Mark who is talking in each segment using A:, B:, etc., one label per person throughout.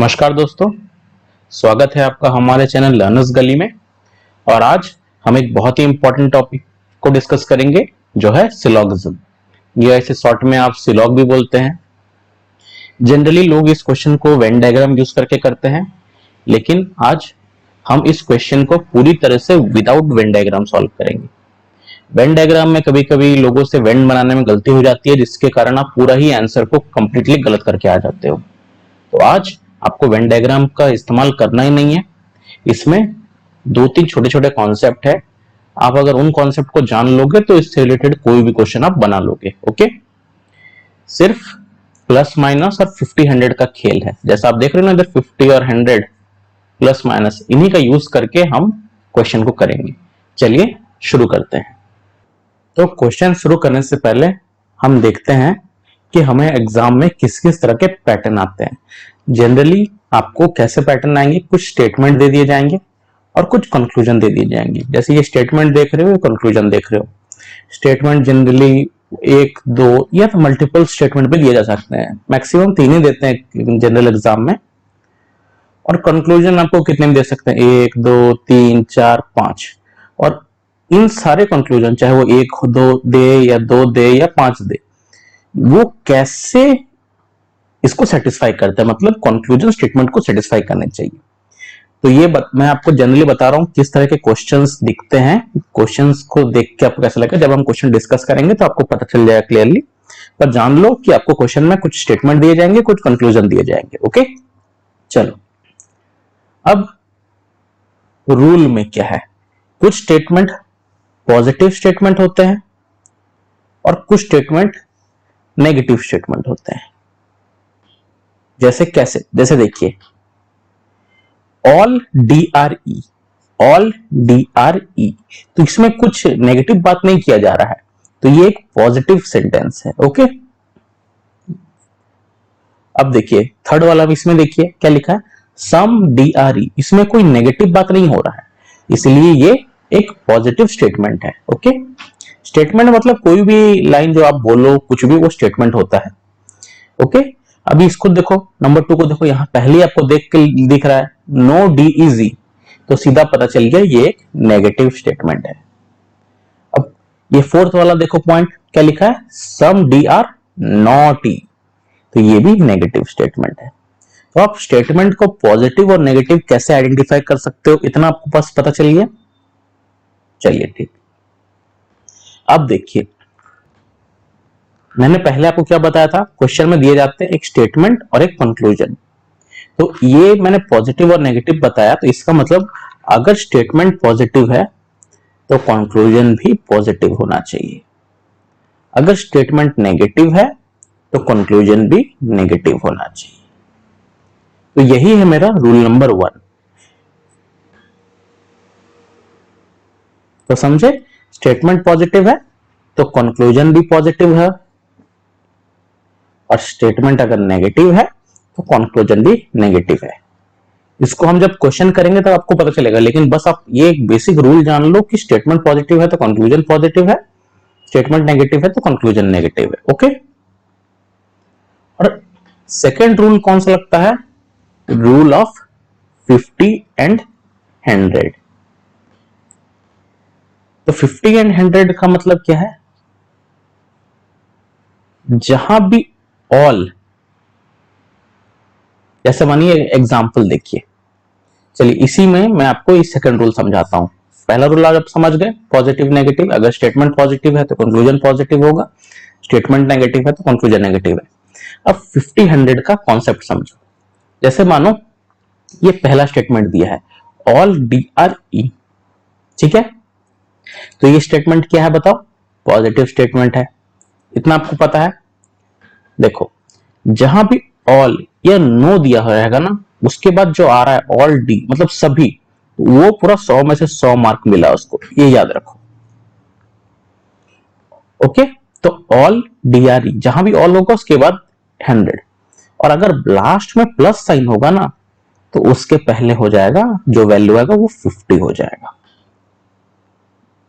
A: नमस्कार दोस्तों, स्वागत है आपका हमारे चैनल लर्नर्स गली में। और आज हम एक बहुत ही इंपॉर्टेंट टॉपिक को डिस्कस करेंगे जो है सिलोगिज्म। ये ऐसे शॉर्ट में आप सिलॉग भी बोलते हैं। जनरली लोग इस क्वेश्चन को वेन डायग्राम यूज करके करते हैं, लेकिन आज हम इस क्वेश्चन को पूरी तरह से विदाउट वेन डायग्राम सॉल्व करेंगे। वेन डायग्राम में कभी कभी लोगों से वेन बनाने में गलती हो जाती है, जिसके कारण आप पूरा ही आंसर को कंप्लीटली गलत करके आ जाते हो। तो आज आपको वेन डायग्राम का इस्तेमाल करना ही नहीं है। इसमें दो तीन छोटे छोटे कॉन्सेप्ट है, आप अगर उन कॉन्सेप्ट को जान लोगे तो इससे रिलेटेड कोई भी क्वेश्चन आप बना लोगे। ओके, सिर्फ प्लस माइनस और 50-100 का खेल है। जैसा आप देख रहे हो ना, इधर 50 और 100 प्लस माइनस, इन्हीं का यूज करके हम क्वेश्चन को करेंगे। चलिए शुरू करते हैं। तो क्वेश्चन शुरू करने से पहले हम देखते हैं कि हमें एग्जाम में किस किस तरह के पैटर्न आते हैं। जनरली आपको कैसे पैटर्न आएंगे, कुछ स्टेटमेंट दे दिए जाएंगे और कुछ कंक्लूजन दे दिए जाएंगे। जैसे ये स्टेटमेंट देख रहे हो, कंक्लूजन देख रहे हो। स्टेटमेंट जनरली एक दो या तो मल्टीपल स्टेटमेंट भी दिए जा सकते हैं, मैक्सिमम 3 ही देते हैं जनरल एग्जाम में। और कंक्लूजन आपको कितने में दे सकते हैं, 1 2 3 4 5। और इन सारे कंक्लूजन चाहे वो 1 2 दे या 2 दे या 5 दे, वो कैसे इसको सेटिस्फाई करता है, मतलब कंक्लूजन स्टेटमेंट को सेटिस्फाई करने चाहिए। तो ये मैं आपको जनरली बता रहा हूं किस तरह के क्वेश्चंस दिखते हैं। क्वेश्चंस को देख के आपको कैसा लगेगा, जब हम क्वेश्चन डिस्कस करेंगे तो आपको पता चल जाएगा क्लियरली। पर जान लो कि आपको क्वेश्चन में कुछ स्टेटमेंट दिए जाएंगे, कुछ कंक्लूजन दिए जाएंगे। ओके, चलो अब रूल में क्या है। कुछ स्टेटमेंट पॉजिटिव स्टेटमेंट होते हैं और कुछ स्टेटमेंट नेगेटिव स्टेटमेंट होते हैं। जैसे कैसे, जैसे देखिए ऑल DRE, ऑल DRE, तो इसमें कुछ नेगेटिव बात नहीं किया जा रहा है, तो ये एक पॉजिटिव सेंटेंस है। ओके, अब देखिए थर्ड वाला भी, इसमें देखिए क्या लिखा है, सम DRE, इसमें कोई नेगेटिव बात नहीं हो रहा है, इसलिए ये एक पॉजिटिव स्टेटमेंट है। ओके, स्टेटमेंट मतलब कोई भी लाइन जो आप बोलो, कुछ भी वो स्टेटमेंट होता है। ओके, अभी इसको देखो, नंबर 2 को देखो, यहां पहले आपको देख के दिख रहा है नो DEZ, तो सीधा पता चल गया ये एक नेगेटिव स्टेटमेंट है। अब ये फोर्थ वाला देखो पॉइंट क्या लिखा है, सम DR नॉट E, तो ये भी नेगेटिव स्टेटमेंट है। तो आप स्टेटमेंट को पॉजिटिव और नेगेटिव कैसे आइडेंटिफाई कर सकते हो, इतना आपको पास पता चल गया। चलिए ठीक, अब देखिए मैंने पहले आपको क्या बताया था, क्वेश्चन में दिए जाते हैं एक स्टेटमेंट और एक कंक्लूजन। तो ये मैंने पॉजिटिव और नेगेटिव बताया, तो इसका मतलब अगर स्टेटमेंट पॉजिटिव है तो कंक्लूजन भी पॉजिटिव होना चाहिए, अगर स्टेटमेंट नेगेटिव है तो कंक्लूजन भी नेगेटिव होना चाहिए। तो यही है मेरा रूल नंबर 1। तो समझे, स्टेटमेंट पॉजिटिव है तो कंक्लूजन भी पॉजिटिव है, और स्टेटमेंट अगर नेगेटिव है तो कंक्लूजन भी नेगेटिव है। इसको हम जब क्वेश्चन करेंगे तब आपको पता चलेगा, लेकिन बस आप ये एक बेसिक रूल जान लो कि स्टेटमेंट पॉजिटिव है तो कंक्लूजन पॉजिटिव है, स्टेटमेंट नेगेटिव है तो कंक्लूजन नेगेटिव है। ओके, और सेकेंड रूल कौन सा लगता है, रूल ऑफ 50 एंड 100। तो 50 एंड 100 का मतलब क्या है, जहां भी ऑल, जैसे मानिए एग्जाम्पल देखिए, चलिए इसी में मैं आपको इस सेकंड रूल समझाता हूं। पहला रूल आप समझ गए, पॉजिटिव नेगेटिव, अगर स्टेटमेंट पॉजिटिव है तो कंक्लूजन पॉजिटिव होगा, स्टेटमेंट नेगेटिव है तो कंक्लूजन नेगेटिव है। अब 50-100 का कॉन्सेप्ट समझो। जैसे मानो ये पहला स्टेटमेंट दिया है, ऑल DRE, ठीक है, तो ये स्टेटमेंट क्या है बताओ, पॉजिटिव स्टेटमेंट है, इतना आपको पता है। देखो जहां भी ऑल या नो दिया रहेगा ना, उसके बाद जो आ रहा है ऑल D मतलब सभी, वो पूरा 100 में से 100 मार्क मिला उसको, ये याद रखो। ओके, तो ऑल DRE, जहां भी ऑल होगा उसके बाद 100, और अगर लास्ट में प्लस साइन होगा ना तो उसके पहले हो जाएगा, जो वैल्यू आएगा वो 50 हो जाएगा।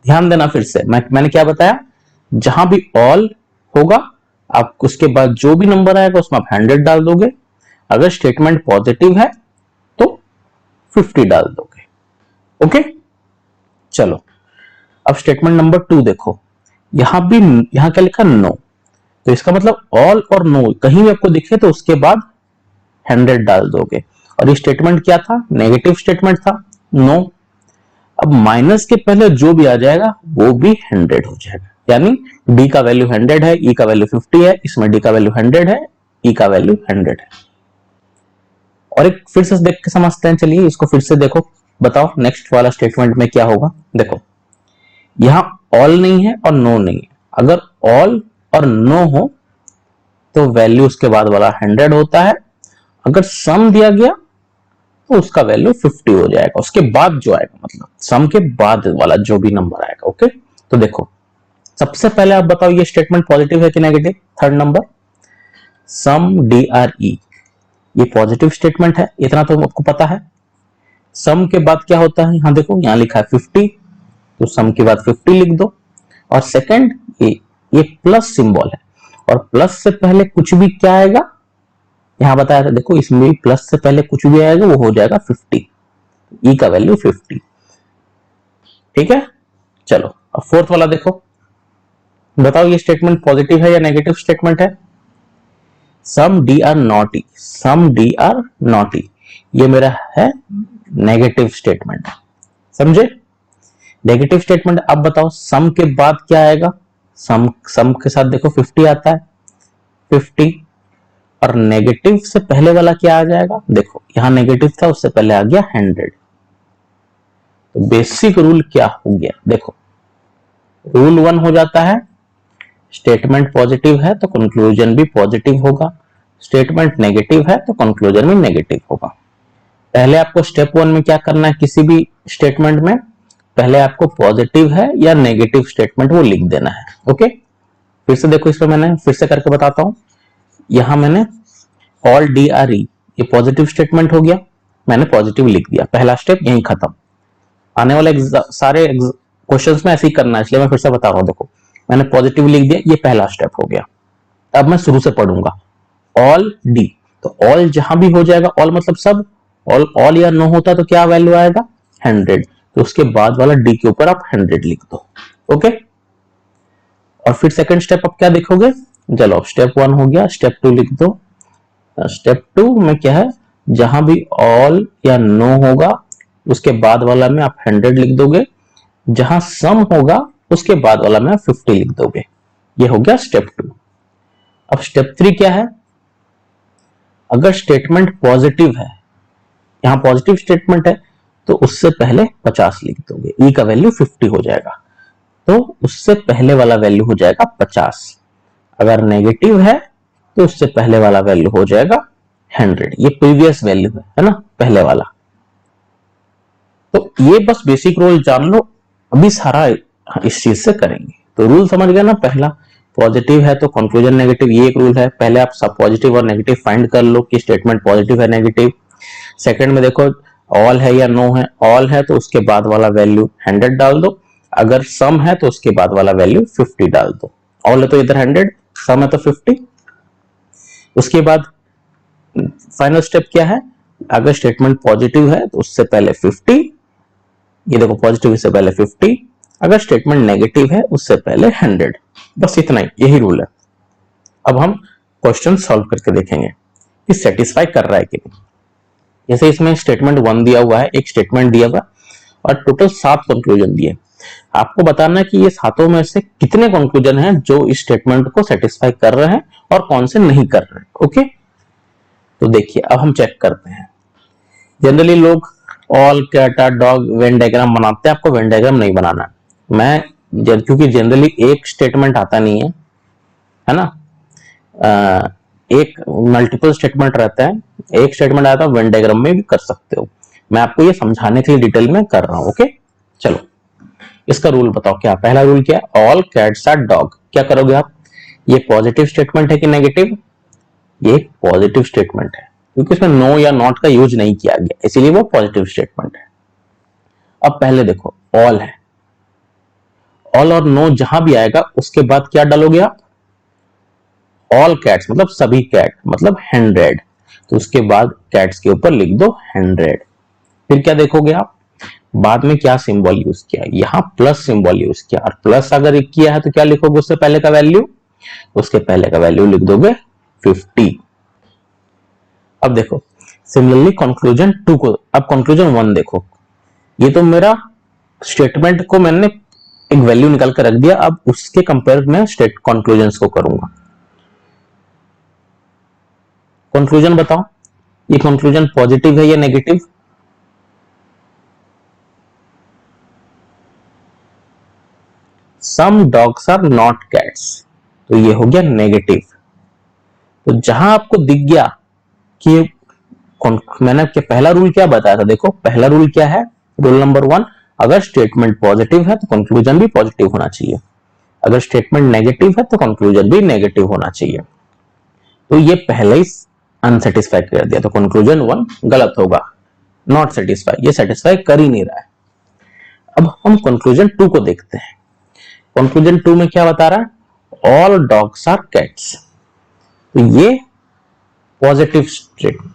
A: ध्यान देना फिर से, मैंने क्या बताया, जहां भी ऑल होगा आप उसके बाद जो भी नंबर आएगा उसमें आप 100 डाल दोगे, अगर स्टेटमेंट पॉजिटिव है तो 50 डाल दोगे। ओके, चलो अब स्टेटमेंट नंबर 2 देखो, यहां क्या लिखा, नो, तो इसका मतलब ऑल और नो कहीं भी आपको दिखे तो उसके बाद 100 डाल दोगे। और ये स्टेटमेंट क्या था, नेगेटिव स्टेटमेंट था, नो। अब माइनस के पहले जो भी आ जाएगा वो भी 100 हो जाएगा, यानी डी का वैल्यू 100 है, ई का वैल्यू 50 है, इसमें डी का वैल्यू 100 है, ई का वैल्यू 100 है। और एक फिर से देख के समझते हैं, चलिए इसको फिर से देखो, बताओ नेक्स्ट वाला स्टेटमेंट में क्या होगा। देखो यहां ऑल नहीं है और नो नहीं है, अगर ऑल और नो हो तो वैल्यू उसके बाद वाला 100 होता है, अगर सम दिया गया तो उसका वैल्यू 50 हो जाएगा, उसके बाद जो आएगा, मतलब सम के बाद वाला जो भी नंबर आएगा। ओके, तो देखो सबसे पहले आप बताओ ये स्टेटमेंट पॉजिटिव है कि नेगेटिव। थर्ड नंबर सम DRE, ये पॉजिटिव स्टेटमेंट है, इतना तो आपको पता है। सम के बाद क्या होता है, यहां देखो यहां लिखा है 50, तो सम के बाद 50 लिख दो। और सेकंड ये प्लस सिंबल है, और प्लस से पहले कुछ भी क्या आएगा, यहां बताया था देखो, इसमें भी प्लस से पहले कुछ भी आएगा वो हो जाएगा 50, ई का वैल्यू 50। ठीक है, चलो अब फोर्थ वाला देखो, बताओ ये स्टेटमेंट पॉजिटिव है या नेगेटिव स्टेटमेंट है। सम DR नॉटी, सम DR नॉटी, ये मेरा है नेगेटिव स्टेटमेंट, समझे। नेगेटिव स्टेटमेंट, अब बताओ सम के बाद क्या आएगा, सम के साथ देखो 50 आता है, 50, और नेगेटिव से पहले वाला क्या आ जाएगा, देखो यहां नेगेटिव था उससे पहले आ गया 100। तो बेसिक रूल क्या हो गया, देखो रूल 1 हो जाता है, स्टेटमेंट पॉजिटिव है तो कंक्लूजन भी पॉजिटिव होगा, स्टेटमेंट नेगेटिव है तो कंक्लूजन भी नेगेटिव होगा। पहले आपको स्टेप 1 में क्या करना है, किसी भी स्टेटमेंट में पहले आपको पॉजिटिव है या नेगेटिव स्टेटमेंट वो लिख देना है। ओके, फिर से देखो, इसमें मैंने फिर से करके बताता हूं, यहां मैंने ऑल DRE, ये पॉजिटिव स्टेटमेंट हो गया, मैंने पॉजिटिव लिख दिया, पहला स्टेप यहीं खत्म। आने वाले सारे क्वेश्चंस में ऐसे ही करना है, इसलिए मैं फिर से बता रहा हूं, देखो मैंने पॉजिटिव लिख दिया, ये पहला स्टेप हो गया। अब मैं शुरू से पढ़ूंगा, ऑल डी, तो ऑल जहां भी हो जाएगा, ऑल मतलब सब, ऑल या नो होता तो क्या वैल्यू आएगा 100, तो उसके बाद वाला डी के ऊपर आप 100 लिख दो। ओके, और फिर सेकंड स्टेप आप क्या देखोगे, चलो स्टेप 1 हो गया, स्टेप 2 लिख दो। स्टेप 2 में क्या है, जहां भी ऑल या नो होगा उसके बाद वाला में आप 100 लिख दोगे, जहां सम होगा उसके बाद वाला में आप 50 लिख दोगे। ये हो गया स्टेप 2। अब स्टेप 3 क्या है, अगर स्टेटमेंट पॉजिटिव है, यहां पॉजिटिव स्टेटमेंट है, तो उससे पहले 50 लिख दोगे, ई का वैल्यू 50 हो जाएगा, तो उससे पहले वाला वैल्यू हो जाएगा 50। अगर नेगेटिव है तो उससे पहले वाला वैल्यू हो जाएगा 100, ये प्रीवियस वैल्यू है ना, पहले वाला। तो ये बस बेसिक रूल जान लो, अभी सारा इस चीज से करेंगे। तो रूल समझ गए ना, पहला पॉजिटिव है तो कंक्लूजन नेगेटिव, ये एक रूल है, पहले आप सब पॉजिटिव और नेगेटिव फाइंड कर लो कि स्टेटमेंट पॉजिटिव है नेगेटिव। सेकंड में देखो ऑल है या नो है, ऑल है तो उसके बाद वाला वैल्यू 100 डाल दो, अगर सम है तो उसके बाद वाला वैल्यू 50 डाल दो। ऑल है तो इधर 100, सम है तो 50। उसके बाद फाइनल स्टेप क्या है, अगर स्टेटमेंट पॉजिटिव है तो उससे पहले 50, ये देखो पॉजिटिव से पहले 50, अगर स्टेटमेंट नेगेटिव है उससे पहले 100। बस इतना ही, यही रूल है। अब हम क्वेश्चन सॉल्व करके देखेंगे कि सेटिस्फाई कर रहा है कि नहीं। जैसे इसमें स्टेटमेंट 1 दिया हुआ है, एक स्टेटमेंट दिया हुआ और टोटल 7 कंक्लूजन दिए, आपको बताना है कि ये सातों में से कितने कंक्लूजन हैं जो इस स्टेटमेंट को सेटिस्फाई कर रहे हैं और कौन से नहीं कर रहे हैं। ओके, तो देखिए अब हम चेक करते हैं। जनरली लोग all, cat, dog, Venn diagram बनाते हैं, आपको वेन डायग्राम नहीं बनाना है। क्योंकि जनरली एक स्टेटमेंट आता नहीं है ना, एक मल्टीपल स्टेटमेंट रहता है, एक स्टेटमेंट आता है वेन डायग्राम में भी कर सकते हो, मैं आपको ये समझाने के लिए डिटेल में कर रहा हूं। ओके, चलो इसका रूल बताओ, क्या पहला रूल क्या है, ऑल कैट्स आर डॉग, क्या करोगे आप, ये पॉजिटिव स्टेटमेंट है कि नेगेटिव, ये पॉजिटिव स्टेटमेंट है क्योंकि इसमें नो या नॉट का यूज नहीं किया गया, इसीलिए वो पॉजिटिव स्टेटमेंट है। अब पहले देखो ऑल है, ऑल और नो जहां भी आएगा उसके बाद क्या डालोगे आप, ऑल कैट्स मतलब सभी कैट मतलब 100, तो उसके बाद कैट्स के ऊपर लिख दो 100। फिर क्या देखोगे आप, बाद में क्या सिंबल यूज किया, यहाँ प्लस सिंबल यूज किया, और प्लस अगर किया है तो क्या लिखोगे उससे पहले का वैल्यू, उसके पहले का वैल्यू लिख दोगे 50। अब देखो सिमिलरली कंक्लूजन 2 को, अब कंक्लूजन 1 देखो, ये तो मेरा स्टेटमेंट को मैंने एक वैल्यू निकाल कर रख दिया, अब उसके कंपेयर में स्टेट कंक्लूजन्स को करूंगा। कंक्लूजन बताओ, ये कंक्लूजन पॉजिटिव है या negative? Some dogs are not cats, तो ये हो गया नेगेटिव। तो जहां आपको दिख गया कि मैंने आपके पहला रूल क्या बताया था, देखो पहला रूल क्या है, रूल नंबर 1, अगर स्टेटमेंट पॉजिटिव है तो कंक्लूजन भी पॉजिटिव होना चाहिए, अगर स्टेटमेंट नेगेटिव है तो कंक्लूजन भी नेगेटिव होना चाहिए। तो ये पहले ही अनसेटिस्फाई कर दिया, तो कंक्लूजन 1 गलत होगा, नॉट सेटिस्फाई, ये सेटिस्फाई कर ही नहीं रहा है। अब हम कंक्लूजन 2 को देखते हैं। कंक्लूजन 2 में क्या बता रहा है, ऑल डॉग्स आर कैट्स, तो ये पॉजिटिव स्टेटमेंट,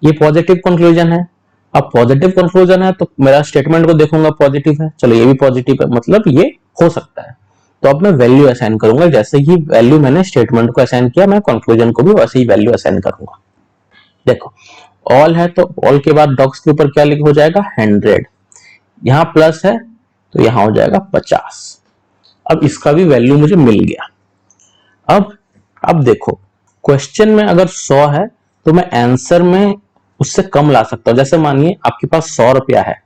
A: ये पॉजिटिव कंक्लूजन है। अब पॉजिटिव कंक्लूजन है तो मेरा स्टेटमेंट को देखूंगा पॉजिटिव है, चलो ये भी पॉजिटिव है, मतलब ये हो सकता है। तो अब मैं वैल्यू असाइन करूंगा, जैसे ही वैल्यू मैंने स्टेटमेंट को असाइन किया, मैं कंक्लूजन को भी वैसे ही वैल्यू असाइन करूंगा। देखो ऑल है तो ऑल के बाद डॉग्स के ऊपर क्या लिख हो जाएगा 100, यहां प्लस है तो यहां हो जाएगा 50। अब इसका भी वैल्यू मुझे मिल गया। अब देखो क्वेश्चन में अगर 100 है तो मैं आंसर में उससे कम ला सकता हूं। जैसे मानिए आपके पास 100 रुपया है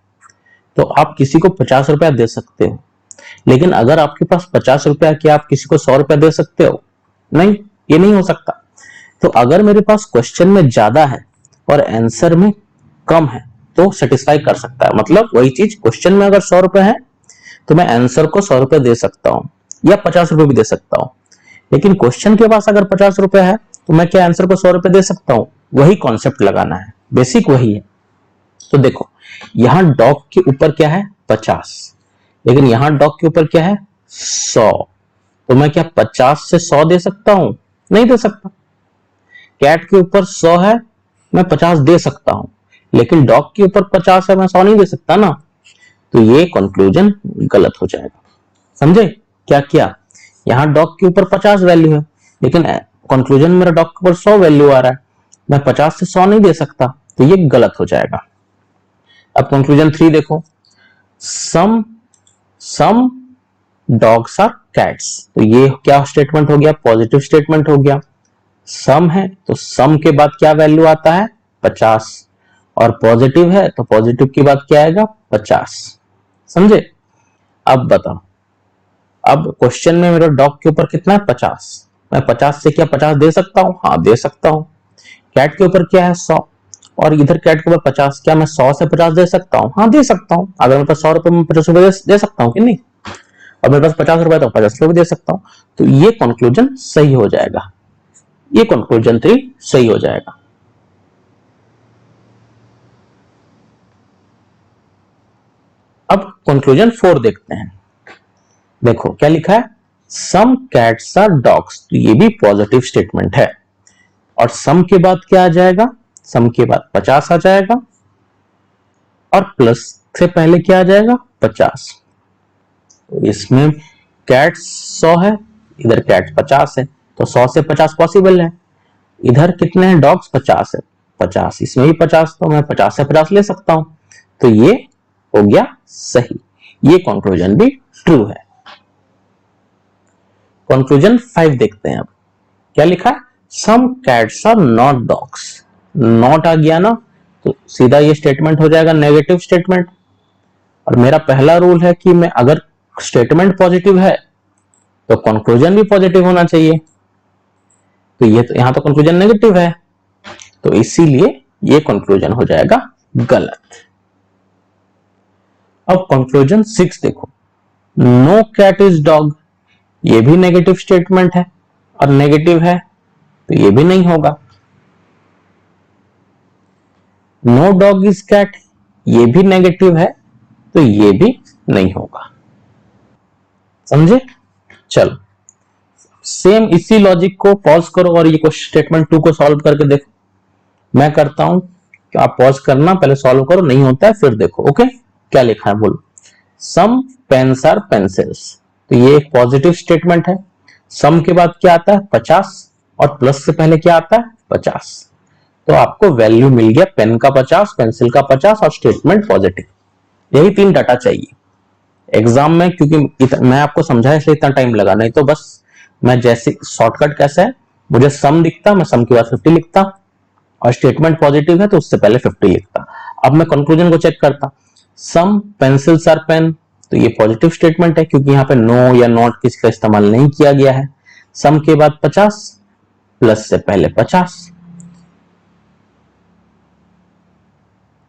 A: तो आप किसी को 50 रुपया दे सकते हो, लेकिन अगर आपके पास 50 रुपया क्या आप किसी को 100 रुपया दे सकते हो? नहीं, ये नहीं हो सकता। तो अगर मेरे पास क्वेश्चन में ज्यादा है और आंसर में कम है तो सेटिस्फाई कर सकता है। मतलब वही चीज, क्वेश्चन में अगर 100 रुपए है तो मैं आंसर को 100 रुपए दे सकता हूं या 50 रुपए भी दे सकता हूं, लेकिन क्वेश्चन के पास अगर 50 रुपए है तो मैं क्या आंसर को 100 रुपए दे सकता हूं? वही कॉन्सेप्ट लगाना है, बेसिक वही है। तो देखो यहां डॉग के ऊपर क्या है 50, लेकिन यहां डॉग के ऊपर क्या है 100, तो मैं क्या 50 से 100 दे सकता हूं? नहीं दे सकता। कैट के ऊपर 100 है, मैं 50 दे सकता हूं, लेकिन डॉग के ऊपर 50 है, मैं 100 नहीं दे सकता ना। तो ये कंक्लूजन गलत हो जाएगा। समझे क्या किया? यहां डॉग के ऊपर 50 वैल्यू है, लेकिन कंक्लूजन मेरा डॉग के ऊपर 100 वैल्यू आ रहा है, मैं 50 से 100 नहीं दे सकता, तो ये गलत हो जाएगा। अब कंक्लूजन 3 देखो, सम डॉग्स आर कैट्स, तो ये क्या स्टेटमेंट हो गया? पॉजिटिव स्टेटमेंट हो गया। सम है तो सम के बाद क्या वैल्यू आता है 50, और पॉजिटिव है तो पॉजिटिव के बाद क्या आएगा 50। समझे? अब बताओ, अब क्वेश्चन में मेरा डॉग के ऊपर कितना है 50, मैं 50 से क्या 50 दे सकता हूं? हाँ दे सकता हूं। कैट के ऊपर क्या है 100, और इधर कैट के ऊपर 50, क्या मैं 100 से 50 दे सकता हूं? हाँ दे सकता हूं। अगर मेरे पास 100 रुपए में 50 रुपए दे सकता हूं कि नहीं, और मेरे पास 50 रुपए तो 50 रुपए भी दे सकता हूं। तो ये कंक्लूजन सही हो जाएगा, ये कंक्लूजन 3 सही हो जाएगा। अब कंक्लूजन 4 देखते हैं। देखो क्या लिखा है, सम कैट्स आर डॉग्स, तो ये भी पॉजिटिव स्टेटमेंट है। और सम के बाद क्या आ जाएगा? सम के बाद 50 आ जाएगा, और प्लस से पहले क्या आ जाएगा 50। तो इसमें कैट 100 है, इधर कैट 50 है, तो 100 से 50 पॉसिबल है। इधर कितने हैं डॉग्स? 50 है, 50 इसमें भी 50, तो मैं 50 से 50 ले सकता हूं। तो ये हो गया सही, ये कंक्लूजन भी ट्रू है। कंक्लूजन 5 देखते हैं। अब क्या लिखा है, some cats are not dogs, not आ गया ना, तो सीधा ये स्टेटमेंट हो जाएगा नेगेटिव स्टेटमेंट। और मेरा पहला रूल है कि मैं अगर स्टेटमेंट पॉजिटिव है तो कंक्लूजन भी पॉजिटिव होना चाहिए, तो ये तो यहां तो कंक्लूजन नेगेटिव है, तो इसीलिए ये कंक्लूजन हो जाएगा गलत। अब कंक्लूजन 6 देखो, नो कैट इज डॉग, ये भी नेगेटिव स्टेटमेंट है और नेगेटिव है, तो ये भी नहीं होगा। नो डॉग इज कैट, ये भी नेगेटिव है, तो ये भी नहीं होगा। समझे? चलो सेम इसी लॉजिक को पॉज करो और ये स्टेटमेंट 2 को सॉल्व करके देखो। मैं करता हूं कि आप पॉज करना, पहले सॉल्व करो, नहीं होता है फिर देखो। ओके, क्या लिखा है बोलो। सम पेन्स आर पेंसिल्स, तो ये एक पॉजिटिव स्टेटमेंट है। सम के बाद क्या आता है 50 और प्लस से पहले क्या आता है 50, तो आपको वैल्यू मिल गया पेन का 50, पेंसिल का 50 और स्टेटमेंट पॉजिटिव। यही 3 डाटा चाहिए एग्जाम में, क्योंकि मैं आपको समझाया इसलिए इतना टाइम लगा, नहीं तो बस मैं जैसे शॉर्टकट कैसे है, मुझे सम दिखता, मैं सम के बाद 50 लिखता और स्टेटमेंट पॉजिटिव है तो उससे पहले 50 लिखता। अब मैं कंक्लूजन को चेक करता, सम पेंसिल्स आर पेन, तो ये पॉजिटिव स्टेटमेंट है क्योंकि यहाँ पे नो या नॉट किसी का इस्तेमाल नहीं किया गया है। सम के बाद 50 प्लस से पहले 50,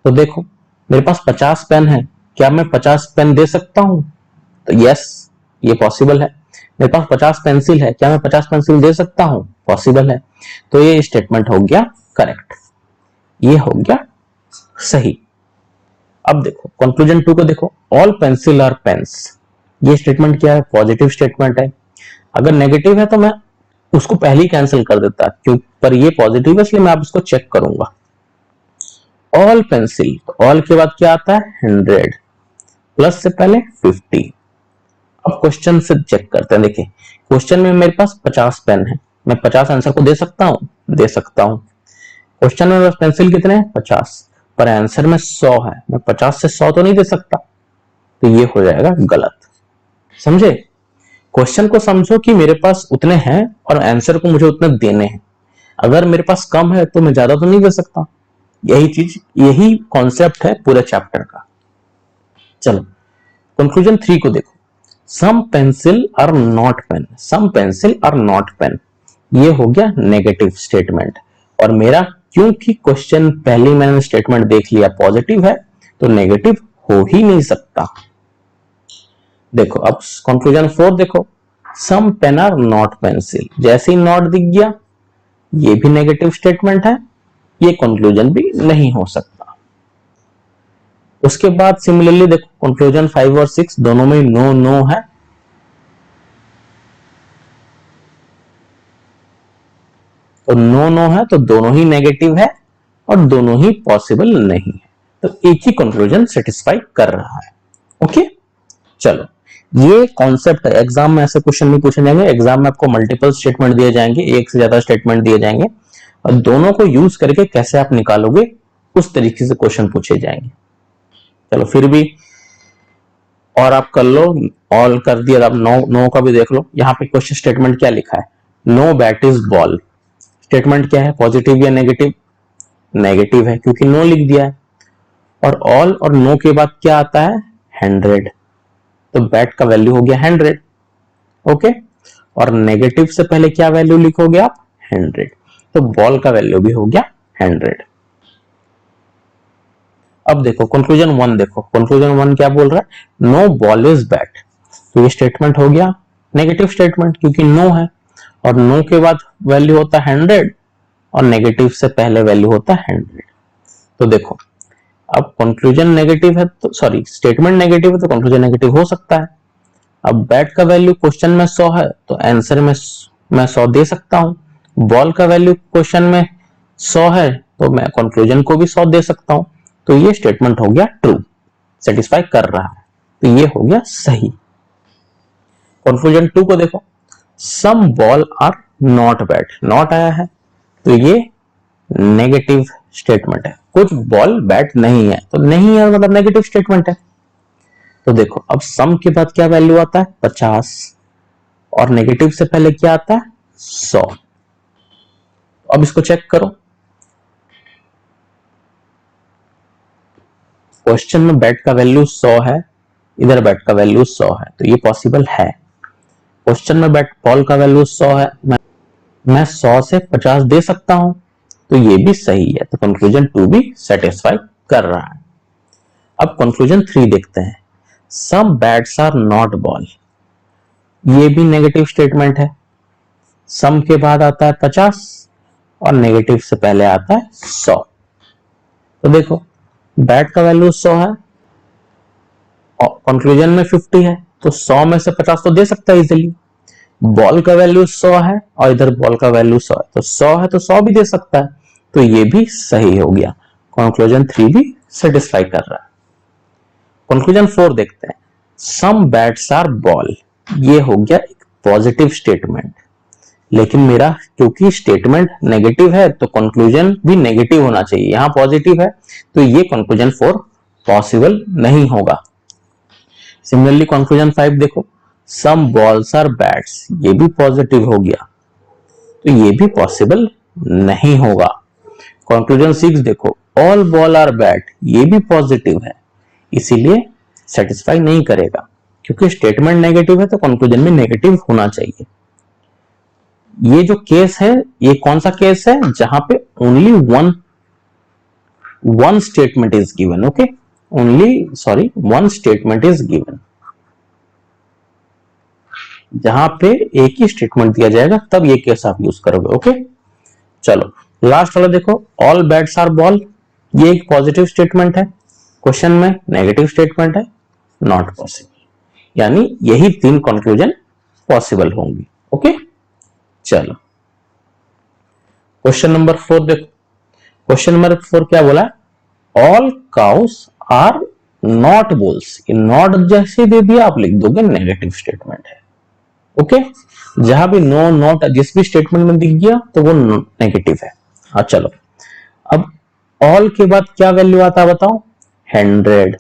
A: तो देखो मेरे पास 50 पेन है, क्या मैं 50 पेन दे सकता हूं? तो यस, ये पॉसिबल है। मेरे पास 50 पेंसिल है, क्या मैं 50 पेंसिल दे सकता हूं? पॉसिबल है। तो ये स्टेटमेंट हो गया करेक्ट, ये हो गया सही। अब देखो कंक्लूजन 2 को देखो, ऑल पेंसिल आर पेन्स, ये स्टेटमेंट क्या है? पॉजिटिव स्टेटमेंट है। अगर नेगेटिव है तो मैं उसको पहले ही कैंसिल कर देता, क्यों, पर ये पॉजिटिव है इसलिए मैं अब इसको चेक करूंगा। ऑल पेंसिल, तो ऑल के बाद क्या आता है 100 प्लस से पहले 50। अब क्वेश्चन से चेक करते हैं। देखिए क्वेश्चन में मेरे पास 50 पेन है, मैं 50 आंसर को दे सकता हूं? दे सकता हूं। क्वेश्चन में पेंसिल कितने हैं 50, पर आंसर में 100 है, मैं 50 से 100 तो नहीं दे सकता, तो ये हो जाएगा गलत। समझे? क्वेश्चन को समझो कि मेरे पास उतने हैं और आंसर को मुझे उतने देने हैं। अगर मेरे पास कम है तो मैं ज्यादा तो नहीं दे सकता। यही चीज, यही कॉन्सेप्ट है पूरे चैप्टर का। चलो कंक्लूजन 3 को देखो, some pencil are not pen, some pencil are not pen, ये हो गया नेगेटिव स्टेटमेंट। और मेरा, क्योंकि क्वेश्चन पहले मैंने स्टेटमेंट देख लिया पॉजिटिव है, तो नेगेटिव हो ही नहीं सकता। देखो अब कंक्लूजन 4 देखो, some pen are not pencil, जैसे ही नॉट दिख गया ये भी नेगेटिव स्टेटमेंट है, ये कंक्लूजन भी नहीं हो सकता। उसके बाद सिमिलरली देखो कंक्लूजन 5 और 6 दोनों में नो नो है, तो नो नो है तो दोनों ही नेगेटिव है और दोनों ही पॉसिबल नहीं है, तो एक ही कंक्लूजन सेटिस्फाई कर रहा है। ओके चलो, ये कॉन्सेप्ट है। एग्जाम में ऐसे क्वेश्चन नहीं पूछे जाएंगे, एग्जाम में आपको मल्टीपल स्टेटमेंट दिए जाएंगे, एक से ज्यादा स्टेटमेंट दिए जाएंगे और दोनों को यूज करके कैसे आप निकालोगे उस तरीके से क्वेश्चन पूछे जाएंगे। चलो फिर भी और आप कर लो, ऑल कर दिया, अब नो नो का भी देख लो। यहाँ पे क्वेश्चन स्टेटमेंट क्या लिखा है, no bat is ball, statement क्या है, पॉजिटिव या नेगेटिव? नेगेटिव है क्योंकि नो लिख दिया है। और ऑल और नो के बाद क्या आता है 100, तो बैट का वैल्यू हो गया 100। ओके, और नेगेटिव से पहले क्या वैल्यू लिखोगे आप 100, तो बॉल का वैल्यू भी हो गया 100। अब देखो कंक्लूजन 1 देखो, कंक्लूजन 1 क्या बोल रहा है, नो बॉल इज बैट, तो ये स्टेटमेंट हो गया नेगेटिव स्टेटमेंट क्योंकि नो है, और नो के बाद वैल्यू होता है 100 और नेगेटिव से पहले वैल्यू होता है 100। तो देखो अब कंक्लूजन नेगेटिव है तो, सॉरी स्टेटमेंट नेगेटिव है तो कंक्लूजन नेगेटिव हो सकता है। अब बैट का वैल्यू क्वेश्चन में 100 है तो आंसर में मैं 100 दे सकता हूं। बॉल का वैल्यू क्वेश्चन में 100 है तो मैं कंक्लूजन को भी 100 दे सकता हूं, तो ये स्टेटमेंट हो गया ट्रू, सेटिस्फाई कर रहा है, तो ये हो गया सही। कंक्लूजन 2 को देखो, some ball are not bat, not आया है तो ये नेगेटिव स्टेटमेंट है, कुछ बॉल बैट नहीं है, तो नहीं है मतलब नेगेटिव स्टेटमेंट है। तो देखो अब सम के बाद क्या वैल्यू आता है 50 और नेगेटिव से पहले क्या आता है 100। अब इसको चेक करो, क्वेश्चन में बैट का वैल्यू 100 है, इधर बैट का वैल्यू 100 है, तो ये पॉसिबल है। क्वेश्चन में बैट बॉल का वैल्यू 100 है, मैं 100 से 50 दे सकता हूं, तो ये भी सही है, तो कंक्लूजन 2 भी सेटिस्फाई कर रहा है। अब कंक्लूजन 3 देखते हैं, सम बैट्स आर नॉट बॉल, ये भी नेगेटिव स्टेटमेंट है। सम के बाद आता है 50 और नेगेटिव से पहले आता है 100। तो देखो बैट का वैल्यू 100 है और कंक्लूजन में 50 है, तो 100 में से 50 तो दे सकता है इजीली, बॉल का वैल्यू 100 है और इधर बॉल का वैल्यू 100 है, तो 100 है तो 100 भी दे सकता है, तो ये भी सही हो गया। कंक्लूजन 3 भी सेटिस्फाई कर रहा है। कंक्लूजन 4 देखते हैं, सम बैट्स आर बॉल। ये हो गया एक पॉजिटिव स्टेटमेंट, लेकिन मेरा क्योंकि स्टेटमेंट नेगेटिव है तो कंक्लूजन भी नेगेटिव होना चाहिए, यहां पॉजिटिव है तो ये कंक्लूजन 4 पॉसिबल नहीं होगा। सिमिलरली कंक्लूजन 5 देखो, सम बॉल्स आर बैट्स, ये भी पॉजिटिव हो गया तो ये भी पॉसिबल नहीं होगा। कंक्लूजन 6 देखो, ऑल बॉल आर बैट, ये भी पॉजिटिव है, इसीलिए सेटिस्फाई नहीं करेगा, क्योंकि स्टेटमेंट नेगेटिव है तो कंक्लूजन में नेगेटिव होना चाहिए। ये जो केस है ये कौन सा केस है, जहां पे only one statement is given, okay, one statement is given, जहां पे एक ही स्टेटमेंट दिया जाएगा तब ये केस आप यूज करोगे, ओके। चलो लास्ट वाला देखो, ऑल बैट्स आर बॉल, ये एक पॉजिटिव स्टेटमेंट है, क्वेश्चन में नेगेटिव स्टेटमेंट है, नॉट पॉसिबल, यानी यही 3 कंक्लूजन पॉसिबल होंगी, ओके। चलो क्वेश्चन नंबर 4 देखो, क्वेश्चन नंबर 4 क्या बोला, all cows are not bulls, not जैसे दे दिया आप लिख दोगे नेगेटिव स्टेटमेंट है, ओके। जहां भी नो नॉट जिस भी स्टेटमेंट में दिख गया तो वो नेगेटिव है। हाँ चलो, अब ऑल के बाद क्या वैल्यू आता है बताओ, 100,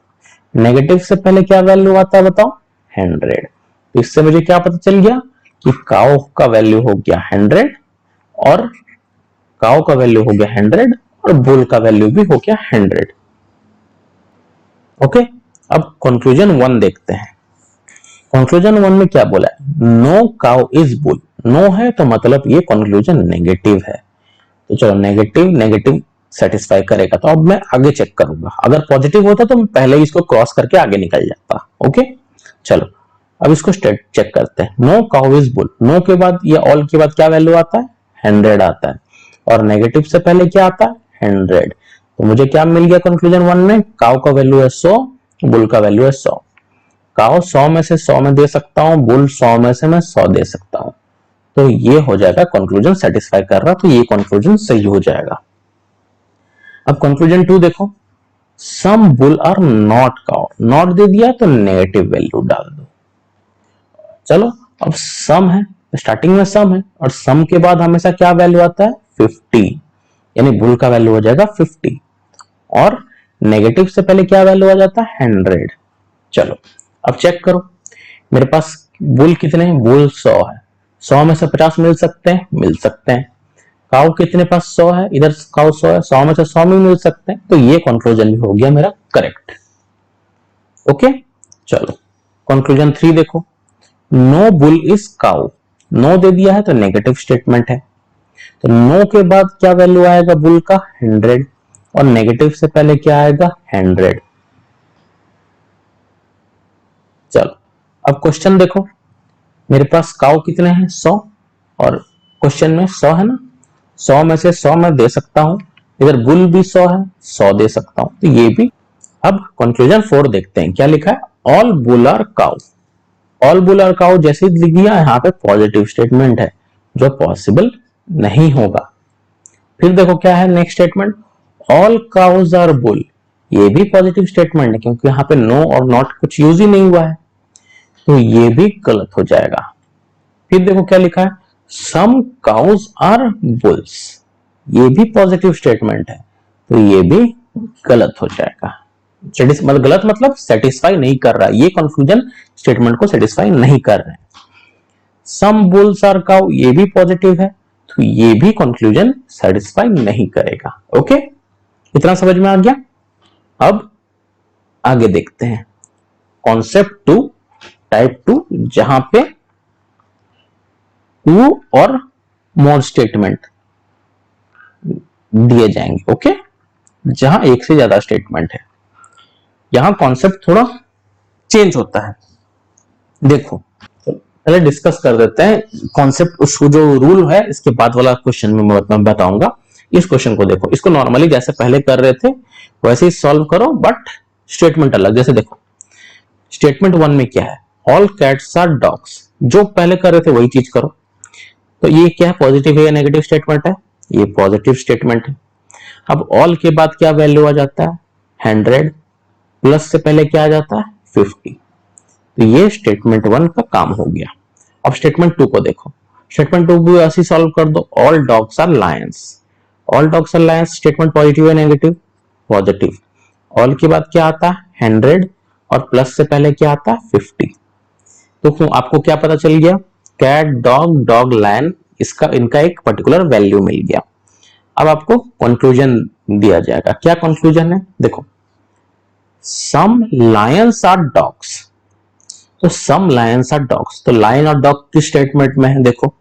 A: नेगेटिव से पहले क्या वैल्यू आता है बताओ, 100, इससे मुझे क्या पता चल गया कि काउ का वैल्यू हो गया 100 और काउ का वैल्यू हो गया 100 और बुल का वैल्यू भी हो गया 100, ओके। अब कंक्लूजन 1 देखते हैं, कंक्लूजन 1 में क्या बोला है, no cow is bull, no है तो मतलब ये कंक्लूजन नेगेटिव है, तो चलो नेगेटिव नेगेटिव सेटिस्फाई करेगा, तो अब मैं आगे चेक करूंगा, अगर पॉजिटिव होता तो मैं पहले ही इसको क्रॉस करके आगे निकल जाता, ओके। चलो अब इसको चेक करते हैं, no cow is bull, no के बाद या ऑल के बाद क्या वैल्यू आता है, 100 आता है, और नेगेटिव से पहले क्या आता है, 100, तो मुझे क्या मिल गया कंक्लूजन 1 में, काउ का वैल्यू है 100, बुल का वैल्यू है 100, काउ 100 में से 100 में दे सकता हूं, बुल 100 में से मैं 100 दे सकता हूं, तो ये हो जाएगा कंक्लूजन सेटिस्फाई कर रहा, तो ये कंक्लूजन सही हो जाएगा। अब कंक्लूजन 2 देखो, some bull are not cow, not दे दिया तो नेगेटिव वैल्यू डाल दो। चलो अब सम है, स्टार्टिंग में सम है और सम के बाद हमेशा क्या वैल्यू आता है, 50, यानी बुल का वैल्यू हो जाएगा 50 और नेगेटिव से पहले क्या वैल्यू आ जाता है, 100। चलो अब चेक करो, मेरे पास बुल कितने हैं, बुल 100 है, 100 में से 50 मिल सकते हैं, मिल सकते हैं। काउ कितने पास 100 है, इधर काउ 100 है, 100 में से 100 में मिल सकते हैं, तो ये कंक्लूजन भी हो गया मेरा करेक्ट, ओके। चलो कंक्लूजन 3 देखो, no bull is cow, no दे दिया है तो नेगेटिव स्टेटमेंट है, तो नो के बाद क्या वैल्यू आएगा बुल का, 100 और नेगेटिव से पहले क्या आएगा, 100। चलो अब क्वेश्चन देखो, मेरे पास काउ कितने हैं, 100 और क्वेश्चन में 100 है ना, 100 में से 100 मैं दे सकता हूं, इधर बुल भी 100 है, 100 दे सकता हूं, तो ये भी। अब कंक्लूजन 4 देखते हैं, क्या लिखा है, all bull are cow, all bull are cow जैसे लिख दिया, यहाँ पे पॉजिटिव स्टेटमेंट है जो पॉसिबल नहीं होगा। फिर देखो क्या है next statement, all cows are bull, ये भी पॉजिटिव स्टेटमेंट है क्योंकि यहाँ पे नो और नॉट कुछ यूज ही नहीं हुआ है, तो ये भी गलत हो जाएगा। फिर देखो क्या लिखा है, सम काउज आर बुल्स, ये भी पॉजिटिव स्टेटमेंट है, तो ये भी गलत हो जाएगा। मतलब गलत मतलब सेटिस्फाई नहीं कर रहा, ये कंफ्यूजन स्टेटमेंट को सेटिस्फाई नहीं कर रहे। सम बुल्स आर काउ, ये भी पॉजिटिव है, तो ये भी कंक्लूजन सेटिस्फाई नहीं करेगा, ओके। इतना समझ में आ गया। अब आगे देखते हैं कॉन्सेप्ट 2 टाइप 2, जहां पे टू और मोर स्टेटमेंट दिए जाएंगे, ओके, जहां एक से ज्यादा स्टेटमेंट है। यहां कॉन्सेप्ट थोड़ा चेंज होता है, देखो पहले डिस्कस कर देते हैं कॉन्सेप्ट, उसको जो रूल है इसके बाद वाला क्वेश्चन में मैं बताऊंगा। इस क्वेश्चन को देखो, इसको नॉर्मली जैसे पहले कर रहे थे वैसे ही सॉल्व करो, बट स्टेटमेंट अलग। जैसे देखो स्टेटमेंट 1 में क्या है, ऑल कैट्स आर डॉग्स, जो पहले कर रहे थे वही चीज करो। तो ये क्या है, पॉजिटिव है या नेगेटिव स्टेटमेंट है? ये पॉजिटिव स्टेटमेंट है। अब ऑल के बाद क्या वैल्यू आ जाता है? 100 प्लस से पहले क्या आ जाता है? 50। तो ये स्टेटमेंट 1 का काम हो गया। अब स्टेटमेंट 2 को देखो। स्टेटमेंट 2 भी ऐसे सॉल्व कर दो। All dogs are lions. All dogs are lions statement positive है नेगेटिव? पॉजिटिव। ऑल के बाद क्या आता है? 100 और प्लस से पहले क्या आता है? 50। तो आपको क्या पता चल गया? कैट, डॉग, डॉग, लायन, इसका इनका एक पर्टिकुलर वैल्यू मिल गया। अब आपको कंक्लूजन दिया जाएगा। क्या कंक्लूजन है? देखो, सम लायंस आर डॉग्स। तो सम लायंस आर डॉग्स, तो लायन और डॉग किस स्टेटमेंट में है? देखो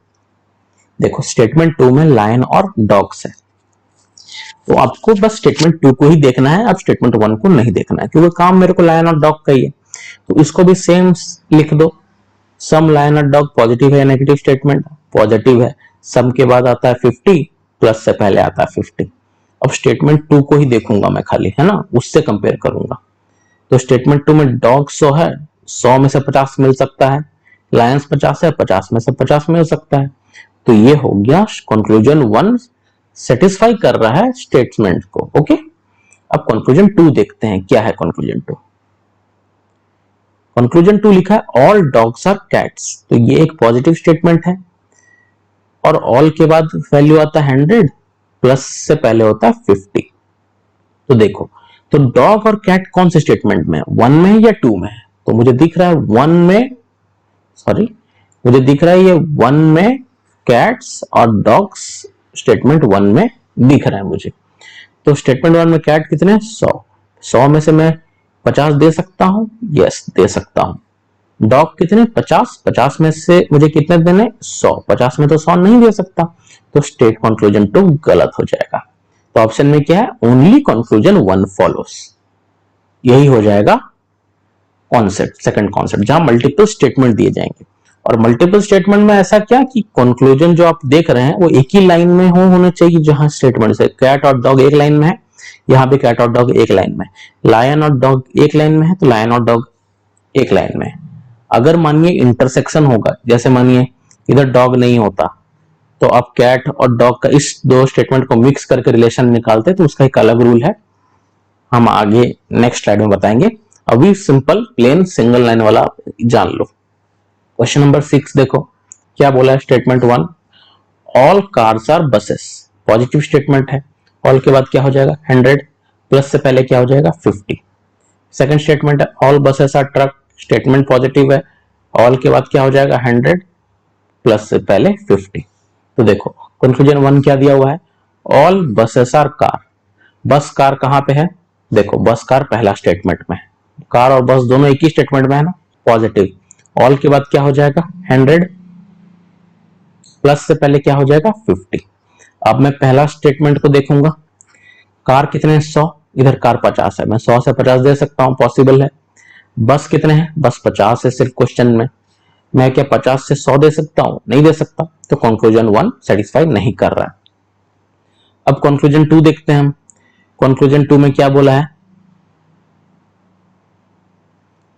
A: देखो स्टेटमेंट 2 में लायन और डॉग्स है। तो आपको बस स्टेटमेंट 2 को ही देखना है, अब स्टेटमेंट 1 को नहीं देखना है, क्योंकि काम मेरे को लायन और डॉग का ही है। तो इसको भी सेम लिख दो। सम लायन और डॉग पॉजिटिव है या नेगेटिव स्टेटमेंट? पॉजिटिव है। सम के बाद आता है 50, प्लस से पहले आता है 50। अब स्टेटमेंट 2 को ही देखूंगा मैं खाली, है ना, उससे कंपेयर करूंगा। तो स्टेटमेंट 2 में डॉग 100 है, 100 में से 50 मिल सकता है। लायंस 50 है, 50 में से 50 मिल सकता है। तो ये हो गया कंक्लूजन 1 सेटिस्फाई कर रहा है स्टेटमेंट को। ओके, अब कंक्लूजन 2 देखते हैं क्या है कंक्लूजन 2। कंक्लूजन 2 लिखा है ऑल डॉग्स आर कैट्स। तो ये एक पॉजिटिव स्टेटमेंट है और ऑल के बाद वैल्यू आता है 100, प्लस से पहले होता है 50। तो देखो, तो डॉग और कैट कौन से स्टेटमेंट में है, 1 में है या 2 में है? तो मुझे दिख रहा है 1 में, सॉरी, मुझे दिख रहा है ये 1 में कैट्स और डॉग्स स्टेटमेंट 1 में दिख रहा है मुझे। तो स्टेटमेंट 1 में कैट कितने? 100 में से मैं 50 दे सकता हूं? यस, दे सकता हूं। डॉग कितने? 50 में से मुझे कितने देने? 100। 50 में तो 100 नहीं दे सकता, तो स्टेट कंक्लूजन 2 गलत हो जाएगा। तो ऑप्शन में क्या है? Only conclusion 1 follows. यही हो जाएगा कॉन्सेप्ट, सेकंड कॉन्सेप्ट, जहां मल्टीपल स्टेटमेंट दिए जाएंगे। और मल्टीपल स्टेटमेंट में ऐसा क्या कि कंक्लूजन जो आप देख रहे हैं वो एक ही लाइन में होने चाहिए। जहां स्टेटमेंट से कैट और डॉग एक लाइन में है, यहाँ पे कैट और डॉग एक लाइन में, लायन और डॉग एक लाइन में है, तो लायन और डॉग एक लाइन में है। अगर मानिए इंटरसेक्शन होगा, जैसे मानिए इधर डॉग नहीं होता, तो आप कैट और डॉग का इस दो स्टेटमेंट को मिक्स करके रिलेशन निकालते, तो उसका एक अलग रूल है, हम आगे नेक्स्ट स्लाइड में बताएंगे। अभी सिंपल प्लेन सिंगल लाइन वाला जान लो। क्वेश्चन नंबर 6 देखो क्या बोला है statement 1, all cars are buses. Positive statement है। ऑल के बाद क्या हो जाएगा? 100 प्लस से पहले क्या हो जाएगा? 50। सेकंड स्टेटमेंट है all buses are truck. Statement positive है। ऑल के बाद क्या हो जाएगा? 100 प्लस से पहले 50। तो देखो कंक्लूजन 1 क्या दिया हुआ है? All buses are car. Bus car कहां पे है? देखो बस कार पहला स्टेटमेंट में है, कार और बस दोनों एक ही स्टेटमेंट में है ना, पॉजिटिव। ऑल के बाद क्या हो जाएगा? 100 प्लस से पहले क्या हो जाएगा? 50। अब मैं पहला स्टेटमेंट को देखूंगा, कार कितने? 100, इधर कार 50 है, मैं 100 से 50 दे सकता हूं, पॉसिबल है। बस कितने हैं? बस 50 है सिर्फ क्वेश्चन में, मैं क्या 50 से 100 दे सकता हूं? नहीं दे सकता, तो कंक्लूजन 1 सेटिस्फाई नहीं कर रहा है। अब कंक्लूजन 2 देखते हैं हम। कंक्लूजन 2 में क्या बोला है?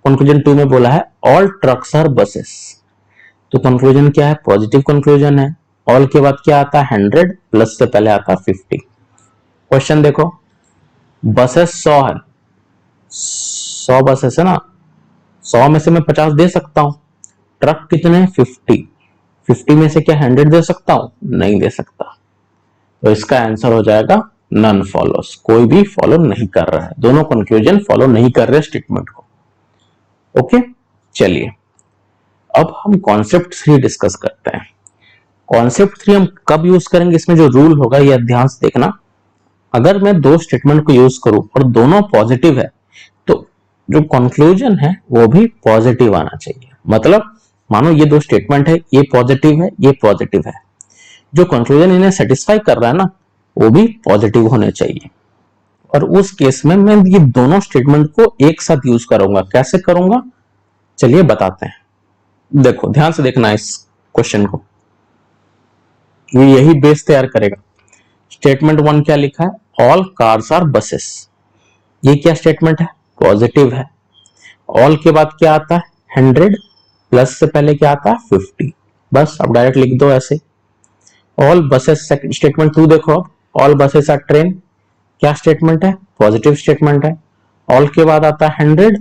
A: कंक्लूजन 2 में बोला है ऑल ट्रक्स आर बसेस। तो कंक्लूजन क्या है? पॉजिटिव कंक्लूजन है। ऑल के बाद क्या आता है? 100 प्लस से पहले आता है 50। क्वेश्चन देखो, बसेस 100 है, 100 बसेस है ना, 100 में से मैं 50 दे सकता हूं। ट्रक कितने? 50, 50 में से क्या 100 दे सकता हूं? नहीं दे सकता। तो इसका आंसर हो जाएगा नन फॉलोस, कोई भी फॉलो नहीं कर रहा है, दोनों कंक्लूजन फॉलो नहीं कर रहे स्टेटमेंट को। ओके, चलिए अब हम कॉन्सेप्ट 3 डिस्कस करते हैं। कॉन्सेप्ट 3 हम कब यूज करेंगे, इसमें जो रूल होगा यह ध्यान से देखना। अगर मैं दो स्टेटमेंट को यूज करूं और दोनों पॉजिटिव है, तो जो कंक्लूजन है वो भी पॉजिटिव आना चाहिए। मतलब मानो ये दो स्टेटमेंट है, ये पॉजिटिव है, ये पॉजिटिव है, जो कंक्लूजन इन्हें सेटिस्फाई कर रहा है ना, वो भी पॉजिटिव होने चाहिए। और उस केस में मैं ये दोनों स्टेटमेंट को एक साथ यूज करूंगा। कैसे करूंगा चलिए बताते हैं। देखो ध्यान से देखना इस क्वेश्चन को, ये यही बेस तैयार करेगा। स्टेटमेंट 1 क्या लिखा है? All cars are buses. ये क्या स्टेटमेंट है? पॉजिटिव है। ऑल के बाद क्या आता है? 100 प्लस से पहले क्या आता है 50, बस अब डायरेक्ट लिख दो ऐसे। ऑल बसेस, सेकंड स्टेटमेंट 2 देखो, अब ऑल बसेस आर ट्रेन, क्या स्टेटमेंट है, पॉजिटिव स्टेटमेंट है। ऑल के बाद आता है 100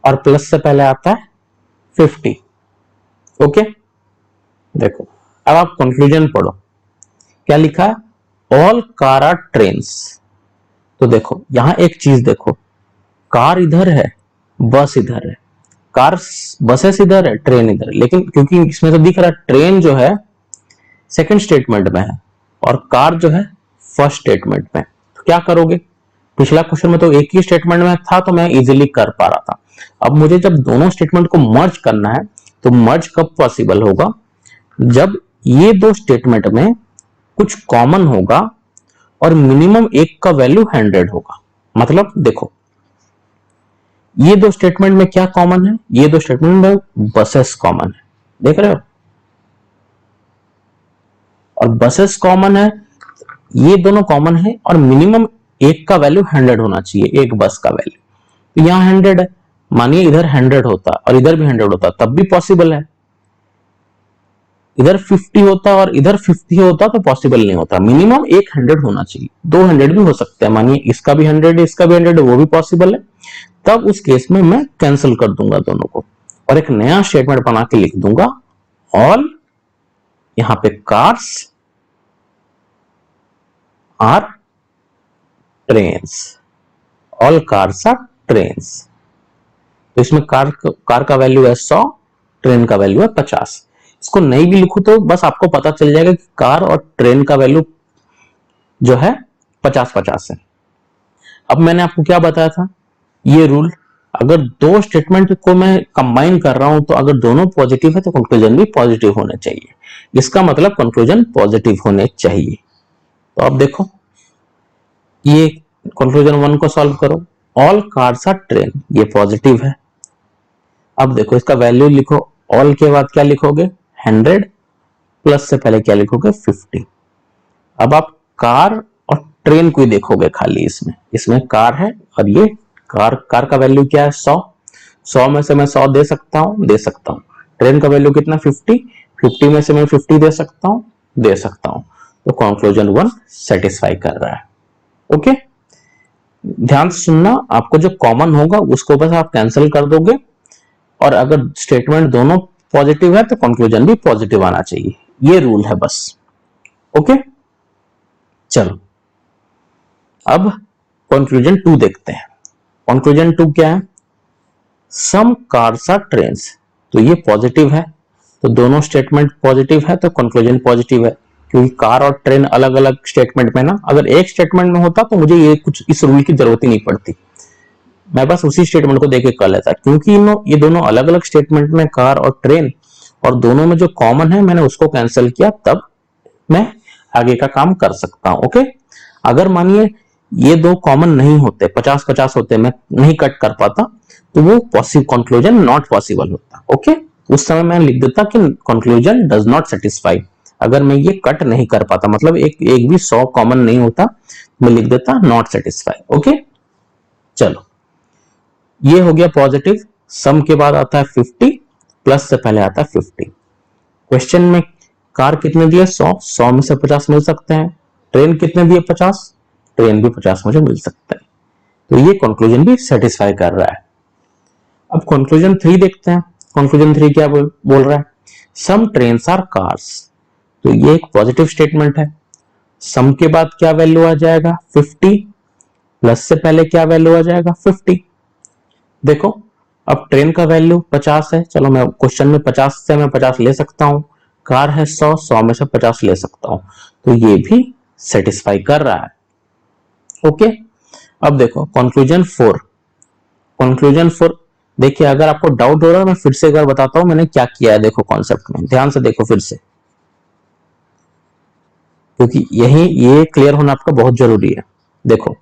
A: और प्लस से पहले आता है 50। ओके, देखो अब आप कंक्लूजन पढ़ो, क्या लिखा है, ऑल कार आर ट्रेन्स। तो देखो यहां एक चीज देखो, कार इधर है, बस इधर है, कार बसेस इधर है, ट्रेन इधर है, लेकिन क्योंकि इसमें तो दिख रहा है ट्रेन जो है सेकंड स्टेटमेंट में है और कार जो है फर्स्ट स्टेटमेंट में, तो क्या करोगे, पिछला क्वेश्चन में तो एक ही स्टेटमेंट में था तो मैं इजीली कर पा रहा था। अब मुझे जब दोनों स्टेटमेंट को मर्ज करना है तो मर्ज कब पॉसिबल होगा, जब ये दो स्टेटमेंट में कुछ कॉमन होगा और मिनिमम एक का वैल्यू 100 होगा। मतलब देखो ये दो स्टेटमेंट में क्या कॉमन है, ये दो स्टेटमेंट में बसेस कॉमन है, देख रहे हो, और बसेस कॉमन है, ये दोनों कॉमन है और मिनिमम एक का वैल्यू 100 होना चाहिए, एक बस का वैल्यू, तो यहां 100 है, मानिए इधर 100 होता और इधर भी 100 होता तब भी पॉसिबल है, इधर 50 होता और इधर 50 होता तो पॉसिबल नहीं होता, मिनिमम एक 100 होना चाहिए, 200 भी हो सकता है, मानिए इसका भी 100 है इसका भी 100 है, वो भी पॉसिबल है, तब उस केस में मैं कैंसिल कर दूंगा दोनों को और एक नया स्टेटमेंट बना के लिख दूंगा, ऑल यहां पे cars are trains, all cars are trains. तो इसमें कार का वैल्यू है 100, ट्रेन का वैल्यू है 50। इसको नहीं भी लिखूं तो बस आपको पता चल जाएगा कि कार और ट्रेन का वैल्यू जो है 50-50 है। अब मैंने आपको क्या बताया था, ये रूल, अगर दो स्टेटमेंट को मैं कंबाइन कर रहा हूं तो अगर दोनों पॉजिटिव है तो कंक्लूजन भी पॉजिटिव होने चाहिए, इसका मतलब कंक्लूजन पॉजिटिव होने चाहिए। तो अब देखो ये कंक्लूजन 1 को सॉल्व करो, ऑल कार्स आर ट्रेन, ये पॉजिटिव है। अब देखो इसका वैल्यू लिखो, ऑल के बाद क्या लिखोगे 100 प्लस से पहले क्या लिखोगे 50। अब आप कार और ट्रेन को ही देखोगे खाली, इसमें कार है और ये कार का वैल्यू क्या है 100 में से मैं 100 दे सकता हूं, ट्रेन का वैल्यू कितना 50 में से मैं 50 दे सकता हूं, तो कंक्लूजन 1 सेटिस्फाई कर रहा है। ओके, ध्यान से सुनना, आपको जो कॉमन होगा उसको बस आप कैंसिल कर दोगे और अगर स्टेटमेंट दोनों पॉजिटिव है तो कंक्लूजन भी पॉजिटिव आना चाहिए, ये रूल है बस। ओके, चलो अब कंक्लूजन 2 देखते हैं। कंक्लूजन 2 क्या है, सम कार्स आर ट्रेन्स, तो ये पॉजिटिव है, तो दोनों स्टेटमेंट पॉजिटिव है तो कंक्लूजन पॉजिटिव है, क्योंकि कार और ट्रेन अलग अलग स्टेटमेंट में ना, अगर एक स्टेटमेंट में होता तो मुझे ये कुछ इस रूल की जरूरत ही नहीं पड़ती, मैं बस उसी स्टेटमेंट को देके कर लेता, क्योंकि ये दोनों अलग अलग स्टेटमेंट में कार और ट्रेन, और दोनों में जो कॉमन है मैंने उसको कैंसिल किया, तब मैं आगे का काम कर सकता हूं। ओके, अगर मानिए ये दो कॉमन नहीं होते, 50-50 होते, मैं नहीं कट कर पाता, तो वो कंक्लूजन नॉट पॉसिबल होता। ओके, उस समय मैं लिख देता कि कंक्लूजन डज नॉट सेटिस्फाई, अगर मैं ये कट नहीं कर पाता, मतलब एक भी 100 कॉमन नहीं होता, मैं लिख देता नॉट सेटिस्फाई। ओके, चलो ये हो गया पॉजिटिव, सम के बाद आता है 50, प्लस से पहले आता है 50। क्वेश्चन में कार कितने दिए 100 में से 50 मिल सकते हैं, ट्रेन कितने दिए 50, ट्रेन भी 50 मुझे मिल सकता है, तो ये कंक्लूजन भी सेटिस्फाई कर रहा है। अब कंक्लूजन 3 देखते हैं, कंक्लूजन 3 क्या बोल रहा है, सम ट्रेन्स आर कार्स, तो ये एक पॉजिटिव स्टेटमेंट है, सम के बाद क्या वैल्यू आ जाएगा 50, प्लस से पहले क्या वैल्यू आ जाएगा 50। देखो अब ट्रेन का वैल्यू 50 है, चलो मैं क्वेश्चन में 50 से मैं 50 ले सकता हूं, कार है 100 में से 50 ले सकता हूं, तो ये भी सेटिस्फाई कर रहा है। ओके, अब देखो कंक्लूजन 4, देखिए अगर आपको डाउट हो रहा है मैं फिर से एक बार बताता हूं मैंने क्या किया है, देखो कॉन्सेप्ट में ध्यान से देखो फिर से, क्योंकि ये क्लियर होना आपका बहुत जरूरी है। देखो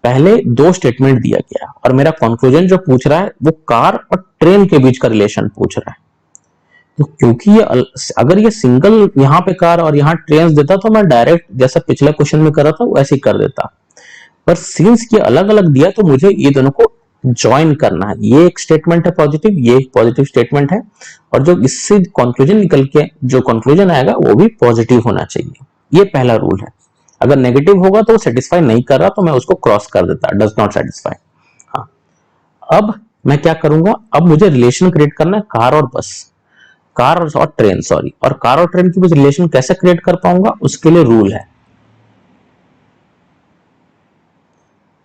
A: पहले दो स्टेटमेंट दिया गया और मेरा कंक्लूजन जो पूछ रहा है वो कार और ट्रेन के बीच का रिलेशन पूछ रहा है, तो क्योंकि ये अगर ये सिंगल यहाँ पे कार और यहाँ ट्रेन देता तो मैं डायरेक्ट जैसा पिछले क्वेश्चन में कर रहा था वैसे ही कर देता, पर सिंस ये अलग अलग दिया तो मुझे ये दोनों को ज्वाइन करना है। ये एक स्टेटमेंट है पॉजिटिव, ये एक पॉजिटिव स्टेटमेंट है, और जो इससे कंक्लूजन निकल के जो कंक्लूजन आएगा वो भी पॉजिटिव होना चाहिए। ये पहला रूल है। अगर नेगेटिव होगा तो सेटिस्फाई नहीं कर रहा तो मैं उसको क्रॉस कर देता, डज नॉट सेटिस्फाई। हाँ, अब मैं क्या करूंगा, अब मुझे रिलेशन क्रिएट करना है कार और बस, कार और ट्रेन, सॉरी, और कार और ट्रेन के बीच रिलेशन कैसे क्रिएट कर पाऊंगा, उसके लिए रूल है।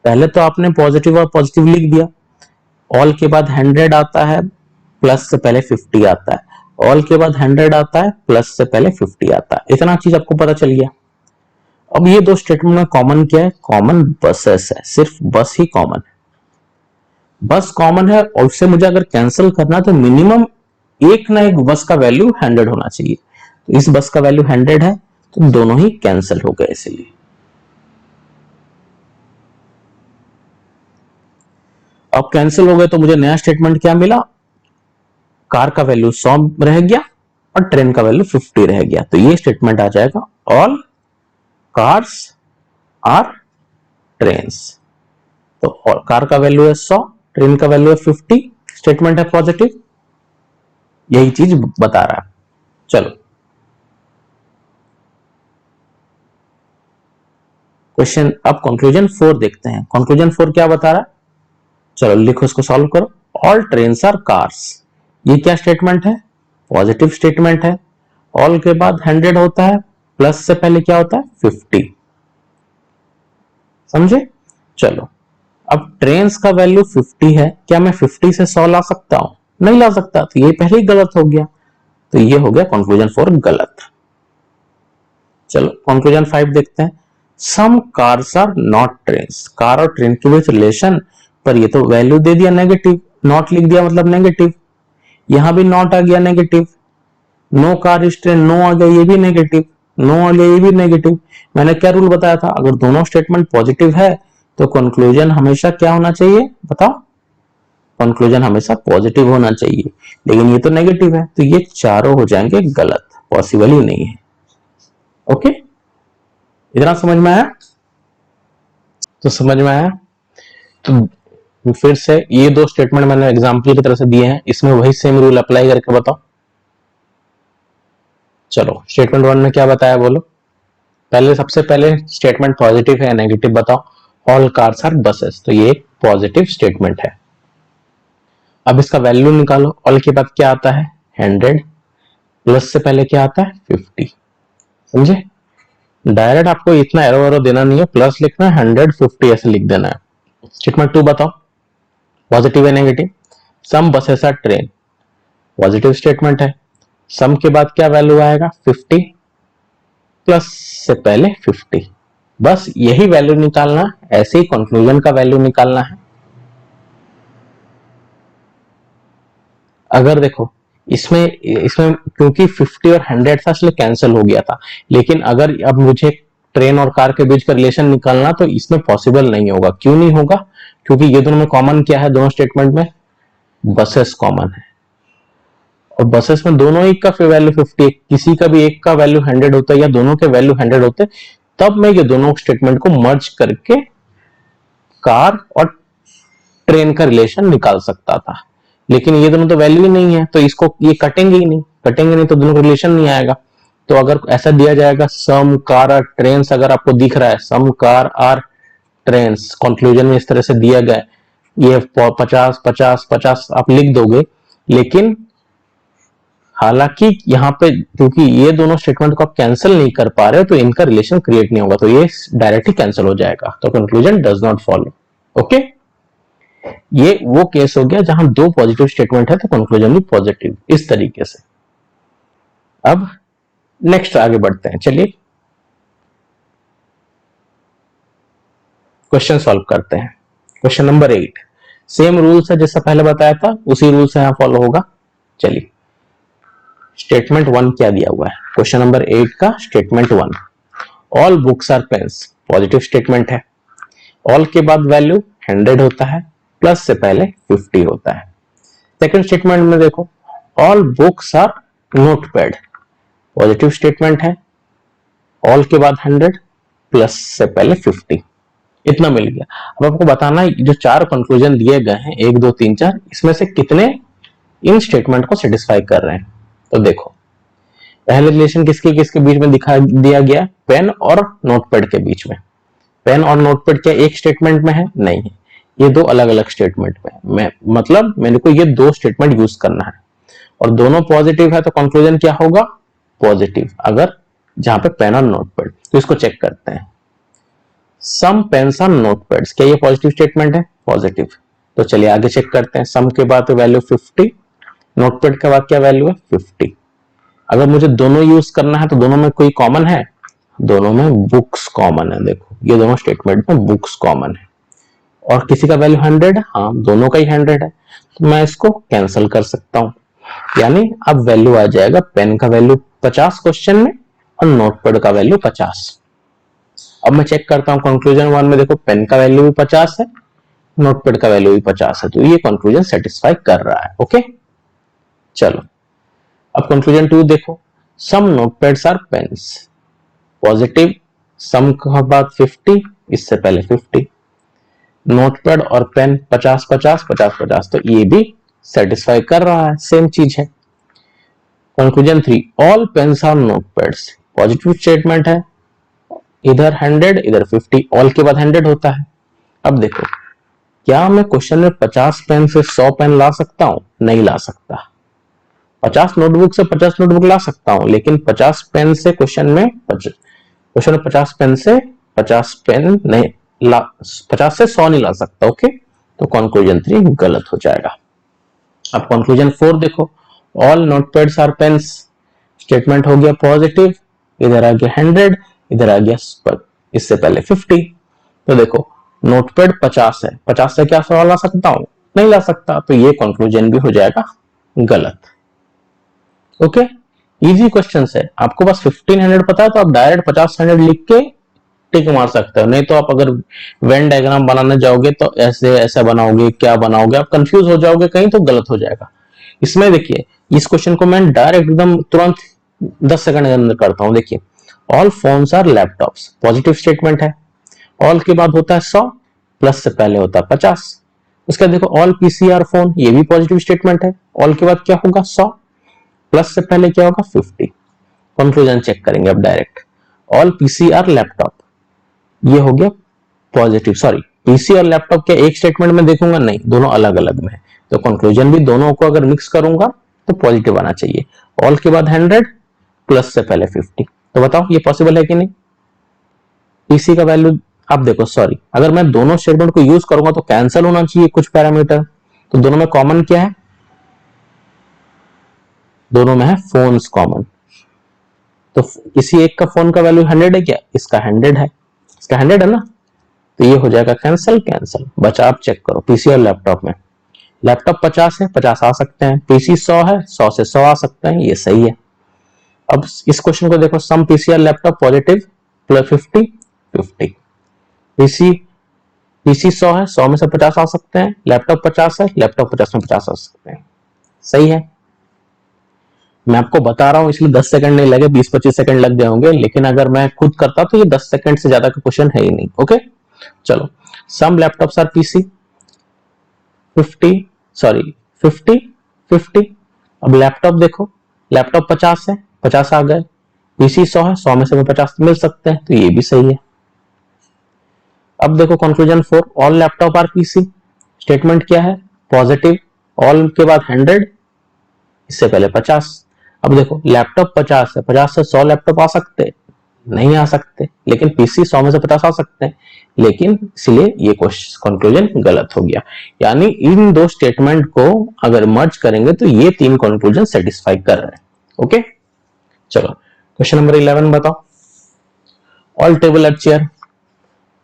A: पहले तो आपने पॉजिटिव और पॉजिटिव लिख दिया, ऑल के बाद 100 आता है, प्लस से पहले 50 आता है, ऑल के बाद 100 आता है, प्लस से पहले 50 आता है, इतना चीज आपको पता चल गया। अब ये दो स्टेटमेंट में कॉमन क्या है, कॉमन बसेस है, सिर्फ बस ही कॉमन है, बस कॉमन है, और उससे मुझे अगर कैंसिल करना तो मिनिमम एक ना एक बस का वैल्यू 100 होना चाहिए। तो इस बस का वैल्यू 100 है, तो दोनों ही कैंसिल हो गए। इसलिए अब कैंसिल हो गए तो मुझे नया स्टेटमेंट क्या मिला, कार का वैल्यू 100 रह गया और ट्रेन का वैल्यू 50 रह गया। तो ये स्टेटमेंट आ जाएगा, ऑल कार्स आर ट्रेन्स। तो कार का वैल्यू है 100, ट्रेन का वैल्यू है 50, स्टेटमेंट है पॉजिटिव, यही चीज बता रहा है। चलो क्वेश्चन, अब कंक्लूजन 4 देखते हैं। कंक्लूजन 4 क्या बता रहा है, चलो लिखो, इसको सॉल्व करो। ऑल ट्रेन्स आर कार्स, ये क्या स्टेटमेंट है, पॉजिटिव स्टेटमेंट है। ऑल के बाद 100 होता है, प्लस से पहले क्या होता है 50, समझे। चलो अब ट्रेन्स का वैल्यू 50 है, क्या मैं 50 से 100 ला सकता हूं, नहीं ला सकता, तो ये पहले ही गलत हो गया। तो ये हो गया कंक्लूजन 4 गलत। चलो कंक्लूजन 5 देखते हैं। Some cars are not trains, car और ट्रेन के बीच रिलेशन, पर ये तो वैल्यू दे दिया नेगेटिव, नॉट लिख दिया मतलब नेगेटिव, यहां भी नॉट आ गया negative, no car is train, no आ गया ये भी नेगेटिव, नो आ गया ये भी नेगेटिव। मैंने क्या रूल बताया था, अगर दोनों स्टेटमेंट पॉजिटिव है तो कंक्लूजन हमेशा क्या होना चाहिए, बताओ, कंक्लूजन हमेशा पॉजिटिव होना चाहिए, लेकिन ये तो नेगेटिव है, तो ये चारों हो जाएंगे गलत, पॉसिबल ही नहीं है। ओके, इतना समझ में आया, तो समझ में आया। तो फिर से ये दो स्टेटमेंट मैंने एग्जांपल की तरह से दिए हैं, इसमें वही सेम रूल अप्लाई करके बताओ। चलो स्टेटमेंट 1 में क्या बताया बोलो, पहले सबसे पहले स्टेटमेंट पॉजिटिव है या नेगेटिव बताओ, ऑल कार्स आर बसेस, तो ये एक पॉजिटिव स्टेटमेंट है। अब इसका वैल्यू निकालो, ऑल के बाद क्या आता है 100, प्लस से पहले क्या आता है 50, समझे। डायरेक्ट आपको इतना एरो एरो देना नहीं है, प्लस लिखना है 150 ऐसे लिख देना है। स्टेटमेंट 2 बताओ, पॉजिटिव है negative, some buses are train, positive statement है, सम के बाद क्या वैल्यू आएगा 50, प्लस से पहले 50, बस यही वैल्यू निकालना, ऐसे ही कंक्लूजन का वैल्यू निकालना है। अगर देखो इसमें इसमें क्योंकि 50 और 100 था इसलिए कैंसिल हो गया था, लेकिन अगर अब मुझे ट्रेन और कार के बीच का रिलेशन निकालना तो इसमें पॉसिबल नहीं होगा। क्यों नहीं होगा, क्योंकि ये दोनों में कॉमन क्या है, दोनों स्टेटमेंट में बसेस कॉमन है, और बसेस में दोनों एक का वैल्यू 50, किसी का भी एक का वैल्यू 100 होता है या दोनों के वैल्यू 100 होते, तब मैं ये दोनों स्टेटमेंट को मर्ज करके कार और ट्रेन का रिलेशन निकाल सकता था। लेकिन ये दोनों तो वैल्यू ही नहीं है, तो इसको ये कटेंगे ही नहीं, कटेंगे नहीं तो दोनों का रिलेशन नहीं आएगा। तो अगर ऐसा दिया जाएगा सम कार आर ट्रेन, अगर आपको दिख रहा है सम कार आर ट्रेन, कंक्लूजन में इस तरह से दिया गया, ये 50 50 50 आप लिख दोगे, लेकिन हालांकि यहाँ पे क्योंकि ये दोनों स्टेटमेंट को आप कैंसिल नहीं कर पा रहे हो तो इनका रिलेशन क्रिएट नहीं होगा, तो ये डायरेक्ट ही कैंसिल हो जाएगा, तो conclusion does not follow. Okay, ये वो केस हो गया जहां दो पॉजिटिव स्टेटमेंट है तो कंक्लूजन भी पॉजिटिव, इस तरीके से। अब नेक्स्ट आगे बढ़ते हैं, चलिए क्वेश्चन सॉल्व करते हैं। क्वेश्चन नंबर 8, सेम रूल्स है जैसा पहले बताया था, उसी रूल से यहां फॉलो होगा। चलिए स्टेटमेंट 1 क्या दिया हुआ है, क्वेश्चन नंबर 8 का statement 1, all books are pens, positive statement है, ऑल के बाद वैल्यू 100 होता है, प्लस से पहले 50 होता है। सेकंड स्टेटमेंट में देखो, all books are notepad, positive statement है, ऑल के बाद 100 प्लस से पहले 50, इतना मिल गया। अब आपको बताना है जो 4 कंक्लूजन दिए गए हैं 1 2 3 4, इसमें से कितने इन स्टेटमेंट को सेटिस्फाई कर रहे हैं। तो देखो पहले रिलेशन किसके किसके बीच में दिखा दिया गया, पेन और नोटपैड के बीच में। पेन और नोटपैड क्या एक स्टेटमेंट में है? नहीं है, ये दो अलग अलग स्टेटमेंट में है। मैं मतलब मेरे को ये दो स्टेटमेंट यूज करना है और दोनों पॉजिटिव है तो कंक्लूजन क्या होगा? पॉजिटिव। अगर जहां पे पेन और नोटपैड, तो इसको चेक करते हैं। सम पेन्स और नोटपैड्स, क्या ये पॉजिटिव स्टेटमेंट है? पॉजिटिव। तो चलिए आगे चेक करते हैं। सम के बाद वैल्यू 50, नोटपैड के बाद क्या वैल्यू है? 50। अगर मुझे दोनों यूज करना है तो दोनों में कोई कॉमन है? दोनों में बुक्स कॉमन है। देखो ये दोनों स्टेटमेंट में बुक्स कॉमन है और किसी का वैल्यू 100 है, हाँ दोनों का ही 100 है, तो मैं इसको कैंसिल कर सकता हूं। यानी अब वैल्यू आ जाएगा पेन का वैल्यू 50 क्वेश्चन में और नोटपैड का वैल्यू 50। अब मैं चेक करता हूं कंक्लूजन 1 में। देखो पेन का वैल्यू भी 50 है, नोटपैड का वैल्यू भी 50 है, तो ये कंक्लूजन सेटिस्फाई कर रहा है। ओके चलो अब कंक्लूजन 2 देखो। सम नोटपैड्स आर पेन्स, पॉजिटिव। सम का बाद 50, इससे पहले 50। नोटपैड और पेन 50 50 50 50, तो ये भी सेटिस्फाई कर रहा है, सेम चीज है। Conclusion 3, all pens are notepads, positive statement है, इधर 100 इधर 50, ऑल के बाद 100 होता है। अब देखो क्या मैं क्वेश्चन में 50 पेन से 100 पेन ला सकता हूं? नहीं ला सकता। 50 नोटबुक से 50 नोटबुक ला सकता हूं, लेकिन 50 पेन से क्वेश्चन में 50 पेन से 50 पेन नहीं ला, 50 से 100 नहीं ला सकता। ओके तो कंक्लूजन 3 गलत हो जाएगा। अब कंक्लूजन 4 देखो। ऑल नोटपैड्स आर पेन्स, स्टेटमेंट हो गया पॉजिटिव, इधर आ गया 100, इधर आ गया इससे पहले 50। तो देखो नोटपैड 50 है, 50 से क्या 100 ला सकता हूं? नहीं ला सकता, तो ये कंक्लूजन भी हो जाएगा गलत। ओके इजी क्वेश्चन है। आपको बस 1500 पता है तो आप डायरेक्ट 50 100 लिख के टिक मार सकते हो। नहीं तो आप अगर वेन डायग्राम बनाने जाओगे तो ऐसे ऐसा बनाओगे, क्या बनाओगे, आप कंफ्यूज हो जाओगे कहीं, तो गलत हो जाएगा। इसमें देखिए इस क्वेश्चन को मैं डायरेक्ट एकदम तुरंत 10 सेकंड के अंदर करता हूं। देखिए all phones are laptops, positive statement है। ऑल के बाद होता है 100, प्लस से पहले होता है 50। उसके बाद देखो ऑल पीसी आर फोन, ये भी पॉजिटिव स्टेटमेंट है। ऑल के बाद क्या होगा? 100, प्लस से पहले क्या होगा? 50। कंक्लूजन चेक करेंगे अब direct. All PC are laptop, ये हो गया पॉजिटिव। सॉरी पीसी और लैपटॉप क्या एक स्टेटमेंट में देखूंगा? नहीं, दोनों अलग अलग में है, तो कंक्लूजन भी दोनों को अगर मिक्स करूंगा तो पॉजिटिव आना चाहिए। ऑल के बाद 100, प्लस से पहले 50, तो बताओ ये पॉसिबल है कि नहीं? पीसी का वैल्यू अब देखो, सॉरी अगर मैं दोनों स्टेटमेंट को यूज करूंगा तो कैंसिल होना चाहिए कुछ पैरामीटर, तो दोनों में कॉमन क्या है? दोनों में है फोन्स कॉमन। तो किसी एक का फोन का वैल्यू 100 है क्या? इसका 100 है, इसका 100 है ना, तो ये हो जाएगा कैंसिल। कैंसिल बचा। आप चेक करो पीसी और लैपटॉप में। लैपटॉप 50 है, 50 आ सकते हैं। पीसी 100 है, 100 से 100 आ सकते हैं, ये सही है। अब इस क्वेश्चन को देखो। सम पीसी और laptop positive, plus 50 50। PC PC 100 है, 100 में से 50 आ सकते हैं। लैपटॉप 50 है, लैपटॉप 50 में 50 आ सकते हैं, सही है। मैं आपको बता रहा हूं इसलिए 10 सेकंड नहीं लगे, 20-25 सेकंड लग गए होंगे, लेकिन अगर मैं खुद करता तो ये 10 सेकंड से ज्यादा का क्वेश्चन है ही नहीं। ओके चलो सम लैपटॉप्स आर पीसी 50, सॉरी 50 50। अब लैपटॉप देखो, लैपटॉप 50 है, 50 आ गए। पीसी 100 है, 100 में से 50 मिल सकते हैं, तो ये भी सही है। अब देखो conclusion 4, all laptop are PC, statement क्या है? पॉजिटिव। ऑल के बाद 100, इससे पहले 50। अब देखो लैपटॉप 50 है, 50 से 100 लैपटॉप आ सकते? नहीं आ सकते, लेकिन पीसी 100 में से 50 आ सकते हैं, लेकिन इसलिए ये कंक्लूजन गलत हो गया। यानी इन दो स्टेटमेंट को अगर मर्ज करेंगे तो ये तीन कंक्लूजन सेटिस्फाई कर रहे हैं। ओके चलो क्वेश्चन नंबर 11 बताओ। All table are chair,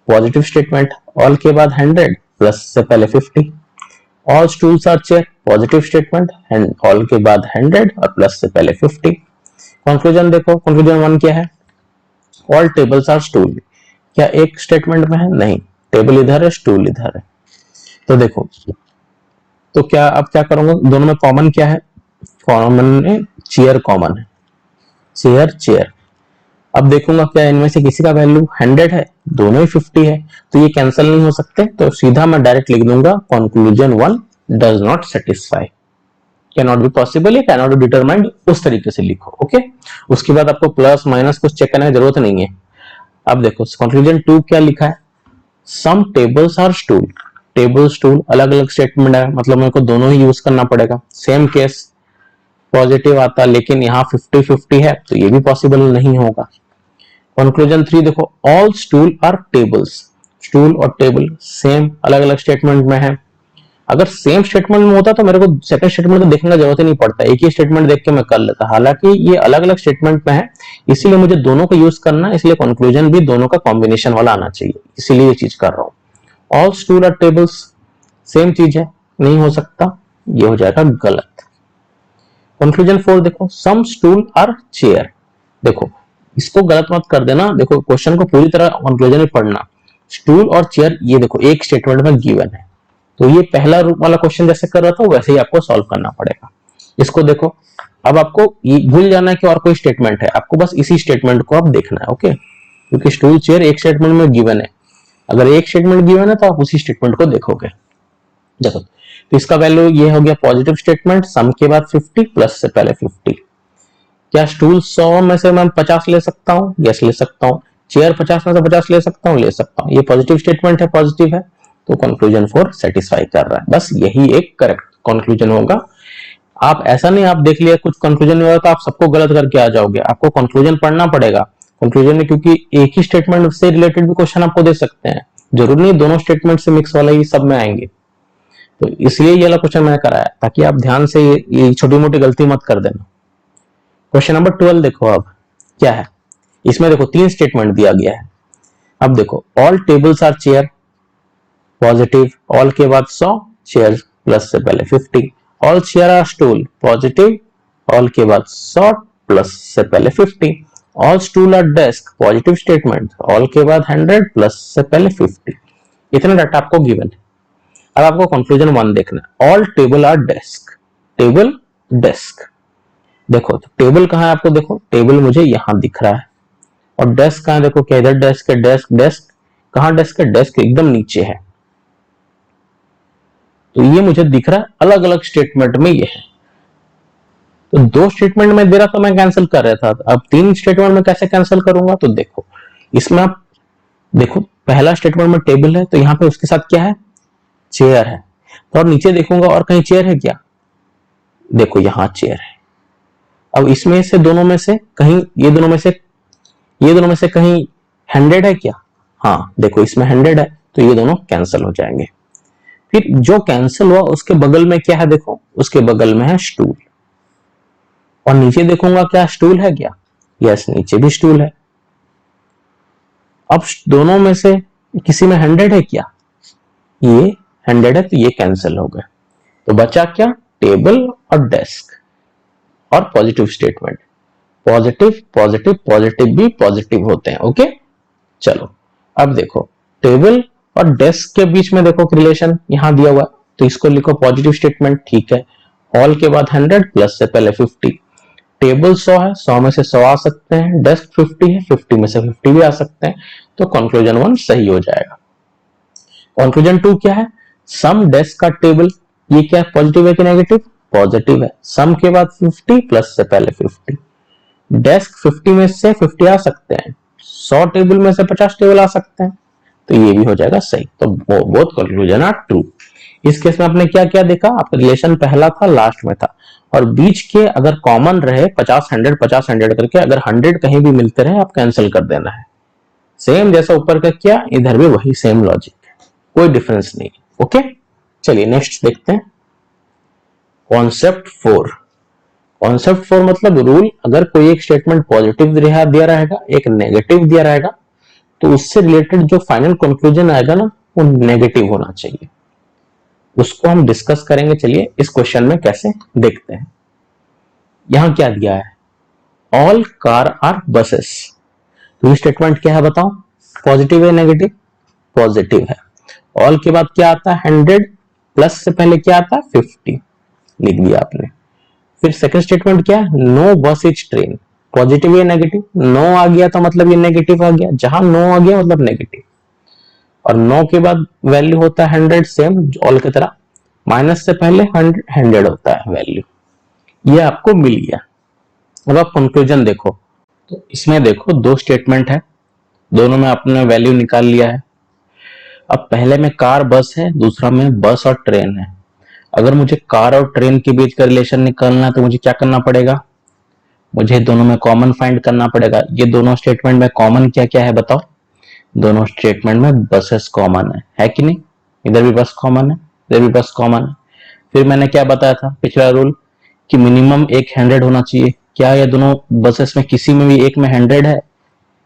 A: positive statement. All के बाद 100, प्लस से पहले 50। All stools are chair, positive statement, and all के बाद 100 और प्लस से पहले 50। कंक्लूजन देखो, कंक्लूजन 1 क्या है? ऑल टेबल्स आर स्टूल, क्या एक स्टेटमेंट में है? नहीं, टेबल इधर है, स्टूल इधर है। तो देखो तो क्या अब क्या करूंगा? दोनों में कॉमन क्या है? कॉमन में चेयर कॉमन है, चेयर चेयर। अब देखूंगा क्या इनमें से किसी का वैल्यू 100 है, दोनों ही 50 है, तो ये कैंसिल नहीं हो सकते, तो सीधा मैं डायरेक्ट लिख दूंगा conclusion 1 does not satisfy, can not be possible, या कैन नॉट बी डिटरमाइंड, उस तरीके से लिखो। ओके, उसके बाद आपको प्लस माइनस कुछ चेक करने की जरूरत नहीं है। अब देखो कंक्लूजन 2 क्या लिखा है, some tables are stool, table stool अलग अलग स्टेटमेंट है, मतलब मेरे को दोनों ही यूज करना पड़ेगा। सेम केस पॉजिटिव आता, लेकिन यहाँ 50-50 है, तो ये भी पॉसिबल नहीं होगा। कंक्लूजन 3 देखो, all stool are tables, stool और टेबल सेम अलग अलग स्टेटमेंट में है। अगर सेम स्टेटमेंट में होता तो मेरे को सेकंड स्टेटमेंट को देखने की जरूरत ही नहीं पड़ता, एक ही स्टेटमेंट देख के मैं कर लेता। हालांकि ये अलग अलग स्टेटमेंट में है, इसीलिए मुझे दोनों का यूज करना है, इसलिए कंक्लूजन भी दोनों का कॉम्बिनेशन वाला आना चाहिए, इसीलिए ये चीज कर रहा हूं। All stool are tables same चीज है, नहीं हो सकता, ये हो जाएगा गलत। कंक्लूजन 4 देखो, सम स्टूल आर चेयर, देखो इसको गलत मत कर देना, देखो क्वेश्चन को पूरी तरह कंक्लूजन में पढ़ना। स्टूल और चेयर ये देखो एक स्टेटमेंट में गिवन है, तो ये पहला रूप वाला क्वेश्चन जैसे कर रहा था वैसे ही आपको सॉल्व करना पड़ेगा। इसको देखो, अब आपको ये भूल जाना है कि और कोई स्टेटमेंट है, आपको बस इसी स्टेटमेंट को आप देखना है। ओके, क्योंकि स्टूल चेयर एक स्टेटमेंट में गिवन है, अगर एक स्टेटमेंट गिवन है तो आप उसी स्टेटमेंट को देखोगे। देखो, तो इसका वैल्यू ये हो गया पॉजिटिव स्टेटमेंट, सम के बाद 50 प्लस से पहले 50। क्या स्टूल 100 में से मैं 50 ले सकता हूँ? यस ले सकता हूँ। चेयर 50 में से 50 ले सकता हूँ? ले सकता हूँ। ये पॉजिटिव स्टेटमेंट है, पॉजिटिव है, तो कंक्लूजन 4 सेटिस्फाई कर रहा है। बस यही एक करेक्ट कंक्लूजन होगा। आप ऐसा नहीं आप देख लिया कुछ कंक्लूजन नहीं होगा तो आप सबको गलत करके आ जाओगे, आपको कंक्लूजन पढ़ना पड़ेगा। कंक्लूजन में क्योंकि एक ही स्टेटमेंट से रिलेटेड भी क्वेश्चन आपको दे सकते हैं, जरूरी नहीं दोनों स्टेटमेंट से मिक्स वाला ही सब में आएंगे, तो इसलिए ये वाला क्वेश्चन मैंने कराया ताकि आप ध्यान से ये छोटी मोटी गलती मत कर देना। क्वेश्चन नंबर 12 देखो, अब क्या है इसमें, देखो 3 स्टेटमेंट दिया गया है। अब देखो, all tables are chair, positive, all के बाद 100, चेयर प्लस से पहले 50, all chair are stool, positive, all के बाद 100 प्लस से पहले 50, all stool are desk, positive statement, all के बाद 100 प्लस से पहले 50। इतना डाटा आपको गिवन है। अब आपको कंक्लूजन 1 देखना है, all table are desk, table desk, देखो तो टेबल कहां है आपको, देखो टेबल मुझे यहां दिख रहा है, और डेस्क कहां, देखो क्या इधर डेस्क है, डेस्क डेस्क कहां डेस्क है, डेस्क एकदम नीचे है, तो ये मुझे दिख रहा है अलग अलग स्टेटमेंट में ये है। तो 2 स्टेटमेंट में दे रहा तो मैं कैंसिल कर रहा था, अब 3 स्टेटमेंट में कैसे कैंसिल करूंगा, तो देखो इसमें आप देखो पहला स्टेटमेंट में टेबल है, तो यहाँ पे उसके साथ क्या है, चेयर है, तो और नीचे देखूंगा और कहीं चेयर है क्या, देखो यहां चेयर है। अब इसमें से दोनों में से कहीं ये दोनों में से कहीं 100 है क्या, हाँ देखो इसमें 100 है, तो ये दोनों कैंसिल हो जाएंगे। फिर जो कैंसिल हुआ उसके बगल में क्या है, देखो उसके बगल में है स्टूल, और नीचे देखूंगा क्या स्टूल है क्या, यस नीचे भी स्टूल है। अब दोनों में से किसी में 100 है क्या, ये 100 है, तो ये कैंसिल हो गए, तो बचा क्या, टेबल और डेस्क और positive statement. Positive positive positive भी पॉजिटिव होते हैं। ओके, चलो अब देखो टेबल और डेस्क के बीच में देखो रिलेशन यहां दिया हुआ है, तो इसको लिखो पॉजिटिव स्टेटमेंट, ठीक है। ऑल के बाद 100 प्लस से पहले 50, टेबल 100 है, 100 में से 100 आ सकते हैं, डेस्क 50 है, 50 में से 50 भी आ सकते हैं, तो कंक्लूजन 1 सही हो जाएगा। कंक्लूजन 2 क्या है, सम डेस्क का टेबल, ये क्या पॉजिटिव है कि नेगेटिव, पॉजिटिव है, सम के बाद 50 प्लस से पहले 50, डेस्क 50 में से 50 आ सकते हैं, 100 टेबल में से 50 टेबल आ सकते हैं, तो ये भी हो जाएगा सही। तो बोथ कंक्लूजन आर ट्रू। इस केस में आपने क्या क्या देखा, आपका रिलेशन पहला था लास्ट में था, और बीच के अगर कॉमन रहे 50-100 50-100 करके, अगर 100 कहीं भी मिलते रहे आप कैंसिल कर देना है। सेम जैसा ऊपर का किया इधर भी वही सेम लॉजिक है, कोई डिफरेंस नहीं। ओके, चलिए नेक्स्ट देखते हैं कॉन्सेप्ट 4। कॉन्सेप्ट 4 मतलब रूल, अगर कोई एक स्टेटमेंट पॉजिटिव दिया रहेगा, एक नेगेटिव दिया रहेगा, तो उससे रिलेटेड जो फाइनल कंक्लूजन आएगा ना वो नेगेटिव होना चाहिए। उसको हम डिस्कस करेंगे, चलिए इस क्वेश्चन में कैसे देखते हैं। यहां क्या दिया है, ऑल कार आर बसेस, तो ये स्टेटमेंट क्या है बताओ, पॉजिटिव है नेगेटिव, पॉजिटिव है। ऑल के बाद क्या आता है 100 प्लस से पहले क्या आता है 50, लिख दिया आपने। फिर सेकंड स्टेटमेंट क्या है, नो बस इज ट्रेन, पॉजिटिव या नेगेटिव, नो आ गया तो मतलब ये नेगेटिव आ गया, जहां नो आ गया मतलब नेगेटिव। और नो के बाद वैल्यू होता है 100, सेम ऑल की तरह, माइनस से पहले 100 होता है वैल्यू। ये आपको मिल गया। अब आप कंक्लूजन देखो, तो इसमें देखो दो स्टेटमेंट है, दोनों में आपने वैल्यू निकाल लिया है। अब पहले में कार बस है, दूसरा में बस और ट्रेन है। अगर मुझे कार और ट्रेन के बीच का रिलेशन निकालना है तो मुझे क्या करना पड़ेगा, मुझे दोनों में कॉमन फाइंड करना पड़ेगा। ये दोनों स्टेटमेंट में कॉमन क्या क्या है बताओ। दोनों स्टेटमेंट में बसेस कॉमन है कि नहीं, इधर भी बस कॉमन है, इधर भी बस कॉमन है। फिर मैंने क्या बताया था पिछला रूल कि मिनिमम एक 100 होना चाहिए। क्या ये दोनों बसेस में किसी में भी एक में 100 है,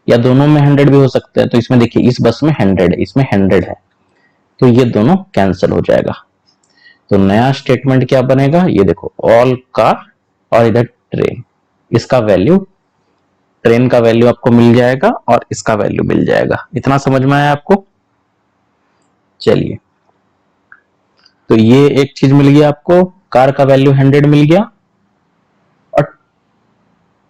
A: या दोनों में 100 भी हो सकते हैं। तो इसमें देखिए इस बस में 100 है, इसमें 100 है, तो ये दोनों कैंसिल हो जाएगा। तो नया स्टेटमेंट क्या बनेगा, ये देखो ऑल कार और इधर ट्रेन, इसका वैल्यू, ट्रेन का वैल्यू आपको मिल जाएगा और इसका वैल्यू मिल जाएगा। इतना समझ में आया आपको। चलिए, तो ये एक चीज मिल गया आपको, कार का वैल्यू 100 मिल गया और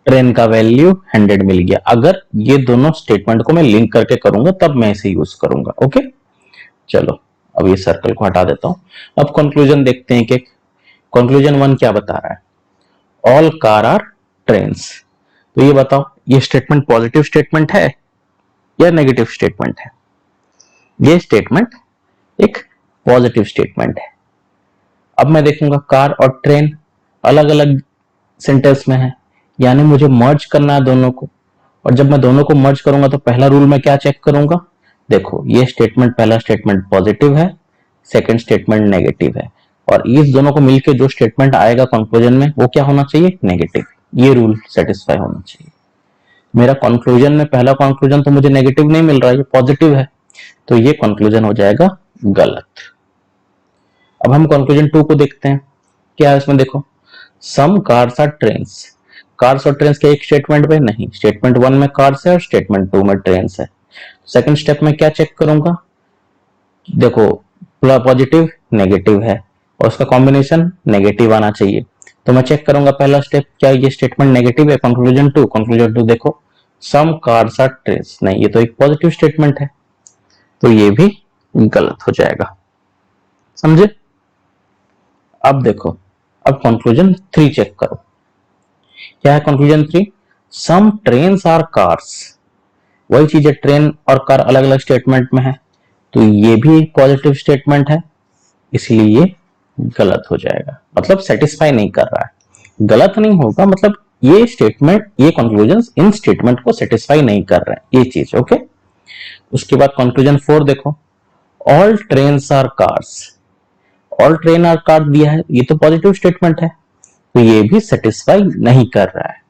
A: ट्रेन का वैल्यू 100 मिल गया। अगर ये दोनों स्टेटमेंट को मैं लिंक करके करूंगा तब मैं इसे यूज करूंगा। ओके, चलो अब ये सर्कल को हटा देता हूं। अब कंक्लूजन देखते हैं कि कंक्लूजन 1 क्या बता रहा है, ऑल कार आर ट्रेन्स। तो ये बताओ ये स्टेटमेंट पॉजिटिव स्टेटमेंट है या नेगेटिव स्टेटमेंट है। ये स्टेटमेंट एक पॉजिटिव स्टेटमेंट है। अब मैं देखूंगा कार और ट्रेन अलग अलग सेंटेंस में है, यानी मुझे मर्ज करना है दोनों को। और जब मैं दोनों को मर्ज करूंगा तो पहला रूल मैं क्या चेक करूंगा, देखो ये स्टेटमेंट, पहला स्टेटमेंट पॉजिटिव है, सेकंड स्टेटमेंट नेगेटिव है, और इस दोनों को मिलकर जो स्टेटमेंट आएगा कंक्लूजन में वो क्या होना चाहिए, नेगेटिव। ये रूल सेटिस्फाई होना चाहिए। मेरा कंक्लूजन में पहला कंक्लूजन तो मुझे नेगेटिव नहीं मिल रहा है, ये पॉजिटिव है, तो ये कंक्लूजन हो जाएगा गलत। अब हम कंक्लूजन 2 को देखते हैं, क्या है इसमें देखो, some cars are trains. Cars और ट्रेन्स के एक स्टेटमेंट में नहीं, स्टेटमेंट 1 में कार्स है और स्टेटमेंट 2 में ट्रेन्स है। सेकंड स्टेप में क्या चेक करूंगा, देखो पॉजिटिव नेगेटिव है और उसका कॉम्बिनेशन नेगेटिव आना चाहिए। तो मैं चेक करूंगा पहला स्टेप, क्या ये स्टेटमेंट नेगेटिव है, कंक्लूजन 2 देखो, सम कार्स आर ट्रेन्स, नहीं ये तो एक पॉजिटिव स्टेटमेंट है, तो ये भी गलत हो जाएगा। समझे। अब देखो, अब कंक्लूजन 3 चेक करो, क्या है conclusion 3, some trains are cars. वही चीज है, ट्रेन और कार अलग अलग स्टेटमेंट में है, तो ये भी एक पॉजिटिव स्टेटमेंट है, इसलिए ये गलत हो जाएगा। मतलब सेटिस्फाई नहीं कर रहा है, गलत नहीं होगा, मतलब ये स्टेटमेंट, ये कंक्लूजन इन स्टेटमेंट को सेटिस्फाई नहीं कर रहे हैं, ये चीज। ओके, उसके बाद कंक्लूजन 4 देखो, all trains are cars. All train are car दिया है, ये तो पॉजिटिव स्टेटमेंट है, तो ये भी सेटिस्फाई नहीं कर रहा है।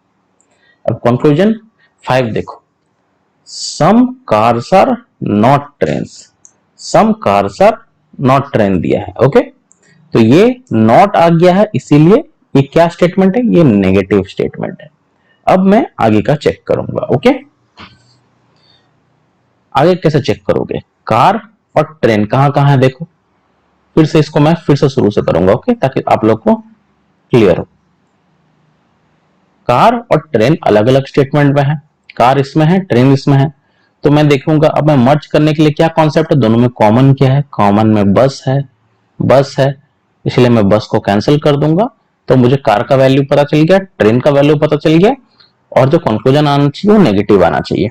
A: अब कंक्लूजन 5 देखो, some cars are not trains. Some cars are not train दिया है। ओके, तो ये नॉट आ गया है, इसीलिए ये क्या स्टेटमेंट है, ये नेगेटिव स्टेटमेंट है। अब मैं आगे का चेक करूंगा। ओके, आगे कैसे चेक करोगे, कार और ट्रेन कहां कहां है देखो, फिर से इसको मैं फिर से शुरू से करूंगा। ओके, ताकि आप लोग को क्लियर हो। कार और ट्रेन अलग अलग स्टेटमेंट में है, कार इसमें है, ट्रेन इसमें है। तो मैं देखूंगा, अब मैं मर्ज करने के लिए क्या कॉन्सेप्ट है, दोनों में कॉमन क्या है, कॉमन में बस है, बस है, इसलिए मैं बस को कैंसिल कर दूंगा। तो मुझे कार का वैल्यू पता चल गया, ट्रेन का वैल्यू पता चल गया, और जो कंक्लूजन आना चाहिए वो नेगेटिव आना चाहिए।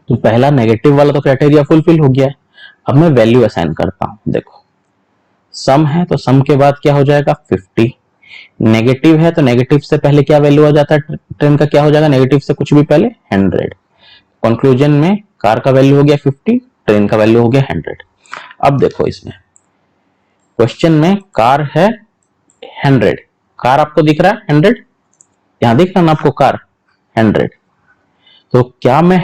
A: तो पहला नेगेटिव वाला तो क्राइटेरिया फुलफिल हो गया है। अब मैं वैल्यू असाइन करता हूं, देखो सम है तो सम के बाद क्या हो जाएगा 50, नेगेटिव है तो नेगेटिव से पहले क्या वैल्यू आ जाता है, ट्रेन का क्या हो जाएगा, नेगेटिव से कुछ भी पहले 100। कंक्लूजन में कार का वैल्यू हो गया 50, ट्रेन का वैल्यू हो गया 100। अब देखो इसमें क्वेश्चन में कार है 100, कार आपको दिख रहा है 100, यहां दिख रहा है ना आपको कार 100, तो क्या मैं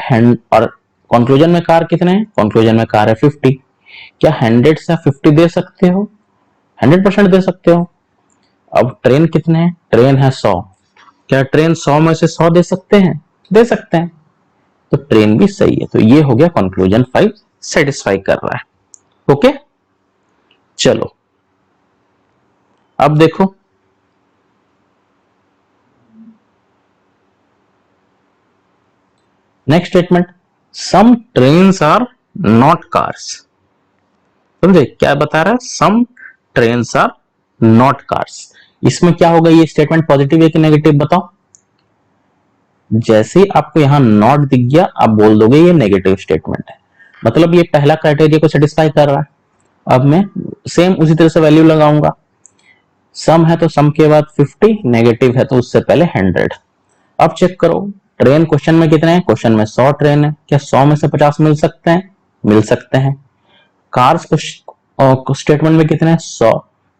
A: और कंक्लूजन में कार कितने हैं, कंक्लूजन में कार है 50, क्या 100 से 50 दे सकते हो, 100% दे सकते हो। अब ट्रेन कितने हैं, ट्रेन है 100, क्या ट्रेन 100 में से 100 दे सकते हैं, दे सकते हैं, तो ट्रेन भी सही है। तो ये हो गया कंक्लूजन 5 सेटिस्फाई कर रहा है। ओके, चलो अब देखो, next statement, some trains are not cars. समझे क्या बता रहा है, some trains are not cars. इसमें क्या होगा, ये स्टेटमेंट पॉजिटिव है कि नेगेटिव बताओ। जैसे आपको यहां नॉट दिख गया आप बोल दोगे ये नेगेटिव स्टेटमेंट है, मतलब ये पहला क्राइटेरिया को सेटिस्फाई कर रहा है। अब मैं सेम उसी तरह से वैल्यू लगाऊंगा, सम है तो सम के बाद 50, नेगेटिव है तो उससे पहले 100। अब चेक करो ट्रेन क्वेश्चन में कितने हैं, क्वेश्चन में 100 ट्रेन है, क्या 100 में से 50 मिल सकते हैं, मिल सकते हैं। कार्स को स्टेटमेंट में कितने हैं, 100,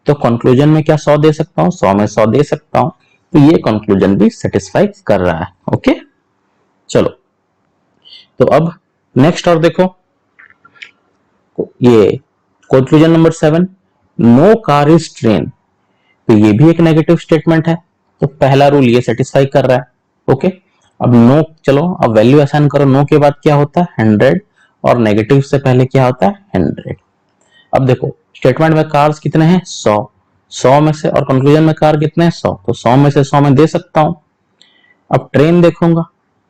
A: तो कंक्लूजन में क्या 100 दे सकता हूं, 100 में 100 दे सकता हूं, तो ये कंक्लूजन भी सेटिस्फाई कर रहा है। ओके चलो, तो अब नेक्स्ट और देखो, ये conclusion number 7, no car is train, तो ये भी एक नेगेटिव स्टेटमेंट है, तो पहला रूल ये सेटिस्फाई कर रहा है। ओके अब नो, चलो अब वैल्यू असाइन करो, नो के बाद क्या होता है 100 और नेगेटिव से पहले क्या होता है 100। अब देखो स्टेटमेंट में कार्स कितने हैं 100, 100 में से, और कंक्लूजन में कार कितने हैं 100, तो 100 में से 100 में दे सकता हूं। अब ट्रेन देखूंगा,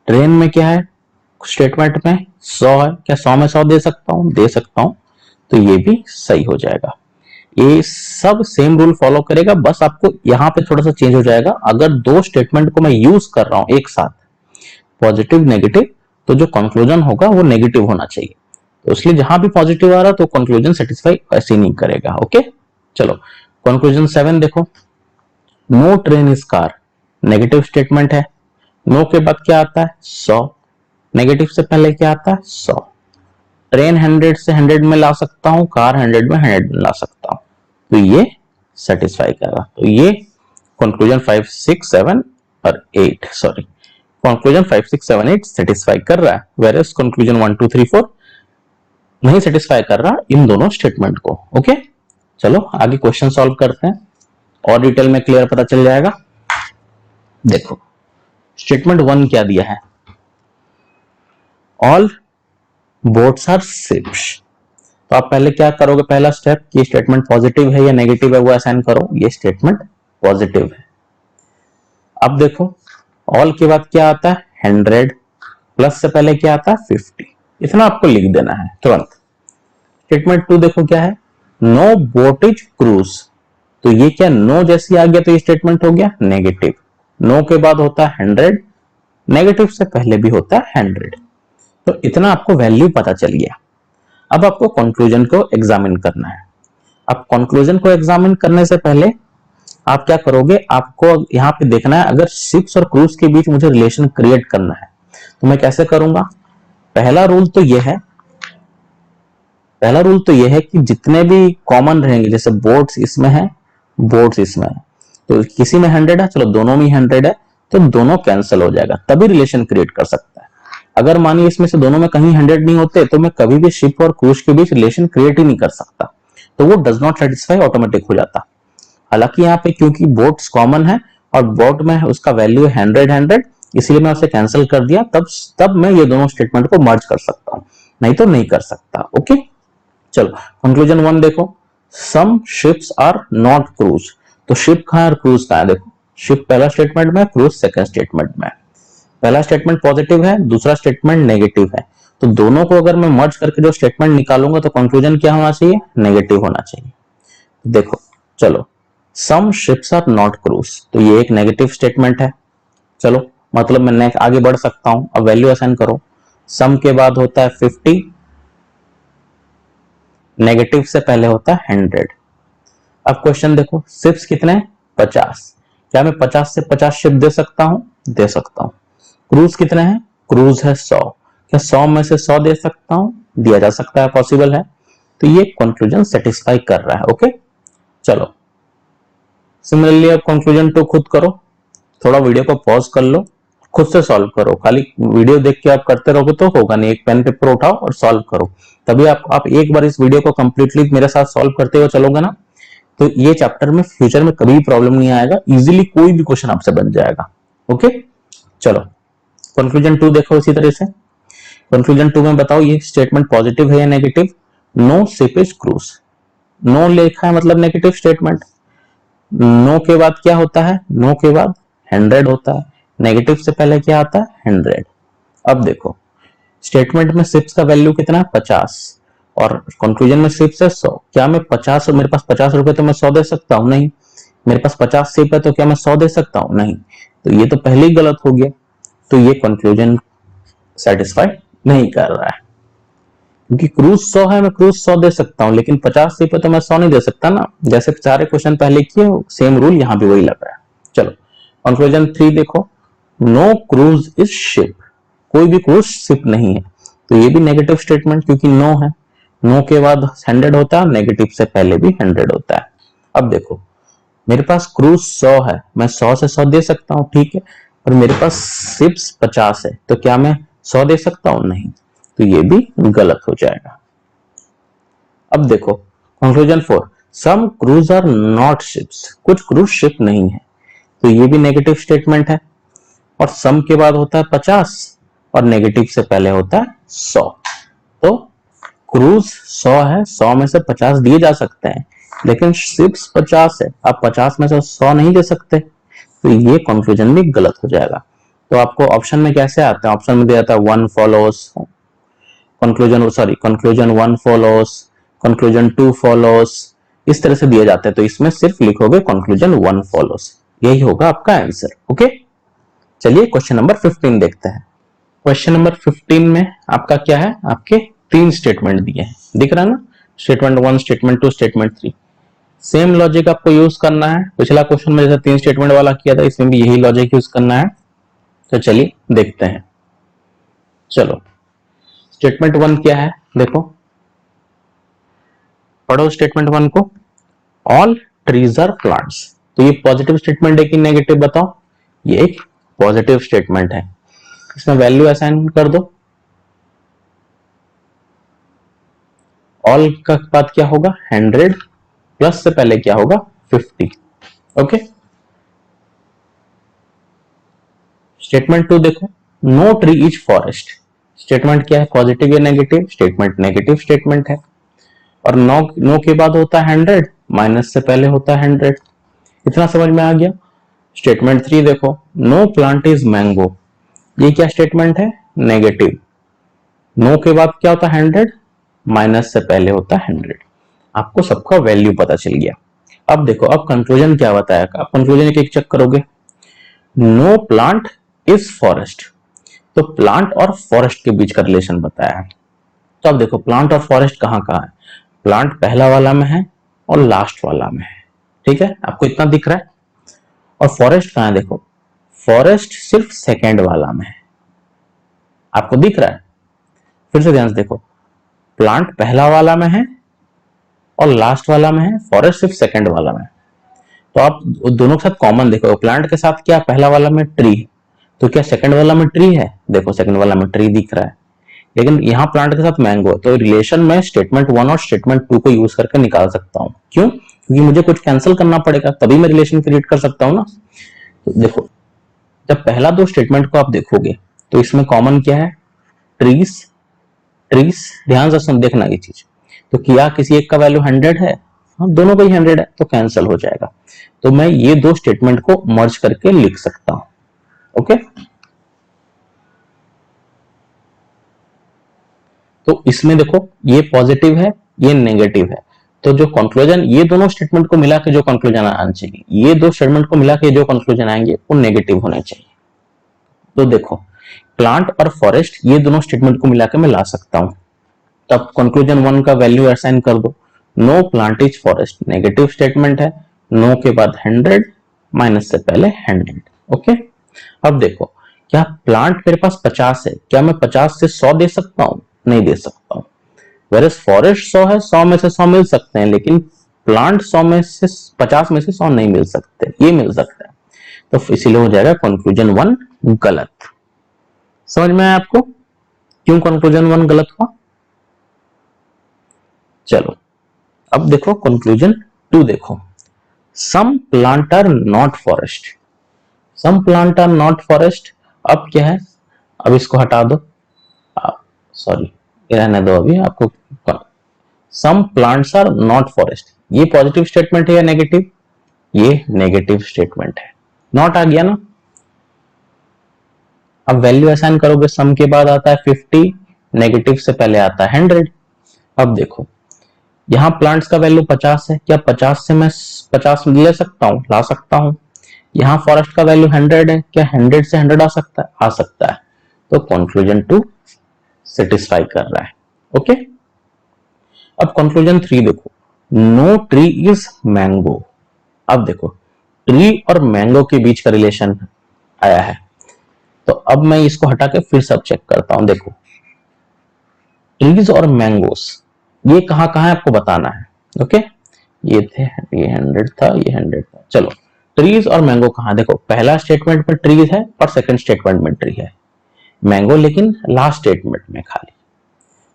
A: ट्रेन में क्या है, स्टेटमेंट में 100 है, क्या 100 में 100 दे सकता हूं, दे सकता हूं, तो ये भी सही हो जाएगा। ये सब सेम रूल फॉलो करेगा, बस आपको यहां पे थोड़ा सा चेंज हो जाएगा। अगर दो स्टेटमेंट को मैं यूज कर रहा हूं एक साथ, पॉजिटिव नेगेटिव, तो जो कंक्लूजन होगा वो नेगेटिव होना चाहिए, तो इसलिए जहां भी पॉजिटिव आ रहा तो कंक्लूजन सेटिस्फाई ऐसे नहीं करेगा। ओके चलो कंक्लूजन 7 देखो, no train is car, negative statement है, नो के बाद क्या आता है 100, नेगेटिव से पहले क्या आता है 100, ट्रेन 100 से 100 में ला सकता हूं, कार 100 में 100 में ला सकता हूं, तो ये सेटिस्फाई करेगा। तो ये कंक्लूजन 5, 6, 7 और 8, सॉरी कंक्लूजन 5, 6, 7, 8 सेटिस्फाई कर रहा है, वेरएस कंक्लूजन 1, 2, 3, 4 नहीं सेटिस्फाई कर रहा इन दोनों स्टेटमेंट को। ओके चलो आगे क्वेश्चन सॉल्व करते हैं और डिटेल में क्लियर पता चल जाएगा। देखो स्टेटमेंट 1 क्या दिया है, ऑल बोट्स आर शिप्स, तो आप पहले क्या करोगे, पहला स्टेप कि स्टेटमेंट पॉजिटिव है या नेगेटिव है वो असाइन करो, ये स्टेटमेंट पॉजिटिव है। अब देखो ऑल के बाद क्या आता है 100, प्लस से पहले क्या आता है 50, इतना आपको लिख देना है तुरंत। स्टेटमेंट 2 देखो क्या है, नो बोट इज क्रूज, तो ये क्या नो जैसी आ गया तो ये स्टेटमेंट हो गया नेगेटिव, नो के बाद होता है 100, नेगेटिव से पहले भी होता है 100, तो इतना आपको वैल्यू पता चल गया। अब आपको कंक्लूजन को एग्जामिन करना है। अब कंक्लूजन को एग्जामिन करने से पहले आप क्या करोगे, आपको यहां पे देखना है अगर शिप्स और क्रूज के बीच मुझे रिलेशन क्रिएट करना है तो मैं कैसे करूंगा। पहला रूल तो यह है कि जितने भी कॉमन रहेंगे, जैसे बोट्स इसमें है, बोट्स इसमें है, तो किसी में 100 है, चलो दोनों में 100 है, तो दोनों कैंसिल हो जाएगा, तभी रिलेशन क्रिएट कर सकता है। अगर मानिए इसमें से दोनों में कहीं 100 नहीं होते तो मैं कभी भी शिप और क्रूज के बीच रिलेशन क्रिएट ही नहीं कर सकता, तो वो डज नॉट सेटिस्फाई ऑटोमेटिक हो जाता। हालांकि यहाँ पे क्योंकि बोट्स कॉमन है और बोट में उसका वैल्यू 100, इसलिए मैं उसे कैंसिल कर दिया, तब मैं ये दोनों स्टेटमेंट को मर्ज कर सकता हूं, नहीं तो नहीं कर सकता। ओके चलो कंक्लूजन 1 देखो, सम शिप्स आर नॉट क्रूज, तो शिप कहां है और क्रूज कहां है, देखो शिप पहला स्टेटमेंट में, क्रूज सेकंड स्टेटमेंट में। पहला स्टेटमेंट पॉजिटिव है, दूसरा स्टेटमेंट नेगेटिव है, तो दोनों को अगर मैं मर्ज करके जो स्टेटमेंट निकालूंगा तो कंक्लूजन क्या होना चाहिए, नेगेटिव होना चाहिए। देखो चलो सम शिप्स आर नॉट क्रूज, तो ये एक नेगेटिव स्टेटमेंट है, चलो मतलब मैं आगे बढ़ सकता हूं। अब वैल्यू असाइन करो, सम के बाद होता है 50, नेगेटिव से पहले होता है 100। अब क्वेश्चन देखो शिप्स कितने 50, क्या मैं 50 से 50 शिप दे सकता हूं, दे सकता हूं। क्रूज कितने हैं, क्रूज है 100, क्या 100 में से 100 दे सकता हूं, दिया जा सकता है, पॉसिबल है, तो ये कंक्लूजन सेटिस्फाई कर रहा है। ओके चलो सिमिलरली अब कंक्लूजन 2 खुद करो, थोड़ा वीडियो को पॉज कर लो, खुद से सॉल्व करो, खाली वीडियो देख के आप करते रहोगे तो होगा नहीं, एक पेन पेपर उठाओ और सॉल्व करो, तभी आप एक बार इस वीडियो को कंप्लीटली मेरे साथ सॉल्व करते हुए चलोगे ना, तो ये चैप्टर में फ्यूचर में कभी प्रॉब्लम नहीं आएगा, इजीली कोई भी क्वेश्चन आपसे बन जाएगा। ओके चलो कंक्लूजन 2 देखो इसी तरह से, कंक्लूजन 2 में बताओ ये स्टेटमेंट पॉजिटिव है या negative, no ship is cruise, no लिखा है मतलब नेगेटिव स्टेटमेंट, नो के बाद क्या होता है, नो के बाद 100 होता है, नेगेटिव से पहले क्या आता है 100। अब देखो स्टेटमेंट में सिप्स का वैल्यू कितना है 50 और कंक्लूजन में सिप्स है 100। क्या मैं 50, मेरे पास 50 रुपए तो मैं 100 दे सकता हूं? नहीं। मेरे पास 50 सिप है तो क्या मैं 100 दे सकता हूं? नहीं। तो ये तो पहले ही गलत हो गया, तो ये कंक्लूजन सेटिस्फाई नहीं कर रहा है, क्योंकि क्रूज 100 है, मैं क्रूज 100 दे सकता हूं, लेकिन 50 सिप है तो मैं 100 नहीं दे सकता ना। जैसे सारे क्वेश्चन पहले किए सेम रूल यहां भी वही लग रहा है। चलो कंक्लूजन 3 देखो, नो क्रूज इज शिप, कोई भी क्रूज शिप नहीं है। तो ये भी नेगेटिव स्टेटमेंट, क्योंकि नो है, नो के बाद 100 होता है, नेगेटिव से पहले भी 100 होता है। अब देखो मेरे पास क्रूज 100 है, मैं 100 से 100 दे सकता हूं, ठीक है, और मेरे पास शिप्स 50 है, तो क्या मैं 100 दे सकता हूं? नहीं। तो ये भी गलत हो जाएगा। अब देखो conclusion 4, some cruise are not ships, कुछ क्रूज शिप नहीं है, तो ये भी नेगेटिव स्टेटमेंट है। और सम के बाद होता है 50 और नेगेटिव से पहले होता है 100। तो क्रूज 100 है, 100 में से 50 दिए जा सकते हैं, लेकिन शिप्स 50 है, आप 50 में से 100 नहीं दे सकते, तो ये कंक्लूजन भी गलत हो जाएगा। तो आपको ऑप्शन में कैसे आता है? ऑप्शन में दिया जाता है one follows, conclusion 1 follows, conclusion 2 follows, इस तरह से दिए जाते हैं। तो इसमें सिर्फ लिखोगे कंक्लूजन 1 फॉलोस, यही होगा आपका आंसर। ओके, चलिए क्वेश्चन नंबर 15 देखते हैं। क्वेश्चन नंबर 15 में आपका क्या है? आपके 3 स्टेटमेंट दिए हैं, दिख रहा है ना, statement 1, statement 2, statement 3। Same logic आपको यूज करना है, पिछला क्वेश्चन में जैसे 3 स्टेटमेंट वाला किया था, इसमें भी यही लॉजिक यूज करना है। तो चलिए देखते हैं। चलो स्टेटमेंट 1 क्या है, देखो पढ़ो स्टेटमेंट 1 को, ऑल ट्रीज आर प्लांट्स। तो ये पॉजिटिव स्टेटमेंट है कि नेगेटिव बताओ? ये एक पॉजिटिव स्टेटमेंट है, इसमें वैल्यू असाइन कर दो। ऑल का बाद क्या होगा? 100, प्लस से पहले क्या होगा? 50। ओके। स्टेटमेंट 2 देखो, no tree is forest. Statement क्या है? पॉजिटिव या नेगेटिव? स्टेटमेंट नेगेटिव स्टेटमेंट है। और नो के बाद होता है 100, माइनस से पहले होता है 100। इतना समझ में आ गया। स्टेटमेंट 3 देखो, नो प्लांट इज मैंगो। ये क्या स्टेटमेंट है? नेगेटिव। नो के बाद क्या होता है? 100, माइनस से पहले होता है 100। आपको सबका वैल्यू पता चल गया। अब देखो, अब कंक्लूजन क्या बताया? आप कंक्लूजन एक एक चेक करोगे। नो प्लांट इज फॉरेस्ट, तो प्लांट और फॉरेस्ट के बीच का रिलेशन बताया है। तो अब देखो प्लांट और फॉरेस्ट कहां कहां है? प्लांट पहला वाला में है और लास्ट वाला में है, ठीक है, आपको इतना दिख रहा है। और फॉरेस्ट कहां है? देखो फॉरेस्ट सिर्फ सेकेंड वाला में है, आपको दिख रहा है। फिर से ध्यान से देखो, प्लांट पहला वाला में है और लास्ट वाला में है, फॉरेस्ट सिर्फ सेकंड वाला में है। तो आप दोनों के साथ कॉमन देखो, प्लांट के साथ क्या पहला वाला में ट्री, तो क्या सेकंड वाला में ट्री है? देखो सेकंड वाला में ट्री दिख रहा है, लेकिन यहाँ प्लांट के साथ मैंगो, तो रिलेशन में स्टेटमेंट 1 और स्टेटमेंट 2 को यूज करके निकाल सकता हूँ। क्यों? क्योंकि मुझे कुछ कैंसिल करना पड़ेगा, तभी मैं रिलेशन क्रिएट कर सकता हूँ ना। तो देखो जब पहला दो स्टेटमेंट को आप देखोगे तो इसमें कॉमन क्या है? ट्रीज, ट्रीज, ध्यान से सुन देखना ये चीज। तो क्या किसी एक का वैल्यू 100 है? हाँ, दोनों का ही 100 है, तो कैंसिल हो जाएगा। तो मैं ये दो स्टेटमेंट को मर्ज करके लिख सकता हूं। ओके, तो इसमें देखो ये पॉजिटिव है, ये नेगेटिव है, तो जो कंक्लूजन ये दोनों स्टेटमेंट को मिला के जो कंक्लूजन आना चाहिए, ये दो स्टेटमेंट को मिला के जो कंक्लूजन आएंगे वो नेगेटिव होने चाहिए। तो देखो प्लांट और फॉरेस्ट ये दोनों स्टेटमेंट को मिला के मैं ला सकता हूं। तब कंक्लूजन 1 का वैल्यू असाइन कर दो, no plant is forest, negative statement है, नो के बाद 100, माइनस से पहले 100। ओके, अब देखो क्या प्लांट मेरे पास 50 है, क्या मैं 50 से 100 दे सकता हूं? नहीं दे सकता हूं। वेरस फॉरेस्ट 100 है, 100 में से 100 मिल सकते हैं, लेकिन प्लांट 100 में से 50 में से 100 नहीं मिल सकते, ये मिल सकता है। तो इसीलिए हो जाएगा कंक्लूजन 1 गलत। समझ में आया आपको क्यों कंक्लूजन 1 गलत हुआ? चलो अब देखो कंक्लूजन 2 देखो, some plant are not forest, some plant are not forest. अब क्या है? अब इसको हटा दो, सॉरी रहने दो अभी आपको। Some plants are not forest, ये पॉजिटिव स्टेटमेंट है या नेगेटिव? ये नेगेटिव स्टेटमेंट है। नॉट आ गया ना। अब वैल्यू असाइन करोगे, सम के बाद आता है 50, नेगेटिव से पहले आता है 100। अब देखो यहाँ प्लांट्स का वैल्यू 50 है, क्या 50 से मैं 50 ले सकता हूँ? ला सकता हूँ। यहाँ फॉरेस्ट का वैल्यू 100 है, क्या 100 से 100 आ सकता है? आ सकता है। तो कंक्लूजन 2 सेटिस्फाई कर रहा है। ओके, अब कंक्लूजन 3 देखो, नो ट्री इज मैंगो। अब देखो ट्री और मैंगो के बीच का रिलेशन आया है, तो अब मैं इसको हटा के फिर सब चेक करता हूं। देखो ट्रीज और मैंगोस ये कहां कहां है आपको बताना है। ओके, ये थे, ये 100 था, ये 100 था। चलो ट्रीज और मैंगो कहां, देखो पहला स्टेटमेंट में ट्रीज है और सेकंड स्टेटमेंट में ट्री है, मैंगो लेकिन लास्ट स्टेटमेंट में खाली।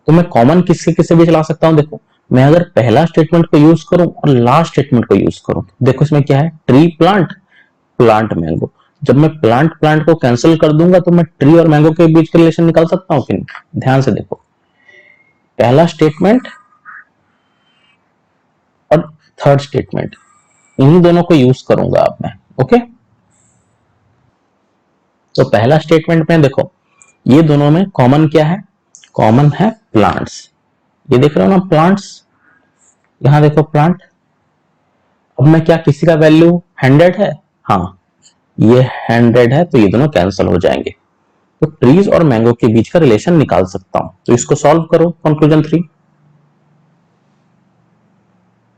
A: तो मैं कॉमन किसके किसके बीच ला सकता हूं? देखो मैं अगर पहला स्टेटमेंट को यूज करूं और लास्ट स्टेटमेंट को यूज करूं, देखो इसमें क्या है, ट्री प्लांट, प्लांट मैंगो। जब मैं प्लांट प्लांट को कैंसिल कर दूंगा तो मैं ट्री और मैंगो के बीच का रिलेशन निकाल सकता हूं कि नहीं? ध्यान से देखो, पहला स्टेटमेंट और थर्ड स्टेटमेंट, इन्हीं दोनों को यूज करूंगा अब मैं। ओके, तो पहला स्टेटमेंट में देखो ये दोनों में कॉमन क्या है? कॉमन है प्लांट्स। ये देख रहे हो ना प्लांट्स, यहां देखो प्लांट। अब मैं क्या, किसी का वैल्यू 100 है, हाँ ये 100 है, तो ये दोनों कैंसिल हो जाएंगे। तो ट्रीज और मैंगो के बीच का रिलेशन निकाल सकता हूं। तो इसको सॉल्व करो, conclusion 3,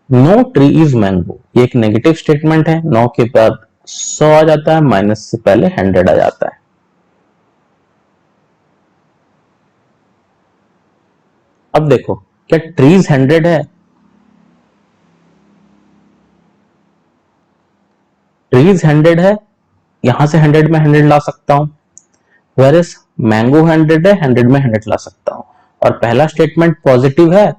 A: no tree is mango, ये एक नेगेटिव स्टेटमेंट है, 9 के बाद 100 आ जाता है, माइनस से पहले 100 आ जाता है। अब देखो क्या ट्रीज 100 है? ट्रीज 100 है, यहां से 100 में 100 ला सकता हूं, वेरस मैंगो 100 है, 100 में 100 ला सकता हूं। और पहला स्टेटमेंट पॉजिटिव है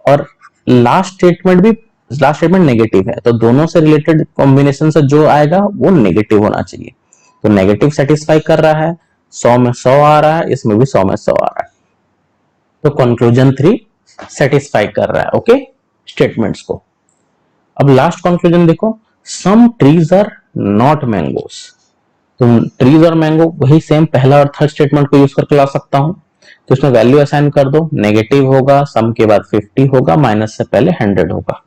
A: और लास्ट स्टेटमेंट नेगेटिव है, तो दोनों से रिलेटेड कॉम्बिनेशन से जो आएगा वो नेगेटिव होना चाहिए। तो नेगेटिव सेटिस्फाई कर रहा है, 100 में 100 आ रहा है, इसमें भी 100 में 100 आ रहा है। तो कंक्लूजन 3 सेटिस्फाई कर रहा है ओके स्टेटमेंट्स को। अब लास्ट कंक्लूजन देखो, some trees are not mangoes. तो ट्रीज और मैंगो वही सेम पहला और थर्ड स्टेटमेंट को यूज करके ला सकता हूं। तो इसमें वैल्यू असाइन कर दो, नेगेटिव होगा, सम के बाद 50 होगा, माइनस से पहले 100 होगा।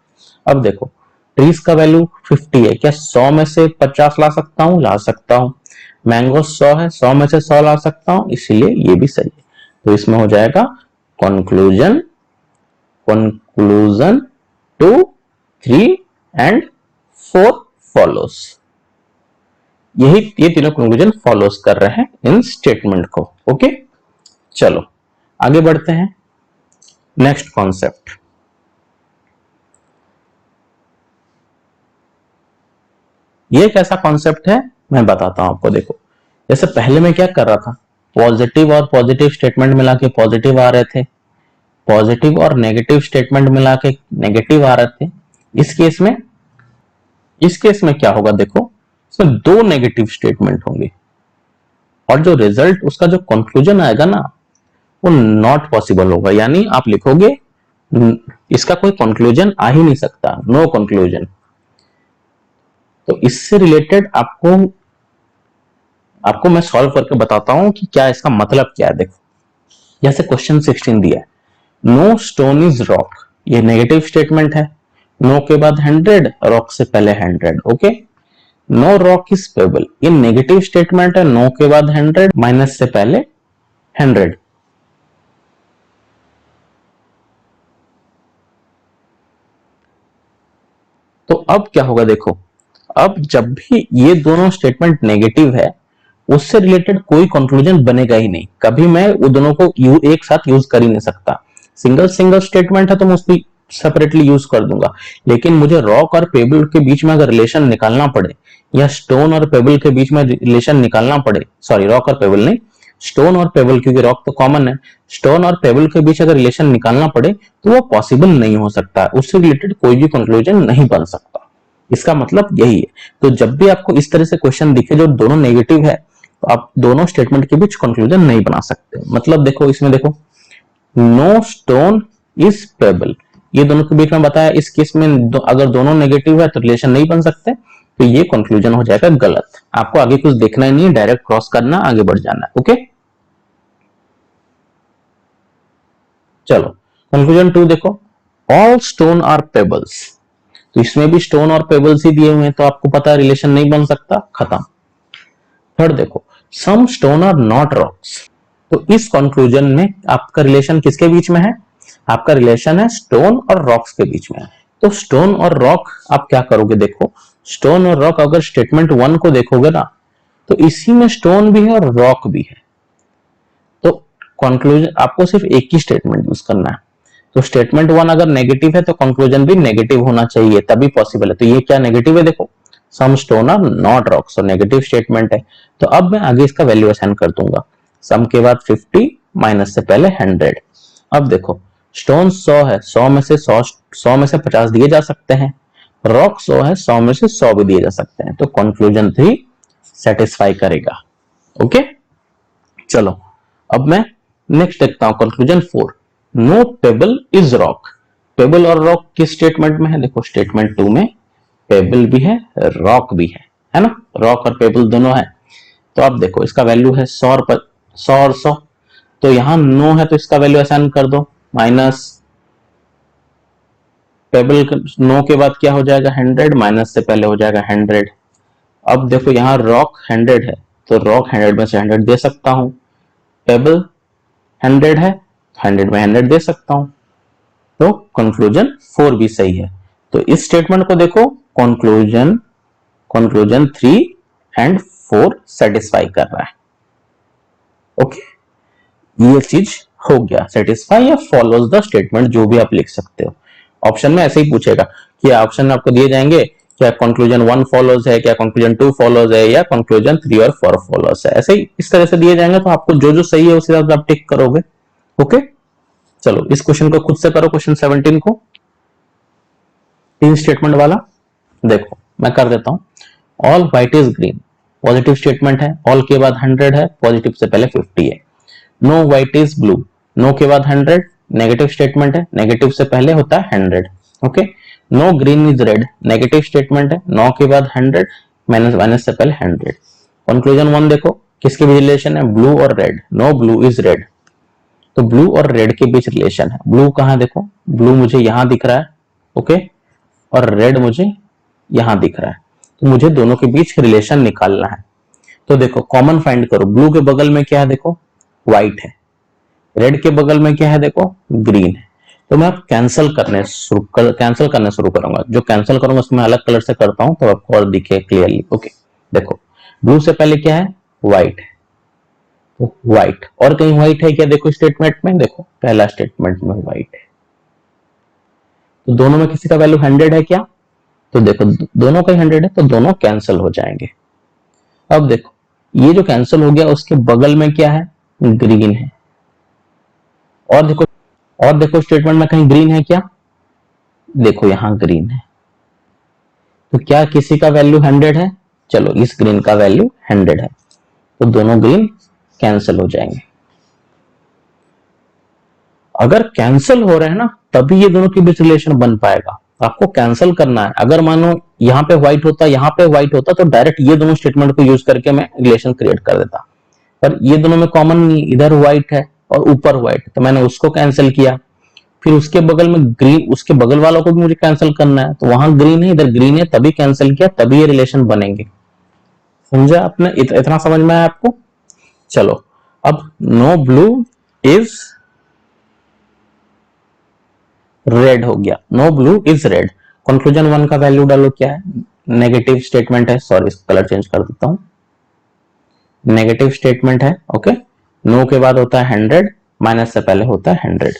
A: अब देखो ट्रीज का वैल्यू 50 है, क्या 100 में से 50 ला सकता हूं? ला सकता हूं। मैंगो 100 है, 100 में से 100 ला सकता हूं, इसीलिए ये भी सही है। तो इसमें हो जाएगा कंक्लूजन 2, 3 एंड 4 फॉलोस। ये तीनों कंक्लूजन फॉलोस कर रहे हैं इन स्टेटमेंट को। ओके, चलो आगे बढ़ते हैं। नेक्स्ट कॉन्सेप्ट, ये कैसा कॉन्सेप्ट है मैं बताता हूं आपको। देखो जैसे पहले मैं क्या कर रहा था, पॉजिटिव और पॉजिटिव स्टेटमेंट मिला के पॉजिटिव आ रहे थे, पॉजिटिव और नेगेटिव स्टेटमेंट मिला के नेगेटिव आ रहे थे। इस केस में क्या होगा, देखो इसमें 2 नेगेटिव स्टेटमेंट होंगे और जो रिजल्ट उसका जो कंक्लूजन आएगा ना वो नॉट पॉसिबल होगा, यानी आप लिखोगे इसका कोई कंक्लूजन आ ही नहीं सकता, नो कंक्लूजन। तो इससे रिलेटेड आपको मैं सॉल्व करके बताता हूं कि क्या इसका मतलब क्या है। देखो जैसे क्वेश्चन 16 दिया है, नो स्टोन इज रॉक, ये नेगेटिव स्टेटमेंट है, नो के बाद 100, रॉक से पहले 100। Okay, no rock is payable, ये नेगेटिव स्टेटमेंट है, नो के बाद 100, माइनस से पहले 100। तो अब क्या होगा, देखो अब जब भी ये दोनों स्टेटमेंट नेगेटिव है उससे रिलेटेड कोई कंक्लूजन बनेगा ही नहीं, कभी मैं वो दोनों को एक साथ यूज कर ही नहीं सकता। सिंगल स्टेटमेंट है तो मैं उसको सेपरेटली यूज कर दूंगा, लेकिन मुझे रॉक और पेबल के बीच में अगर रिलेशन निकालना पड़े या स्टोन और पेबल के बीच में रिलेशन निकालना पड़े, सॉरी रॉक और पेबल नहीं, स्टोन और पेबल, क्योंकि रॉक तो कॉमन है, स्टोन और पेबल के बीच अगर रिलेशन निकालना पड़े तो वो पॉसिबल नहीं हो सकता, उससे रिलेटेड कोई भी कंक्लूजन नहीं बन सकता। इसका मतलब यही है। तो जब भी आपको इस तरह से क्वेश्चन दिखे जो दोनों नेगेटिव है तो आप दोनों स्टेटमेंट के बीच कंक्लूजन नहीं बना सकते। मतलब देखो इसमें देखो, नो स्टोन इज पेबल, ये दोनों के बीच में बताया, इस केस में अगर दोनों नेगेटिव है तो रिलेशन नहीं बन सकते, तो ये कंक्लूजन हो जाएगा गलत। आपको आगे कुछ देखना ही नहीं है, डायरेक्ट क्रॉस करना, आगे बढ़ जाना है। ओके, चलो कंक्लूजन 2 देखो, ऑल स्टोन आर पेबल्स, तो इसमें भी स्टोन और पेबल्स ही दिए हुए हैं, तो आपको पता है रिलेशन नहीं बन सकता, खत्म। थर्ड देखो, सम स्टोन आर नॉट रॉक्स, तो इस कंक्लूजन में आपका रिलेशन किसके बीच में है? आपका रिलेशन है स्टोन और रॉक्स के बीच में है। तो स्टोन और रॉक आप क्या करोगे, देखो स्टोन और रॉक अगर स्टेटमेंट 1 को देखोगे ना, तो इसी में स्टोन भी है और रॉक भी है, तो कंक्लूजन आपको सिर्फ एक ही स्टेटमेंट यूज करना है। तो स्टेटमेंट 1 अगर नेगेटिव है तो कंक्लूजन भी नेगेटिव होना चाहिए, तभी पॉसिबल है। तो ये क्या नेगेटिव है, देखो सम स्टोन आर नॉट रॉक्स, और नेगेटिव स्टेटमेंट है। तो अब मैं आगे इसका वैल्यू असाइन कर दूंगा, सम के बाद 50 माइनस से पहले 100। अब देखो स्टोन 100 है, 100 में से 100 में से 50 दिए जा सकते हैं, रॉक 100 है, 100 में से 100 भी दिए जा सकते हैं, तो कंक्लूजन 3 सेटिस्फाई करेगा। ओके चलो अब मैं नेक्स्ट देखता हूं conclusion 4, no pebble is rock. Pebble और रॉक किस स्टेटमेंट में है, देखो स्टेटमेंट 2 में पेबल भी है रॉक भी है ना, रॉक और पेबल दोनों है। तो अब देखो इसका वैल्यू है 100 और 100, तो यहां नो है तो इसका वैल्यू असाइन कर दो, माइनस पेबल नो के बाद क्या हो जाएगा 100, माइनस से पहले हो जाएगा 100। अब देखो यहाँ रॉक 100 है, तो रॉक 100 में से 100 दे सकता हूं, पेबल 100 है, 100 में 100 दे सकता हूं, तो कंक्लूजन 4 भी सही है। तो इस स्टेटमेंट को देखो, कंक्लूजन 3 एंड 4 सेटिस्फाई कर रहा है। ओके ये चीज हो गया, सेटिस्फाई या फॉलोज द स्टेटमेंट, जो भी आप लिख सकते हो। ऑप्शन में ऐसे ही पूछेगा कि ऑप्शन में आपको दिए जाएंगे क्या कंक्लूजन 1 फॉलोज है, क्या कंक्लूजन 2 फॉलोज है, या कंक्लूजन 3 और 4 फॉलोज है, ऐसे ही इस तरह से दिए जाएंगे, तो आपको जो जो सही है उस हिसाब से आप टिक करोगे। ओके चलो इस क्वेश्चन को खुद से करो, क्वेश्चन 17 को, 3 स्टेटमेंट वाला। देखो मैं कर देता हूं, all white is green, positive statement है, ऑल के बाद 100 है, पॉजिटिव से पहले 50 है। No white is blue, no के बाद 100, नेगेटिव स्टेटमेंट है, नेगेटिव से पहले होता है 100। Okay no green is red, negative statement है, नो के बाद 100, माइनस से पहले 100। कंक्लूजन 1 देखो किसके बीच रिलेशन है, ब्लू और red, no blue is red, तो ब्लू और रेड के बीच रिलेशन है। ब्लू कहां, देखो ब्लू मुझे यहां दिख रहा है, ओके, और रेड मुझे यहां दिख रहा है, तो मुझे दोनों के बीच रिलेशन निकालना है। तो देखो कॉमन फाइंड करो, ब्लू के बगल में क्या है, देखो व्हाइट है, रेड के बगल में क्या है, देखो ग्रीन है। तो मैं अब कैंसिल करने शुरू करूंगा, जो कैंसिल करूंगा उसको मैं अलग कलर से करता हूं, तो आपको और दिखे क्लियरली। ओके देखो ब्लू से पहले क्या है, व्हाइट है, तो व्हाइट, और कहीं व्हाइट है क्या, देखो स्टेटमेंट में, देखो पहला स्टेटमेंट में व्हाइट है, तो दोनों में किसी का वैल्यू 100 है क्या, तो देखो दोनों का 100 है, तो दोनों कैंसिल हो जाएंगे। अब देखो ये जो कैंसिल हो गया उसके बगल में क्या है, ग्रीन है, और देखो स्टेटमेंट में कहीं ग्रीन है क्या, देखो यहां ग्रीन है, तो क्या किसी का वैल्यू 100 है, चलो इस ग्रीन का वैल्यू 100 है, तो दोनों ग्रीन कैंसिल हो जाएंगे। अगर कैंसिल हो रहे हैं ना तभी ये दोनों के बीच रिलेशन बन पाएगा, आपको कैंसिल करना है। अगर मानो यहाँ पे व्हाइट होता, यहाँ पे व्हाइट होता, तो डायरेक्ट ये दोनों स्टेटमेंट को यूज करके मैं रिलेशन क्रिएट कर देता, पर ये दोनों में कॉमन नहीं, इधर व्हाइट है और ऊपर व्हाइट, तो मैंने उसको कैंसिल किया, फिर उसके बगल में ग्रीन, उसके बगल वालों को भी मुझे कैंसिल करना है, तो वहां ग्रीन है इधर ग्रीन है, तभी कैंसिल किया, तभी ये रिलेशन बनेंगे। समझा आपने, इतना समझ में आया आपको। चलो अब नो ब्लू इज रेड हो गया, no blue is red. Conclusion 1 का वैल्यू डालो, क्या है, नेगेटिव स्टेटमेंट है, सॉरी कलर चेंज कर देता हूं, नेगेटिव स्टेटमेंट है। ओके नो के बाद होता है 100, माइनस से पहले होता है 100।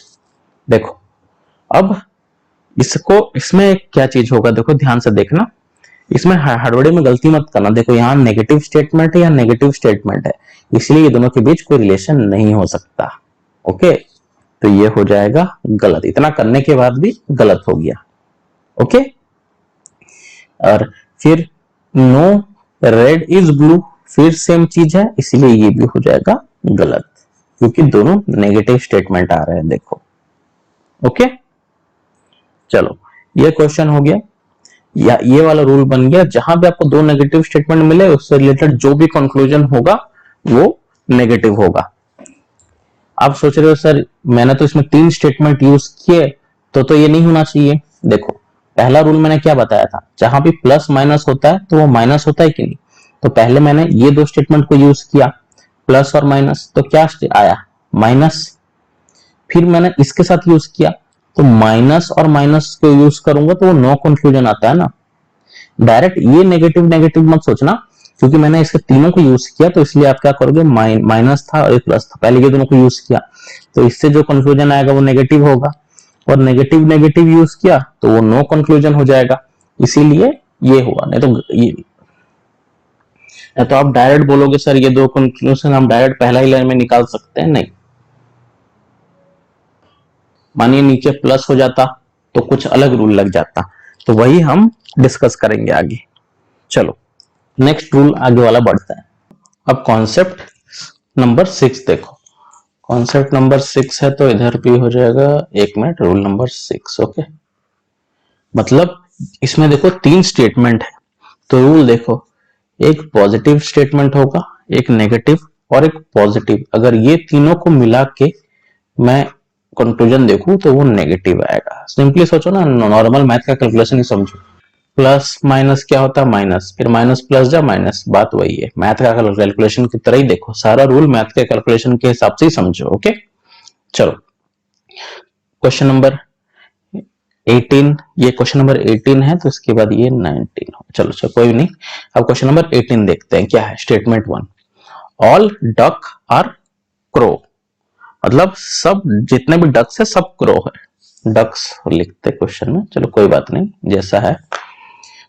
A: देखो अब इसमें क्या चीज होगा, देखो ध्यान से देखना, इसमें हड़बड़ी में गलती मत करना। देखो यहाँ नेगेटिव स्टेटमेंट है या नेगेटिव स्टेटमेंट है, इसलिए ये दोनों के बीच कोई रिलेशन नहीं हो सकता। ओके तो ये हो जाएगा गलत, इतना करने के बाद भी गलत हो गया। ओके और फिर नो रेड इज ब्लू, फिर सेम चीज है, इसलिए ये भी हो जाएगा गलत, क्योंकि दोनों नेगेटिव स्टेटमेंट आ रहे हैं। देखो ओके चलो ये क्वेश्चन हो गया, या ये वाला रूल बन गया, जहां भी आपको दो नेगेटिव स्टेटमेंट मिले उससे रिलेटेड जो भी कंक्लूजन होगा वो नेगेटिव होगा। आप सोच रहे हो सर मैंने तो इसमें 3 स्टेटमेंट यूज किए तो ये नहीं होना चाहिए। देखो पहला रूल मैंने क्या बताया था, जहां भी प्लस माइनस होता है तो वो माइनस होता है कि नहीं। तो पहले मैंने ये 2 स्टेटमेंट को यूज किया, प्लस और माइनस, तो क्या आया माइनस। फिर मैंने इसके साथ यूज किया, तो माइनस और माइनस को यूज करूंगा तो वो नो कंक्लूजन आता है ना। डायरेक्ट ये नेगेटिव नेगेटिव मत सोचना, क्योंकि मैंने इसके तीनों को यूज किया तो इसलिए आप क्या करोगे, माइनस था और एक प्लस था, पहले ये दोनों को यूज किया तो इससे जो कंक्लूजन आएगा वो नेगेटिव होगा, और नेगेटिव नेगेटिव यूज किया तो वो नो कंक्लूजन हो जाएगा, इसीलिए ये हुआ। नहीं तो आप डायरेक्ट बोलोगे सर ये 2 कंक्लूजन हम डायरेक्ट पहला ही लाइन में निकाल सकते हैं, नहीं। मानिए नीचे प्लस हो जाता तो कुछ अलग रूल लग जाता, तो वही हम डिस्कस करेंगे आगे। चलो नेक्स्ट रूल आगे वाला बढ़ता है। अब कॉन्सेप्ट नंबर 6 देखो, कॉन्सेप्ट नंबर 6 है तो इधर भी हो जाएगा, 1 मिनट, रूल नंबर 6। ओके, मतलब इसमें देखो 3 स्टेटमेंट है, तो रूल देखो, एक पॉजिटिव स्टेटमेंट होगा, एक नेगेटिव और एक पॉजिटिव। अगर ये तीनों को मिला के मैं कंक्लूजन देखूं तो वो नेगेटिव आएगा। सिंपली सोचो ना, नॉर्मल मैथ का कैलकुलेशन ही समझो, प्लस माइनस क्या होता है माइनस, फिर माइनस प्लस जा माइनस, बात वही है, मैथ का कैलकुलेशन की तरह ही देखो, सारा रूल मैथ के कैलकुलेशन के हिसाब से ही समझो। ओके चलो क्वेश्चन नंबर 18, ये क्वेश्चन नंबर 18 है तो इसके बाद ये 19 हो। चलो कोई नहीं, अब क्वेश्चन नंबर 18 देखते हैं क्या है। Statement 1, all duck are crow, मतलब सब जितने भी डक्स है सब क्रो है। डक्स लिखते क्वेश्चन में, चलो कोई बात नहीं जैसा है।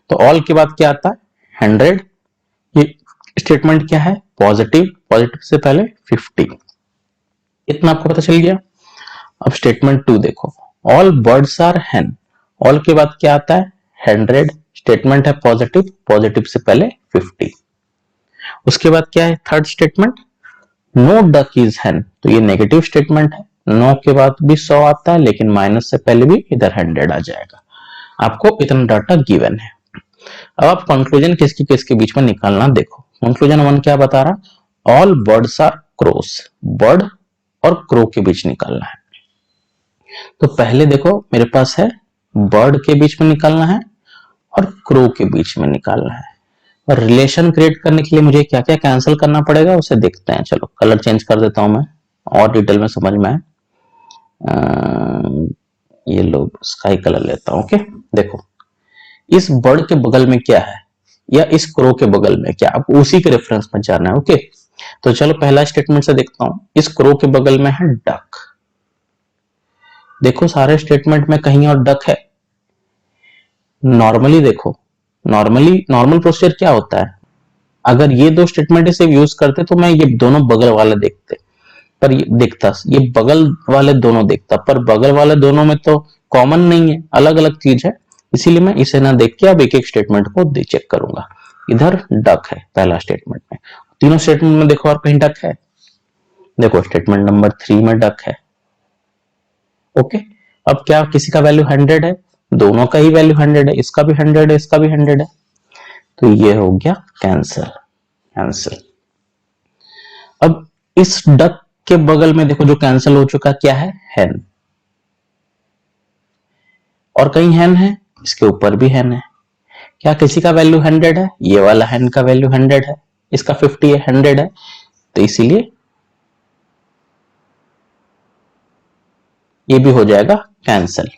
A: तो ऑल के बाद क्या आता है 100, ये स्टेटमेंट क्या है पॉजिटिव, पॉजिटिव से पहले 50, इतना आपको पता चल गया। अब स्टेटमेंट 2 देखो, all birds are hen, all के बाद क्या आता है 100, स्टेटमेंट है पॉजिटिव, पॉजिटिव से पहले 50। उसके बाद क्या है third statement, no duck is hen, तो ये नेगेटिव स्टेटमेंट है, नो के बाद भी 100 आता है लेकिन माइनस से पहले भी इधर 100 आ जाएगा। आपको इतना डाटा गिवन है। अब आप कंक्लूजन किसकी किसके बीच में निकालना देखो। कंक्लूजन 1 क्या बता रहा, all birds are crows, bird और क्रो के बीच निकालना है। तो पहले देखो मेरे पास है बर्ड के बीच में निकालना है और क्रो के बीच में निकालना है, और रिलेशन क्रिएट करने के लिए मुझे क्या क्या कैंसिल करना पड़ेगा उसे देखते हैं। चलो कलर चेंज कर देता हूं मैं और डिटेल में समझ में आए, ये लो स्काई कलर लेता हूं। ओके देखो इस बर्ड के बगल में क्या है या इस क्रो के बगल में क्या, आपको उसी के रेफरेंस में जाना है। ओके तो चलो पहला स्टेटमेंट से देखता हूं, इस क्रो के बगल में है डक। देखो सारे स्टेटमेंट में कहीं और डक है। नॉर्मली देखो, नॉर्मल प्रोसीजर क्या होता है, अगर ये 2 स्टेटमेंट से यूज करते तो मैं ये दोनों बगल वाले देखते, पर ये देखता, ये बगल वाले दोनों देखता, पर बगल वाले दोनों में तो कॉमन नहीं है, अलग अलग चीज है, इसीलिए मैं इसे ना देख के अब एक एक स्टेटमेंट को चेक करूंगा। इधर डक है पहला स्टेटमेंट में, तीनों स्टेटमेंट में देखो और कहीं डक है, देखो स्टेटमेंट नंबर 3 में डक है। ओके अब क्या किसी का वैल्यू 100 है, दोनों का ही वैल्यू 100 है, इसका भी 100 है इसका भी 100 है, तो ये हो गया कैंसल, कैंसल। अब इस डक के बगल में देखो जो कैंसिल हो चुका क्या है हैन, और कहीं हैन है, इसके ऊपर भी हैन है। क्या किसी का वैल्यू 100 है, ये वाला हैन का वैल्यू 100 है, इसका 50 है 100 है, तो इसीलिए ये भी हो जाएगा कैंसिल।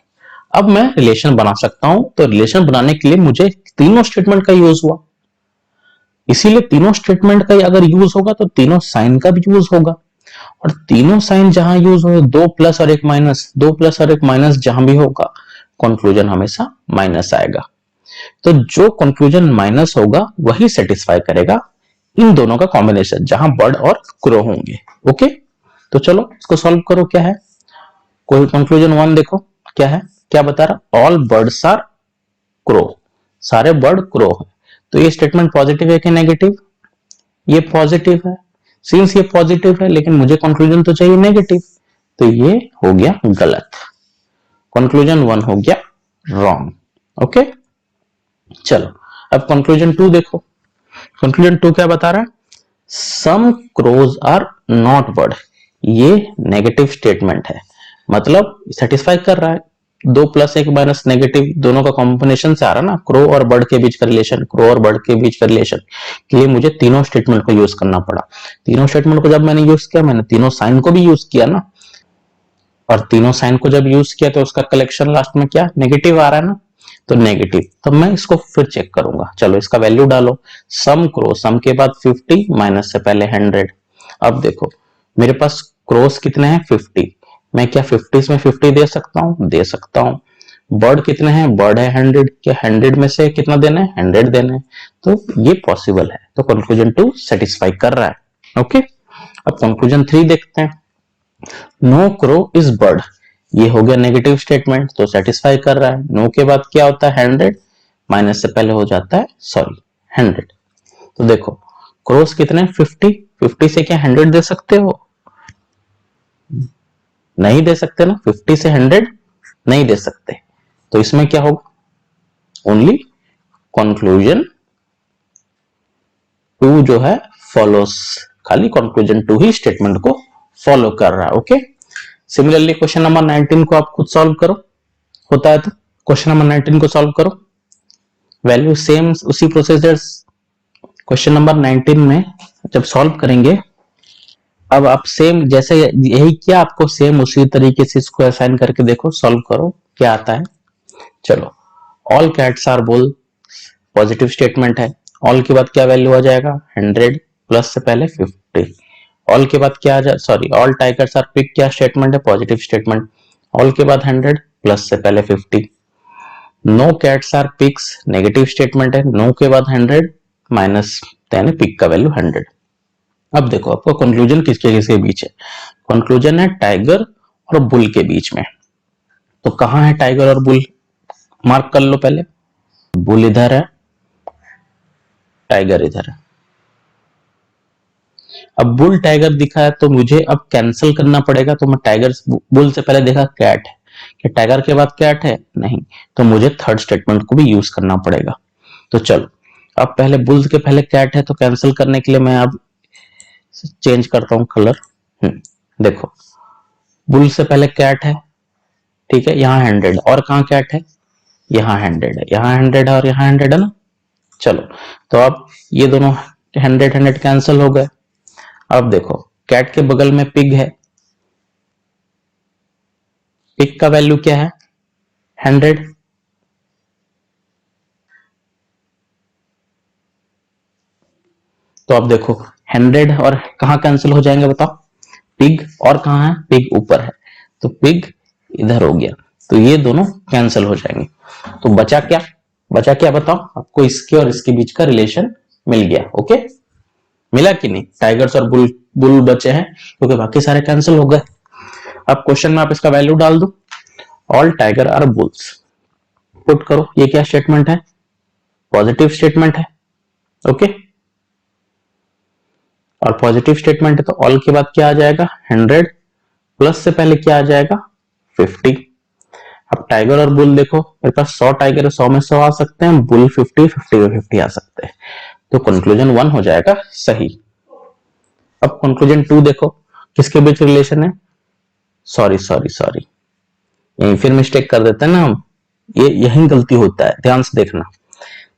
A: अब मैं रिलेशन बना सकता हूं, तो रिलेशन बनाने के लिए मुझे तीनों स्टेटमेंट का यूज हुआ, इसीलिए तीनों स्टेटमेंट का अगर यूज होगा तो तीनों साइन का भी यूज होगा, और तीनों साइन जहां यूज हो, 2 प्लस और 1 माइनस, 2 प्लस और 1 माइनस जहां भी होगा कंक्लूजन हमेशा माइनस आएगा। तो जो कंक्लूजन माइनस होगा वही सेटिस्फाई करेगा इन दोनों का कॉम्बिनेशन जहां बर्ड और क्रो होंगे। ओके तो चलो इसको सॉल्व करो, क्या है कोई कंक्लूजन 1 देखो क्या है, क्या बता रहा, ऑल बर्ड्स आर क्रो, सारे बर्ड क्रो है, तो ये स्टेटमेंट पॉजिटिव है कि नेगेटिव, ये पॉजिटिव है, सिंस ये पॉजिटिव है लेकिन मुझे कंक्लूजन तो चाहिए नेगेटिव, तो ये हो गया गलत, कंक्लूजन 1 हो गया रॉन्ग। ओके चलो अब कंक्लूजन 2 देखो, कंक्लूजन 2 क्या बता रहा है, सम क्रोज आर नॉट बर्ड, ये नेगेटिव स्टेटमेंट है, मतलब सेटिस्फाई कर रहा है। 2 + 1 - नेगेटिव दोनों का कॉम्बिनेशन से आ रहा ना, क्रो और बर्ड के बीच का रिलेशन, क्रो और बर्ड के बीच का रिलेशन के लिए मुझे तीनों स्टेटमेंट को यूज करना पड़ा। तीनों स्टेटमेंट को जब मैंने यूज किया, मैंने तीनों साइन को भी यूज किया ना, और तीनों साइन को जब यूज किया तो उसका कलेक्शन लास्ट में क्या नेगेटिव आ रहा है ना, तो नेगेटिव। तो मैं इसको फिर चेक करूंगा। चलो इसका वैल्यू डालो, सम क्रो, सम के बाद 50 माइनस से पहले 100। अब देखो मेरे पास क्रोस कितने हैं 50, मैं क्या 50 में 50 दे सकता हूं, दे सकता हूं। बर्ड कितने हैं, बर्ड है 100, क्या 100 में से कितना देना है, 100 देना है, तो ये पॉसिबल है। तो कंक्लूजन 2 सेटिस्फाई कर रहा है। ओके, अब कंक्लूजन 3 देखते हैं। नो क्रो इज बर्ड, ये हो गया नेगेटिव स्टेटमेंट, तो सेटिस्फाई कर रहा है। नो के बाद क्या होता है 100, माइनस से पहले हो जाता है 100। तो देखो क्रोस कितने 50, 50 से क्या 100 दे सकते हो, नहीं दे सकते ना, 50 से 100 नहीं दे सकते। तो इसमें क्या होगा, ओनली कंक्लूजन 2 जो है फॉलोस, खाली कंक्लूजन 2 ही स्टेटमेंट को फॉलो कर रहा है। ओके, सिमिलरली क्वेश्चन नंबर 19 को आप खुद सॉल्व करो, होता है तो क्वेश्चन नंबर 19 को सॉल्व करो, वैल्यू सेम उसी प्रोसीजर्स। क्वेश्चन नंबर 19 में जब सॉल्व करेंगे, अब आप सेम जैसे यही किया, आपको सेम उसी तरीके से इसको असाइन करके देखो, सॉल्व करो क्या आता है। चलो, all cats are bull, positive statement है। ऑल के बाद क्या वैल्यू आ जाएगा 100, प्लस से पहले 50। ऑल के बाद क्या आ जाए, sorry, all tigers are pig, क्या स्टेटमेंट है, पॉजिटिव स्टेटमेंट। ऑल के बाद 100 प्लस से पहले 50। No cats are pigs, negative statement है। नो के बाद 100 माइनस यानी पिग का वैल्यू 100। अब देखो आपको कंक्लूजन किसके किसके बीच है, कंक्लूजन है टाइगर और बुल के बीच में। तो कहां है टाइगर और बुल, मार्क कर लो पहले। बुल इधर है, टाइगर इधर है। अब बुल टाइगर दिखा है तो मुझे अब कैंसिल करना पड़ेगा, तो मैं टाइगर बुल से पहले देखा कैट है, क्या टाइगर के बाद कैट है, नहीं, तो मुझे थर्ड स्टेटमेंट को भी यूज करना पड़ेगा। तो चलो, अब पहले बुल के पहले कैट है, तो कैंसिल करने के लिए मैं अब चेंज करता हूं कलर। देखो बुल से पहले कैट है, ठीक है, यहाँ 100, और कहाँ कैट है, यहाँ 100 है, यहाँ 100 है और यहाँ 100 है ना। चलो, तो अब ये दोनों 100 कैंसिल हो गए। अब देखो कैट के बगल में पिग है, पिग का वैल्यू क्या है 100। तो अब देखो 100 और कहाँ कैंसिल हो जाएंगे बताओ, पिग और कहाँ है, पिग ऊपर है, तो पिग इधर हो गया, तो ये दोनों कैंसिल हो जाएंगे। तो बचा क्या, बचा क्या बताओ, आपको इसके और इसके बीच का रिलेशन मिल गया। ओके, मिला कि नहीं, टाइगर्स और बुल बुल बचे हैं क्योंकि बाकी सारे कैंसिल हो गए। अब क्वेश्चन में आप इसका वैल्यू डाल दो, all tiger are bulls, put करो, ये क्या स्टेटमेंट है, पॉजिटिव स्टेटमेंट है। ओके, और पॉजिटिव स्टेटमेंट है तो ऑल के बाद क्या आ जाएगा 100, प्लस से पहले क्या आ जाएगा 50। अब टाइगर और बुल देखो, मेरे पास 100 टाइगर है, 100 में 100 आ सकते हैं, बुल 50, 50 में 50 आ सकते हैं, तो कंक्लूजन 1 हो जाएगा सही। अब कंक्लूजन 2 देखो, किसके बीच रिलेशन है, सॉरी सॉरी सॉरी, यहीं फिर मिस्टेक कर देते हैं ना हम, ये यही गलती होता है, ध्यान से देखना।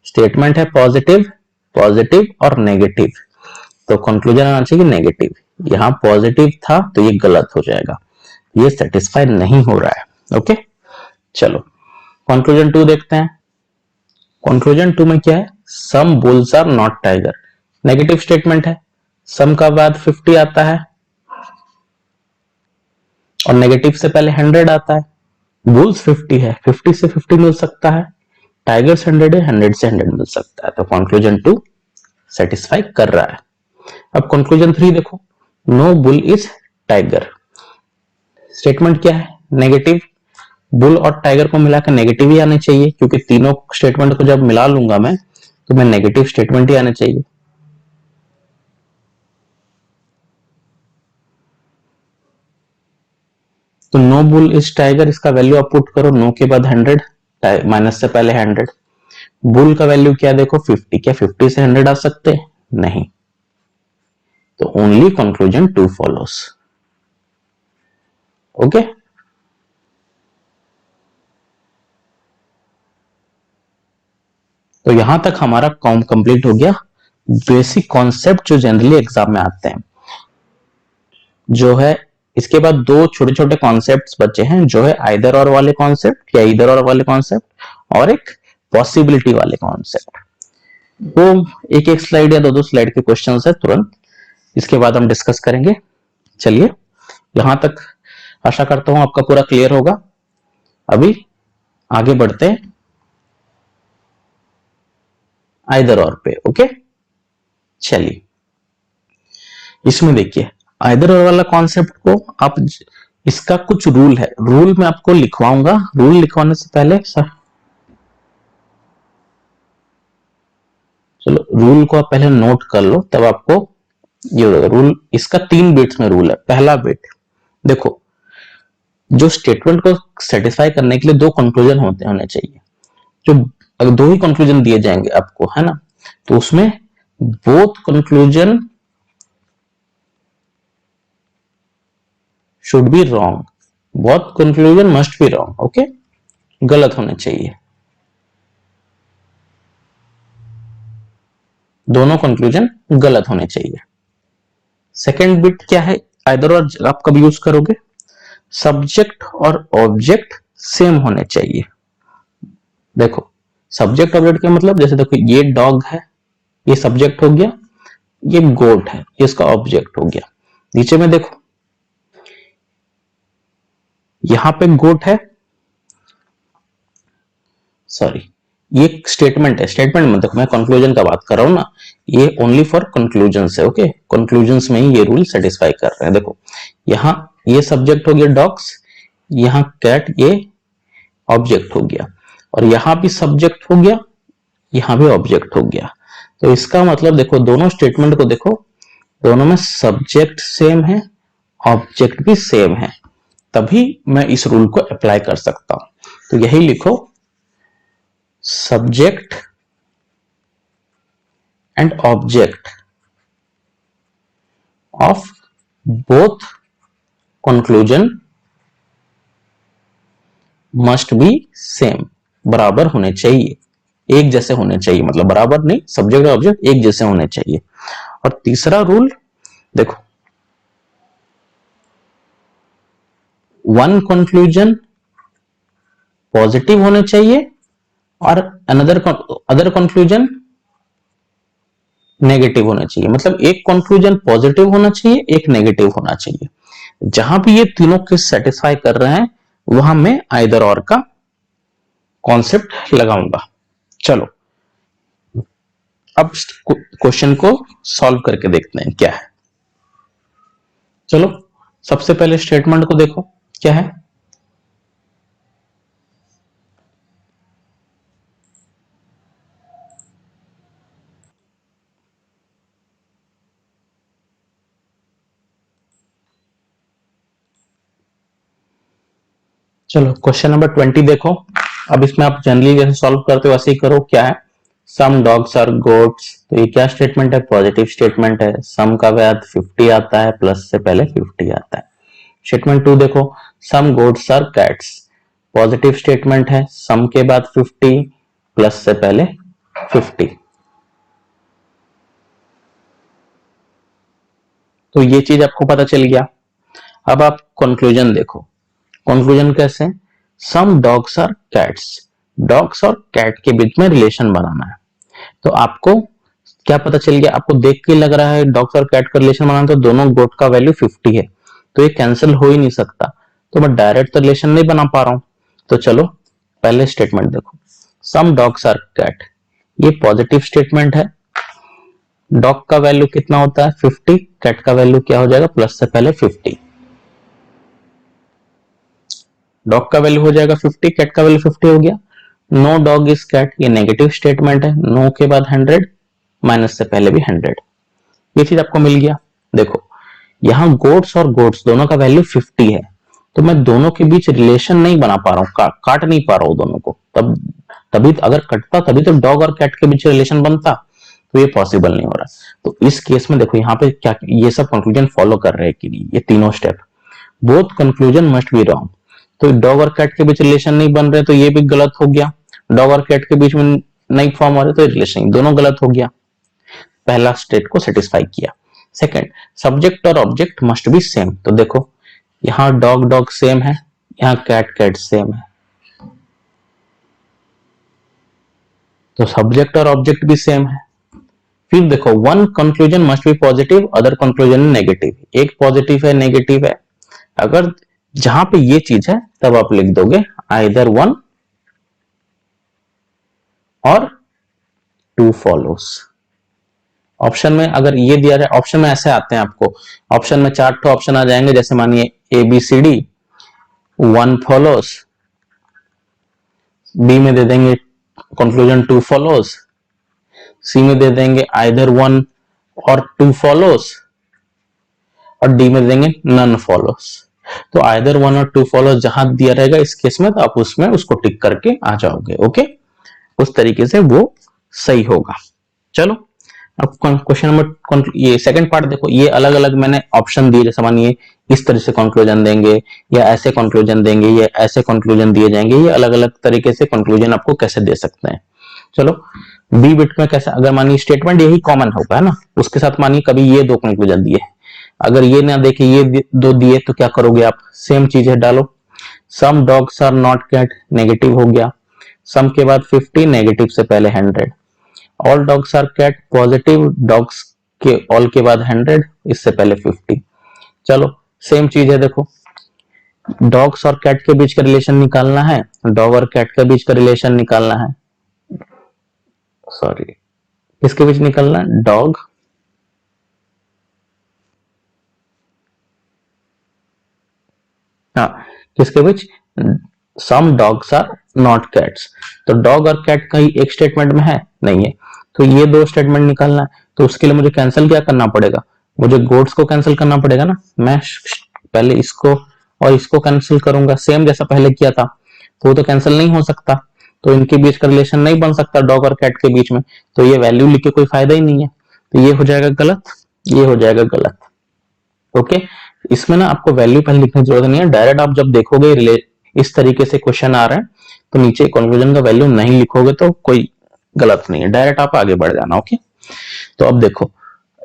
A: स्टेटमेंट है पॉजिटिव, पॉजिटिव और नेगेटिव, तो कंक्लूजन आना चाहिए नेगेटिव, यहाँ पॉजिटिव था तो ये गलत हो जाएगा, ये सेटिस्फाई नहीं हो रहा है। ओके, चलो कंक्लूजन 2 देखते हैं। कंक्लूजन 2 में क्या है, some bulls are not tiger, negative statement है, सम का बाद 50 आता है और नेगेटिव से पहले 100 आता है। बुल्स 50 है, 50 से 50 मिल सकता है, टाइगर्स 100 है, 100 से 100 मिल सकता है, तो कंक्लूजन 2 सेटिस्फाई कर रहा है। अब कंक्लूजन 3 देखो, no bull is tiger, statement क्या है नेगेटिव, बुल और टाइगर को मिलाकर नेगेटिव ही आने चाहिए, क्योंकि तीनों स्टेटमेंट को जब मिला लूंगा मैं तो मैं नेगेटिव स्टेटमेंट ही आने चाहिए। तो नो बुल इज टाइगर, इसका वैल्यू आप पुट करो, नो के बाद 100, माइनस से पहले 100, बुल का वैल्यू क्या देखो 50, क्या 50 से 100 आ सकते, नहीं, तो ओनली कंक्लूजन 2 फॉलोस। ओके। तो यहां तक हमारा काम कंप्लीट हो गया, बेसिक कॉन्सेप्ट जो जनरली एग्जाम में आते हैं जो है। इसके बाद दो छोटे छोटे कॉन्सेप्ट्स बचे हैं जो है आइदर और वाले कॉन्सेप्ट या इधर और वाले कॉन्सेप्ट और एक पॉसिबिलिटी वाले कॉन्सेप्ट। वो एक एक स्लाइड या दो दो स्लाइड के क्वेश्चन है तुरंत, इसके बाद हम डिस्कस करेंगे। चलिए यहां तक आशा करता हूं आपका पूरा क्लियर होगा। अभी आगे बढ़ते हैं आइदर और पे। ओके चलिए इसमें देखिए आइदर और वाला कॉन्सेप्ट को आप, इसका कुछ रूल है, रूल मैं आपको लिखवाऊंगा। रूल लिखवाने से पहले सर चलो रूल को आप पहले नोट कर लो, तब आपको ये रूल, इसका 3 बिट्स में रूल है। पहला बिट देखो, जो स्टेटमेंट को सेटिस्फाई करने के लिए 2 कंक्लूजन होने चाहिए। जो अगर 2 ही कंक्लूजन दिए जाएंगे आपको, है ना, तो उसमें both conclusion should be wrong, both conclusion must be wrong. Okay, गलत होने चाहिए, दोनों कंक्लूजन गलत होने चाहिए। सेकेंड बिट क्या है, आइदर और आप कब यूज करोगे, सब्जेक्ट और ऑब्जेक्ट सेम होने चाहिए। देखो सब्जेक्ट ऑब्जेक्ट का मतलब, जैसे देखो ये डॉग है, ये सब्जेक्ट हो गया, ये गोट है, इसका ऑब्जेक्ट हो गया। नीचे में देखो यहां पे गोट है, सॉरी ये स्टेटमेंट है, स्टेटमेंट में देखो मैं कंक्लूजन का बात कर रहा हूं ना, ये ओनली फॉर कंक्लूजन है। ओके, कंक्लूजन में ही ये रूल सेटिस्फाई कर रहे हैं। देखो यहां ये सब्जेक्ट हो गया डॉग्स, यहां कैट ये ऑब्जेक्ट हो गया, और यहां भी सब्जेक्ट हो गया, यहां भी ऑब्जेक्ट हो गया। तो इसका मतलब देखो दोनों स्टेटमेंट को देखो, दोनों में सब्जेक्ट सेम है, ऑब्जेक्ट भी सेम है, तभी मैं इस रूल को अप्लाई कर सकता हूं। तो यही लिखो, subject and object of both conclusion must be same, बराबर होने चाहिए, एक जैसे होने चाहिए, मतलब बराबर नहीं, सब्जेक्ट और ऑब्जेक्ट एक जैसे होने चाहिए। और तीसरा रूल देखो, वन कंक्लूजन पॉजिटिव होने चाहिए और अदर कंक्लूजन नेगेटिव होना चाहिए। मतलब एक कंक्लूजन पॉजिटिव होना चाहिए, एक नेगेटिव होना चाहिए। जहां भी ये तीनों केस सेटिस्फाई कर रहे हैं वहां मैं आइदर और का कॉन्सेप्ट लगाऊंगा। चलो अब क्वेश्चन को सॉल्व करके देखते हैं क्या है। चलो सबसे पहले स्टेटमेंट को देखो क्या है। चलो क्वेश्चन नंबर 20 देखो। अब इसमें आप जनरली जैसे सॉल्व करते हो वैसे ही करो। क्या है, सम डॉग्स आर गोट्स, तो ये क्या स्टेटमेंट है, पॉजिटिव स्टेटमेंट है। सम का बाद 50 आता है, प्लस से पहले 50 आता है। स्टेटमेंट 2 देखो, some goats are cats, positive statement है, सम के बाद 50 प्लस से पहले 50। तो ये चीज आपको पता चल गया। अब आप कंक्लूजन देखो, कंक्लूजन कैसे, some dogs are cats, dogs और कैट के बीच में रिलेशन बनाना है। तो आपको क्या पता चल गया, आपको देख के लग रहा है डॉग्स और कैट का रिलेशन बनाना, तो दोनों गोट का वैल्यू 50 है, तो ये कैंसिल हो ही नहीं सकता, तो मैं डायरेक्ट तो रिलेशन नहीं बना पा रहा हूं। तो चलो पहले स्टेटमेंट देखो, सम डॉग्स आर कैट, ये पॉजिटिव स्टेटमेंट है। डॉग का वैल्यू कितना होता है 50, कैट का वैल्यू क्या हो जाएगा, प्लस से पहले 50। डॉग का वैल्यू हो जाएगा 50, कैट का वैल्यू 50 हो गया। नो डॉग इज कैट, ये नेगेटिव स्टेटमेंट है, नो के बाद 100, माइनस से पहले भी 100, ये चीज आपको मिल गया। देखो यहां गोट्स और गोट्स दोनों का वैल्यू 50 है, तो मैं दोनों के बीच रिलेशन नहीं बना पा रहा हूं, काट नहीं पा रहा हूं दोनों को। तब तभी अगर कटता तभी तो डॉग और कैट के बीच रिलेशन बनता, तो ये पॉसिबल नहीं हो रहा। तो इस केस में देखो यहाँ पे क्या ये सब कंक्लूजन फॉलो कर रहे हैं कि नहीं, ये तीनों step, both conclusion must be wrong. तो डॉग और कैट के बीच रिलेशन नहीं बन रहे तो ये भी गलत हो गया। डॉग और कैट के बीच में नहीं फॉर्म हो रहे तो रिलेशन दोनों गलत हो गया। पहला स्टेट को सेटिस्फाई किया। सेकंड, सब्जेक्ट और ऑब्जेक्ट मस्ट बी सेम। तो देखो यहां डॉग डॉग सेम है, यहां कैट कैट सेम है, तो सब्जेक्ट और ऑब्जेक्ट भी सेम है। फिर देखो one conclusion must be positive, other conclusion negative. एक पॉजिटिव है नेगेटिव है, अगर जहां पे ये चीज है तब आप लिख दोगे आइदर वन और टू फॉलोस। ऑप्शन में अगर ये दिया जाए, ऑप्शन में ऐसे आते हैं आपको, ऑप्शन में 4 ठो ऑप्शन आ जाएंगे, जैसे मानिए A B C D, one follows, B में दे देंगे कंक्लूजन टू फॉलोस, सी में दे देंगे आइदर वन और टू फॉलोस, और डी में देंगे नन फॉलोस। तो आइदर वन और टू फॉलोस जहां दिया रहेगा इस केस में, तो आप उसमें उसको टिक करके आ जाओगे। ओके, उस तरीके से वो सही होगा। चलो अब क्वेश्चन नंबर, ये सेकंड पार्ट देखो, ये अलग अलग मैंने ऑप्शन दिए, जैसे मानिए इस तरह से कंक्लूजन देंगे, या ऐसे कंक्लूजन देंगे, या ऐसे कंक्लूजन दिए जाएंगे, ये अलग अलग तरीके से कंक्लूजन आपको कैसे दे सकते हैं। चलो बी बिट में कैसे, अगर मानिए स्टेटमेंट यही कॉमन होगा है ना, उसके साथ मानिए कभी ये दो कंक्लूजन दिए, अगर ये ना देखे ये दो दिए तो क्या करोगे आप, सेम चीज है डालो। Some dogs are not cat, negative हो गया, सम के बाद 50, नेगेटिव से पहले 100, all dogs are cat, positive, dogs के ऑल के बाद 100, इससे पहले 50। चलो सेम चीज है, देखो डॉग्स और कैट के बीच का रिलेशन निकालना है, डॉग और कैट के बीच का रिलेशन निकालना है, सॉरी किसके बीच निकालना है, डॉग हाँ किसके बीच, some dogs are not cats. तो डॉग और कैट का ही एक स्टेटमेंट में है नहीं है, तो ये दो स्टेटमेंट निकालना है, तो उसके लिए मुझे कैंसिल क्या करना पड़ेगा, मुझे गोट्स को कैंसिल करना पड़ेगा ना। मैं पहले इसको और इसको कैंसिल करूंगा, सेम जैसा पहले किया था, तो वो तो कैंसिल नहीं हो सकता, तो इनके बीच का रिलेशन नहीं बन सकता डॉग और कैट के बीच में, तो ये वैल्यू लिख के कोई फायदा ही नहीं है, तो ये हो जाएगा गलत, ये हो जाएगा गलत। ओके, इसमें ना आपको वैल्यू पहले लिखने की जरूरत नहीं है, डायरेक्ट आप जब देखोगे इस तरीके से क्वेश्चन आ रहे हैं तो नीचे कंक्लूजन का वैल्यू नहीं लिखोगे तो कोई गलत नहीं है, डायरेक्ट आप आगे बढ़ जाना। ओके, तो अब देखो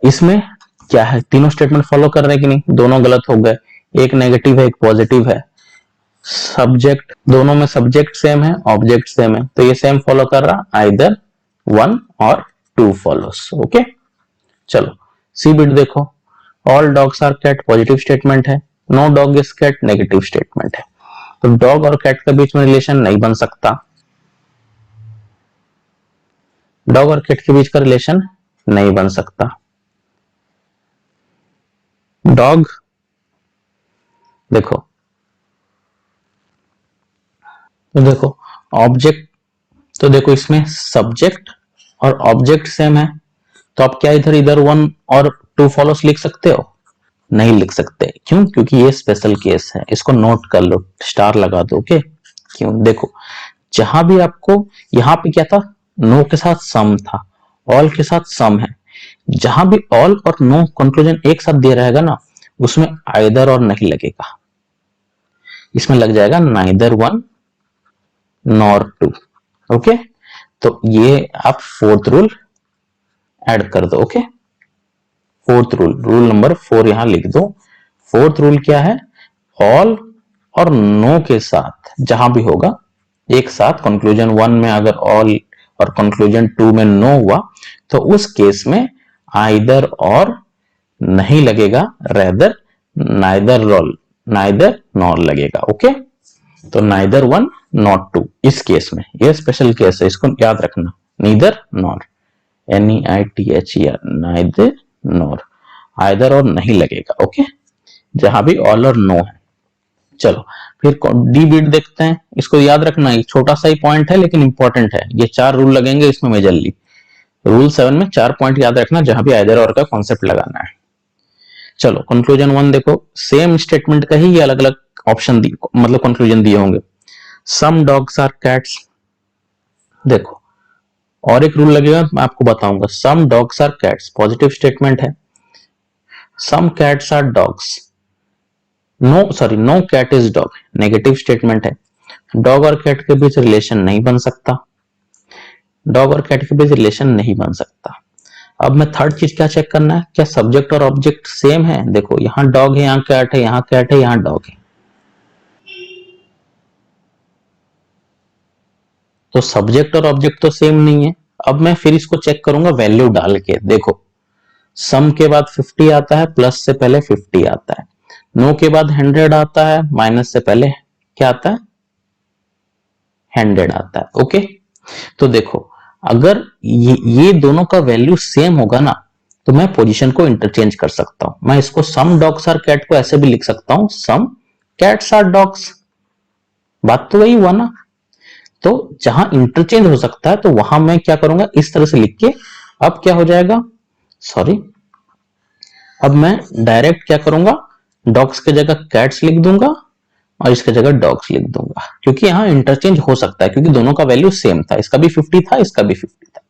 A: इसमें क्या है, तीनों स्टेटमेंट फॉलो कर रहे हैं कि नहीं, दोनों गलत हो गए, एक नेगेटिव है एक पॉजिटिव है, सब्जेक्ट दोनों में सब्जेक्ट सेम है ऑब्जेक्ट सेम है, तो ये सेम फॉलो कर रहा, आइदर वन और टू फॉलोस। ओके, चलो सी बिट देखो, all dogs are cat, positive statement है, no dog is cat, negative statement है, तो डॉग और कैट के बीच में रिलेशन नहीं बन सकता, डॉग और कैट के बीच का रिलेशन नहीं बन सकता। डॉग देखो, तो देखो ऑब्जेक्ट, तो देखो इसमें सब्जेक्ट और ऑब्जेक्ट सेम है, तो आप क्या इधर इधर वन और टू फॉलोस लिख सकते हो, नहीं लिख सकते, क्यों, क्योंकि ये स्पेशल केस है, इसको नोट कर लो, स्टार लगा दो। ओके, क्यों, देखो जहां भी आपको, यहां पे क्या था, नो के साथ सम था, ऑल के साथ सम है, जहां भी ऑल और नो कंक्लूजन एक साथ दिया रहेगा ना, उसमें आइदर और नहीं लगेगा, इसमें लग जाएगा neither one nor two. Okay, तो ये आप फोर्थ रूल ऐड कर दो। Okay, fourth rule, rule number 4 यहां लिख दो। फोर्थ रूल क्या है, ऑल और नो के साथ जहां भी होगा एक साथ, कंक्लूजन 1 में अगर ऑल और कंक्लूजन 2 में नो हुआ तो उस केस में आइदर और नहीं लगेगा, रेदर नाइदर रोल, नाइदर नॉर लगेगा। ओके, तो नाइदर वन नॉट टू, इस केस में ये स्पेशल केस है, इसको याद रखना, neither nor, NEITHER, neither nor, either और नहीं लगेगा। ओके, जहां भी ऑल और नो है। चलो फिर डी बिट देखते हैं, इसको याद रखना, ये छोटा सा ही पॉइंट है लेकिन इंपॉर्टेंट है, ये 4 रूल लगेंगे इसमें मेजरली, रूल 7 में 4 पॉइंट याद रखना जहां भी आइदर और का कॉन्सेप्ट लगाना है। चलो कंक्लूजन 1 देखो, सेम स्टेटमेंट का ही ये अलग अलग ऑप्शन दी, मतलब कंक्लूजन दिए होंगे, सम डॉग्स आर कैट्स, देखो और एक रूल लगेगा मैं आपको बताऊंगा, some dogs are cats positive statement है, some cats are dogs no cat is dog, negative statement है। डॉग और कैट के बीच रिलेशन नहीं बन सकता, डॉग और कैट के बीच रिलेशन नहीं बन सकता। अब मैं थर्ड चीज क्या चेक करना है, क्या सब्जेक्ट और ऑब्जेक्ट सेम है। देखो यहाँ डॉग है, यहाँ कैट है, यहाँ कैट है, यहाँ डॉग है, तो सब्जेक्ट और ऑब्जेक्ट तो सेम नहीं है। अब मैं फिर इसको चेक करूंगा वैल्यू डाल के। देखो सम के बाद 50 आता है, प्लस से पहले 50 आता है। नो के बाद 100 आता है, माइनस से पहले क्या आता है, 100 आता है। ओके, तो देखो अगर ये दोनों का वैल्यू सेम होगा ना, तो मैं पोजीशन को इंटरचेंज कर सकता हूं। मैं इसको सम डॉग्स आर कैट को ऐसे भी लिख सकता हूं, सम कैट्स आर डॉग्स। बात तो वही हुआ ना। तो जहां इंटरचेंज हो सकता है तो वहां मैं क्या करूंगा, इस तरह से लिख के, अब क्या हो जाएगा, सॉरी, अब मैं डायरेक्ट क्या करूंगा, डॉग्स की जगह कैट्स लिख दूंगा और इसके जगह डॉग्स लिख दूंगा, क्योंकि यहाँ इंटरचेंज हो सकता है, क्योंकि दोनों का वैल्यू सेम था, इसका भी 50 था, इसका भी 50 था।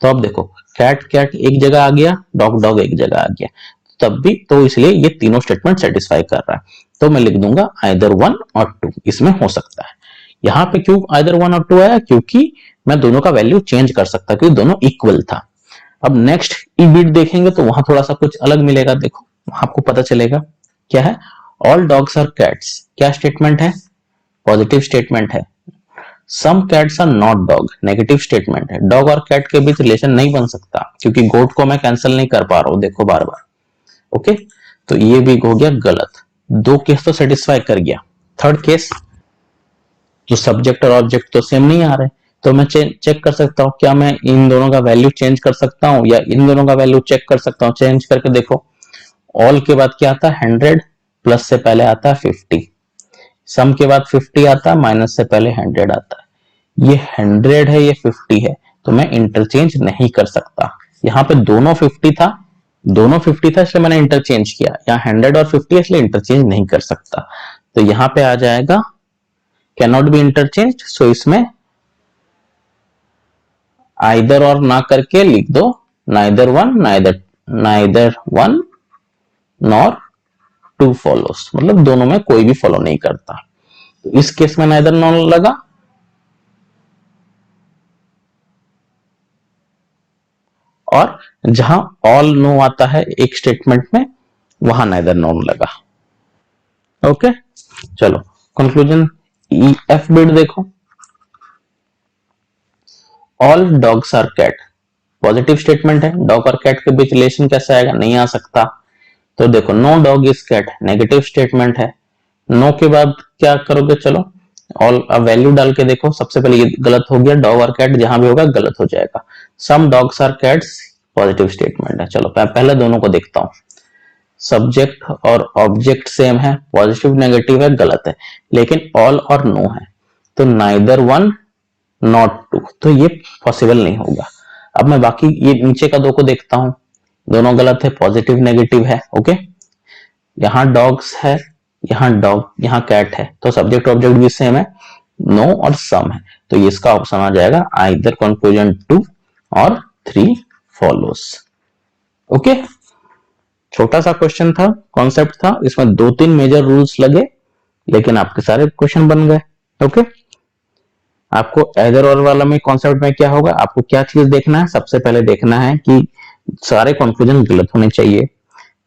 A: तो अब देखो कैट कैट एक जगह आ गया, डॉग डॉग एक जगह आ गया, तब भी तो इसलिए ये तीनों स्टेटमेंट सेटिस्फाई कर रहा है। तो मैं लिख दूंगा आइदर 1 और 2, इसमें हो सकता है। यहाँ पे क्यों आइदर 1 और 2 आया, क्योंकि मैं दोनों का वैल्यू चेंज कर सकता, क्योंकि दोनों इक्वल था। अब नेक्स्ट ई बिट देखेंगे तो वहां थोड़ा सा कुछ अलग मिलेगा। देखो आपको पता चलेगा क्या है, ऑल डॉग्स आर कैट्स, क्या स्टेटमेंट है, पॉजिटिव स्टेटमेंट है। Some cats are not dog, negative statement है। डॉग और कैट के बीच रिलेशन नहीं बन सकता, क्योंकि गोट को मैं कैंसिल नहीं कर पा रहा हूं, देखो बार बार। ओके, तो ये भी हो गया गलत। दो केस तो सेटिस्फाई कर गया। थर्ड केस, जो सब्जेक्ट और ऑब्जेक्ट तो सेम नहीं आ रहे, तो मैं चेक कर सकता हूं, क्या मैं इन दोनों का वैल्यू चेंज कर सकता हूं या इन दोनों का वैल्यू चेक कर सकता हूं। चेंज करके देखो, ऑल के बाद क्या आता है 100, प्लस से पहले आता है 50, सम के बाद 50 आता है, माइनस से पहले 100 आता है। ये 100 है, ये 50 है, तो मैं इंटरचेंज नहीं कर सकता। यहाँ पे दोनों 50 था, दोनों 50 था, इसलिए मैंने इंटरचेंज किया। यहाँ 100 और 50 है, इसलिए इंटरचेंज नहीं कर सकता। तो यहाँ पे आ जाएगा can not be interchange. So इसमें आइदर और ना करके लिख दो neither one neither one nor two follows, मतलब दोनों में कोई भी फॉलो नहीं करता। तो इस केस में नाइदर नॉन लगा, और जहां ऑल नो आता है एक स्टेटमेंट में, वहां नाइदर नॉन लगा। ओके, चलो कंक्लूजन, एफ बिट देखो, all dogs are cat, positive statement है। डॉग और कैट के बीच रिलेशन कैसे आएगा, नहीं आ सकता। तो देखो no dog is cat, negative statement है। नो के बाद क्या करोगे, चलो ऑल वैल्यू डाल के देखो। सबसे पहले ये गलत हो गया, डॉग और कैट जहां भी होगा गलत हो जाएगा। Some dogs are cats, positive statement है। चलो पहले दोनों को देखता हूं, सब्जेक्ट और ऑब्जेक्ट सेम है, पॉजिटिव नेगेटिव है, गलत है। लेकिन ऑल और नो है, तो नाइदर वन नॉट टू, तो ये पॉसिबल नहीं होगा। अब मैं बाकी ये नीचे का दो को देखता हूं, दोनों गलत है, पॉजिटिव नेगेटिव है। ओके, यहाँ डॉग्स है, यहाँ डॉग, यहाँ कैट है, तो सब्जेक्ट ऑब्जेक्ट भी सेम है, नो और सम है, तो ये इसका ऑप्शन आ जाएगा आइदर कंक्लूजन 2 और 3 फॉलोस। ओके, छोटा सा क्वेश्चन था, कॉन्सेप्ट था, इसमें 2-3 मेजर रूल्स लगे, लेकिन आपके सारे क्वेश्चन बन गए। ओके, आपको एदर और वाला में कॉन्सेप्ट में क्या होगा, आपको क्या चीज देखना है, सबसे पहले देखना है कि सारे कंक्लूजन गलत होने चाहिए।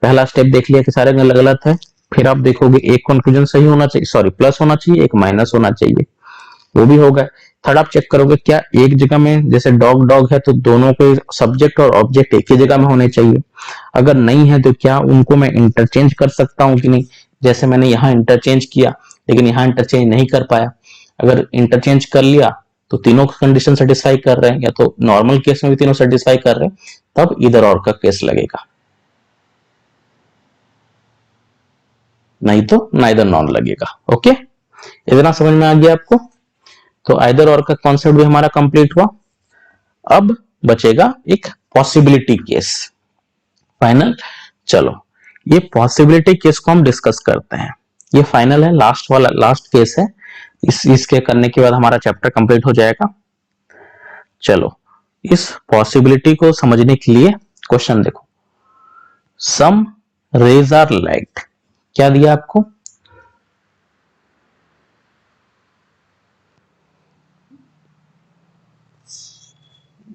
A: पहला स्टेप देख लिया कि सारे गलत है, फिर आप देखोगे एक कंक्लूजन सही होना चाहिए, सॉरी प्लस होना चाहिए, एक माइनस होना चाहिए, वो भी होगा। थर्ड आप चेक करोगे क्या एक जगह में, जैसे डॉग डॉग है तो दोनों के सब्जेक्ट और ऑब्जेक्ट एक ही जगह में होने चाहिए। अगर नहीं है तो क्या उनको मैं इंटरचेंज कर सकता हूं कि नहीं, जैसे मैंने यहाँ इंटरचेंज किया लेकिन यहाँ इंटरचेंज नहीं कर पाया। अगर इंटरचेंज कर लिया तो तीनों कंडीशन सेटिस्फाई कर रहे हैं, या तो नॉर्मल केस में भी तीनों सेटिस्फाई कर रहे हैं, तब इधर और का केस लगेगा, नहीं तो नाइदर नॉन लगेगा। ओके, इतना समझ में आ गया आपको। तो आइदर और का कॉन्सेप्ट भी हमारा कंप्लीट हुआ। अब बचेगा एक पॉसिबिलिटी केस, फाइनल। चलो ये पॉसिबिलिटी केस को हम डिस्कस करते हैं, ये फाइनल है, लास्ट वाला लास्ट केस है। इसके करने के बाद हमारा चैप्टर कंप्लीट हो जाएगा। चलो इस पॉसिबिलिटी को समझने के लिए क्वेश्चन देखो, सम रेज आर लाइट, क्या दिया आपको,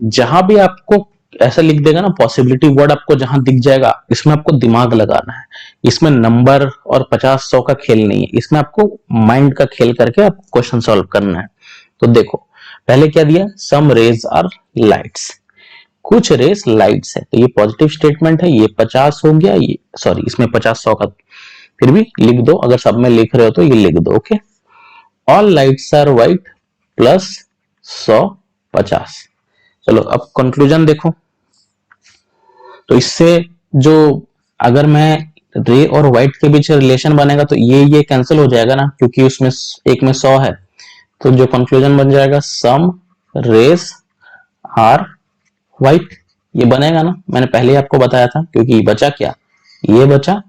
A: जहां भी आपको ऐसा लिख देगा ना पॉसिबिलिटी वर्ड, आपको जहां दिख जाएगा, इसमें आपको दिमाग लगाना है। इसमें नंबर और 50-100 का खेल नहीं है, इसमें आपको माइंड का खेल करके आपको क्वेश्चन सॉल्व करना है। तो देखो पहले क्या दिया, सम रेज आर लाइट्स, कुछ रेस लाइट्स है, तो ये पॉजिटिव स्टेटमेंट है, ये 50 हो गया, ये सॉरी इसमें 50-100 का फिर भी लिख दो, अगर सब में लिख रहे हो तो ये लिख दो। Okay, all lights are white plus 100 50। चलो अब कंक्लूजन देखो, तो इससे जो अगर मैं रे और व्हाइट के बीच रिलेशन बनेगा तो ये कैंसिल हो जाएगा ना, क्योंकि उसमें एक में 100 है, तो जो कंक्लूजन बन जाएगा सम रेस आर व्हाइट, ये बनेगा ना, मैंने पहले ही आपको बताया था, क्योंकि बचा क्या, ये बचा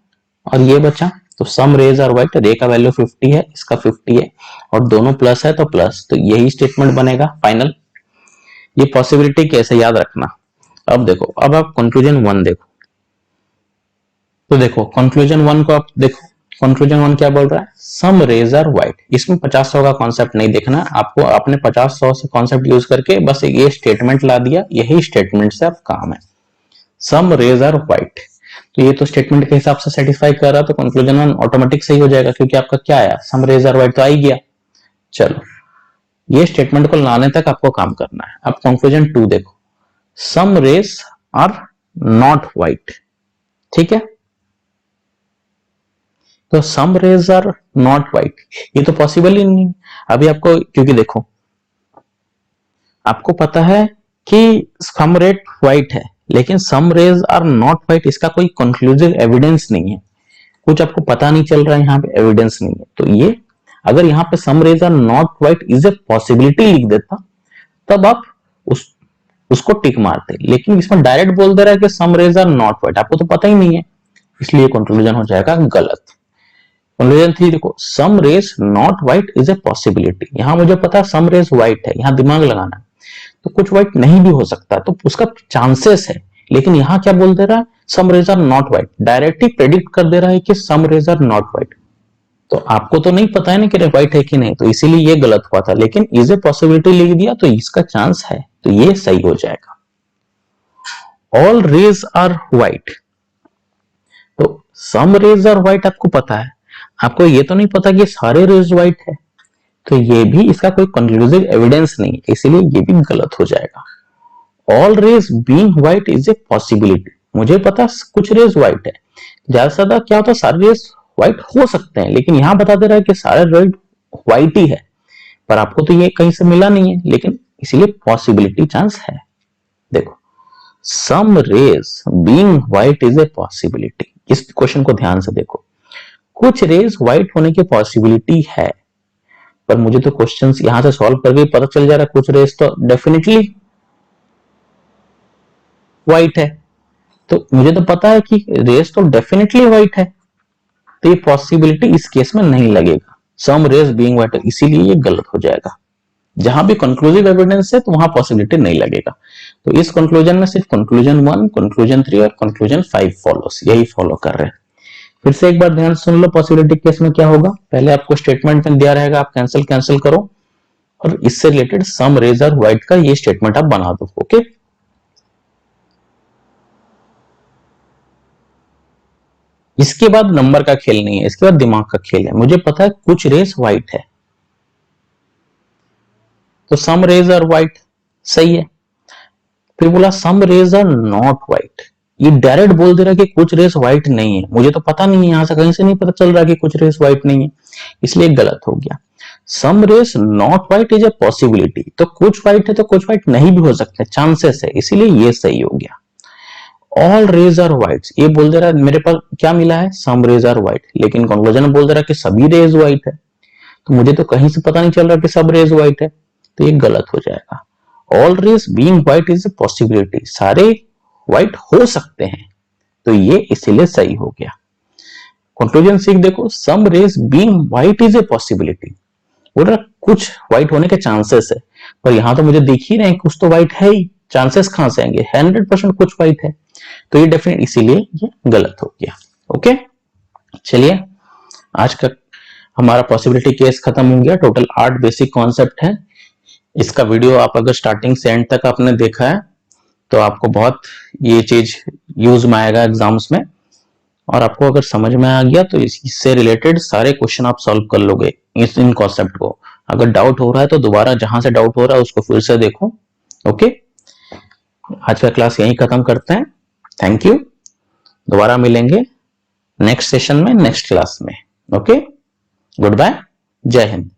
A: और ये बचा, तो सम रेज आर व्हाइट, रे का वैल्यू 50 है, इसका 50 है, और दोनों प्लस है तो प्लस, तो यही स्टेटमेंट बनेगा फाइनल। ये पॉसिबिलिटी कैसे याद रखना। अब देखो, अब आप कंक्लूजन 1 देखो, तो देखो कंक्लूजन 1 को आप देखो, कंक्लूजन 1 क्या बोल रहा है, सम रेज आर व्हाइट, इसमें 50-100 का कॉन्सेप्ट नहीं देखना आपको, आपने 50-100 से कॉन्सेप्ट यूज करके बस ये स्टेटमेंट ला दिया, यही स्टेटमेंट से आप काम है, सम रेज आर व्हाइट, तो ये तो स्टेटमेंट के हिसाब से सेटिस्फाई कर रहा, तो कंक्लूजन 1 ऑटोमेटिक सही हो जाएगा, क्योंकि आपका क्या आया, सम रेज आर व्हाइट तो आ ही गया। चलो ये स्टेटमेंट को लाने तक आपको काम करना है। अब कंक्लूजन 2 देखो, some rays are not white, ठीक है, तो सम रेज आर नॉट व्हाइट, ये तो पॉसिबल ही नहीं। अभी आपको, क्योंकि देखो आपको पता है कि सम रेट व्हाइट है, लेकिन सम रेज आर नॉट व्हाइट, इसका कोई कंक्लूसिव एविडेंस नहीं है, कुछ आपको पता नहीं चल रहा है, यहाँ पे एविडेंस नहीं है, तो ये अगर यहाँ पे some rays are not white is a possibility लिख देता, तब आप उसको टिक मारते, लेकिन इसमें डायरेक्ट बोल दे रहा है कि some rays are not white, आपको तो पता ही नहीं है, इसलिए कंक्लूजन हो जाएगा गलत। कंक्लूजन 3 देखो, some rays not white is a possibility, यहां मुझे पता है सम रेज व्हाइट है, यहां दिमाग लगाना है, तो कुछ व्हाइट नहीं भी हो सकता, तो उसका चांसेस है, लेकिन यहां क्या बोल दे रहा है, some rays are not white, directly predict कर दे रहा है कि some rays are not white, तो आपको तो नहीं पता है ना कि व्हाइट है कि नहीं, तो इसीलिए ये गलत हुआ था, लेकिन इज ए पॉसिबिलिटी लिख दिया तो इसका चांस है, तो ये सही हो जाएगा। ऑल रेज आर व्हाइट, तो सम रेज आर व्हाइट आपको पता है, आपको ये तो नहीं पता कि सारे रेज व्हाइट है, तो ये भी इसका कोई कंक्लूसिव एविडेंस नहीं है, इसीलिए ये भी गलत हो जाएगा। All rays being white is a possibility, मुझे पता कुछ रेज व्हाइट है, ज्यादा से ज्यादा क्या होता है सारे रेज व्हाइट हो सकते हैं, लेकिन यहां बता दे रहा है कि सारे रेड व्हाइट ही है, पर आपको तो ये कहीं से मिला नहीं है, लेकिन इसीलिए पॉसिबिलिटी चांस है। देखो some rays being white is a possibility, इस क्वेश्चन को ध्यान से देखो, कुछ रेज व्हाइट होने की पॉसिबिलिटी है, पर मुझे तो क्वेश्चंस यहां से सॉल्व करके पता चल जा रहा है कुछ रेज तो डेफिनेटली व्हाइट है, तो मुझे तो पता है कि रेज तो डेफिनेटली व्हाइट है, तो ये पॉसिबिलिटी इस केस में नहीं लगेगा, सम रेज बीइंग व्हाइट, इसीलिए ये गलत हो जाएगा। जहां भी कंक्लूसिव एविडेंस है तो वहां पॉसिबिलिटी नहीं लगेगा, तो इस कंक्लूजन में सिर्फ कंक्लूजन 1, कंक्लूजन 3 और कंक्लूजन 5 फॉलोस, यही फॉलो कर रहे हैं। फिर से एक बार ध्यान सुन लो, पॉसिबिलिटी केस में क्या होगा, पहले आपको स्टेटमेंट में दिया रहेगा, आप कैंसिल कैंसिल करो, और इससे related some rays are white का ये स्टेटमेंट आप बना दो। ओके, इसके बाद नंबर का खेल नहीं है, इसके बाद दिमाग का खेल है, मुझे पता है कुछ रेज व्हाइट है, तो सम रेज आर व्हाइट, सही है। फिर बोला सम रेज आर नॉट व्हाइट, ये डायरेक्ट बोल दे रहा है कि कुछ रेस व्हाइट नहीं है, मुझे तो पता नहीं है, यहां से कहीं से नहीं पता चल रहा कि कुछ रेस व्हाइट नहीं है, इसलिए गलत हो गया। Some rays not white is a possibility, तो कुछ व्हाइट है तो कुछ व्हाइट नहीं भी हो सकते, चांसेस है, इसीलिए ये सही हो गया। ऑल रेज आर व्हाइट, ये बोल दे रहा है मेरे पास क्या मिला है, सम रेज आर व्हाइट, लेकिन कंक्लूजन में बोल दे रहा है कि सभी रेज व्हाइट है, तो मुझे तो कहीं से पता नहीं चल रहा कि सब रेज व्हाइट है, तो ये गलत हो जाएगा। All rays being white is a possibility, सारे व्हाइट हो सकते हैं, तो ये इसीलिए सही हो गया। कंक्लूजन 6 देखो, some rays being white is a possibility, बोल रहा कुछ व्हाइट होने के चांसेस है, पर यहां तो मुझे दिख ही रहे हैं कुछ तो व्हाइट है ही, चांसेस कहां से आएंगे, 100% कुछ व्हाइट है, तो ये डेफिनेट, इसीलिए ये गलत हो गया। ओके, चलिए आज का हमारा पॉसिबिलिटी केस खत्म हो गया। टोटल 8 बेसिक कॉन्सेप्ट है, इसका वीडियो आप अगर स्टार्टिंग से एंड तक आपने देखा है तो आपको बहुत ये चीज यूज में आएगा एग्जाम्स में, और आपको अगर समझ में आ गया तो इससे रिलेटेड सारे क्वेश्चन आप सॉल्व कर लोगे इन कॉन्सेप्ट को। अगर डाउट हो रहा है तो दोबारा जहां से डाउट हो रहा है उसको फिर से देखो। ओके, आज का क्लास यहीं खत्म करते हैं। थैंक यू, दोबारा मिलेंगे नेक्स्ट सेशन में, नेक्स्ट क्लास में। ओके, गुड बाय, जय हिंद।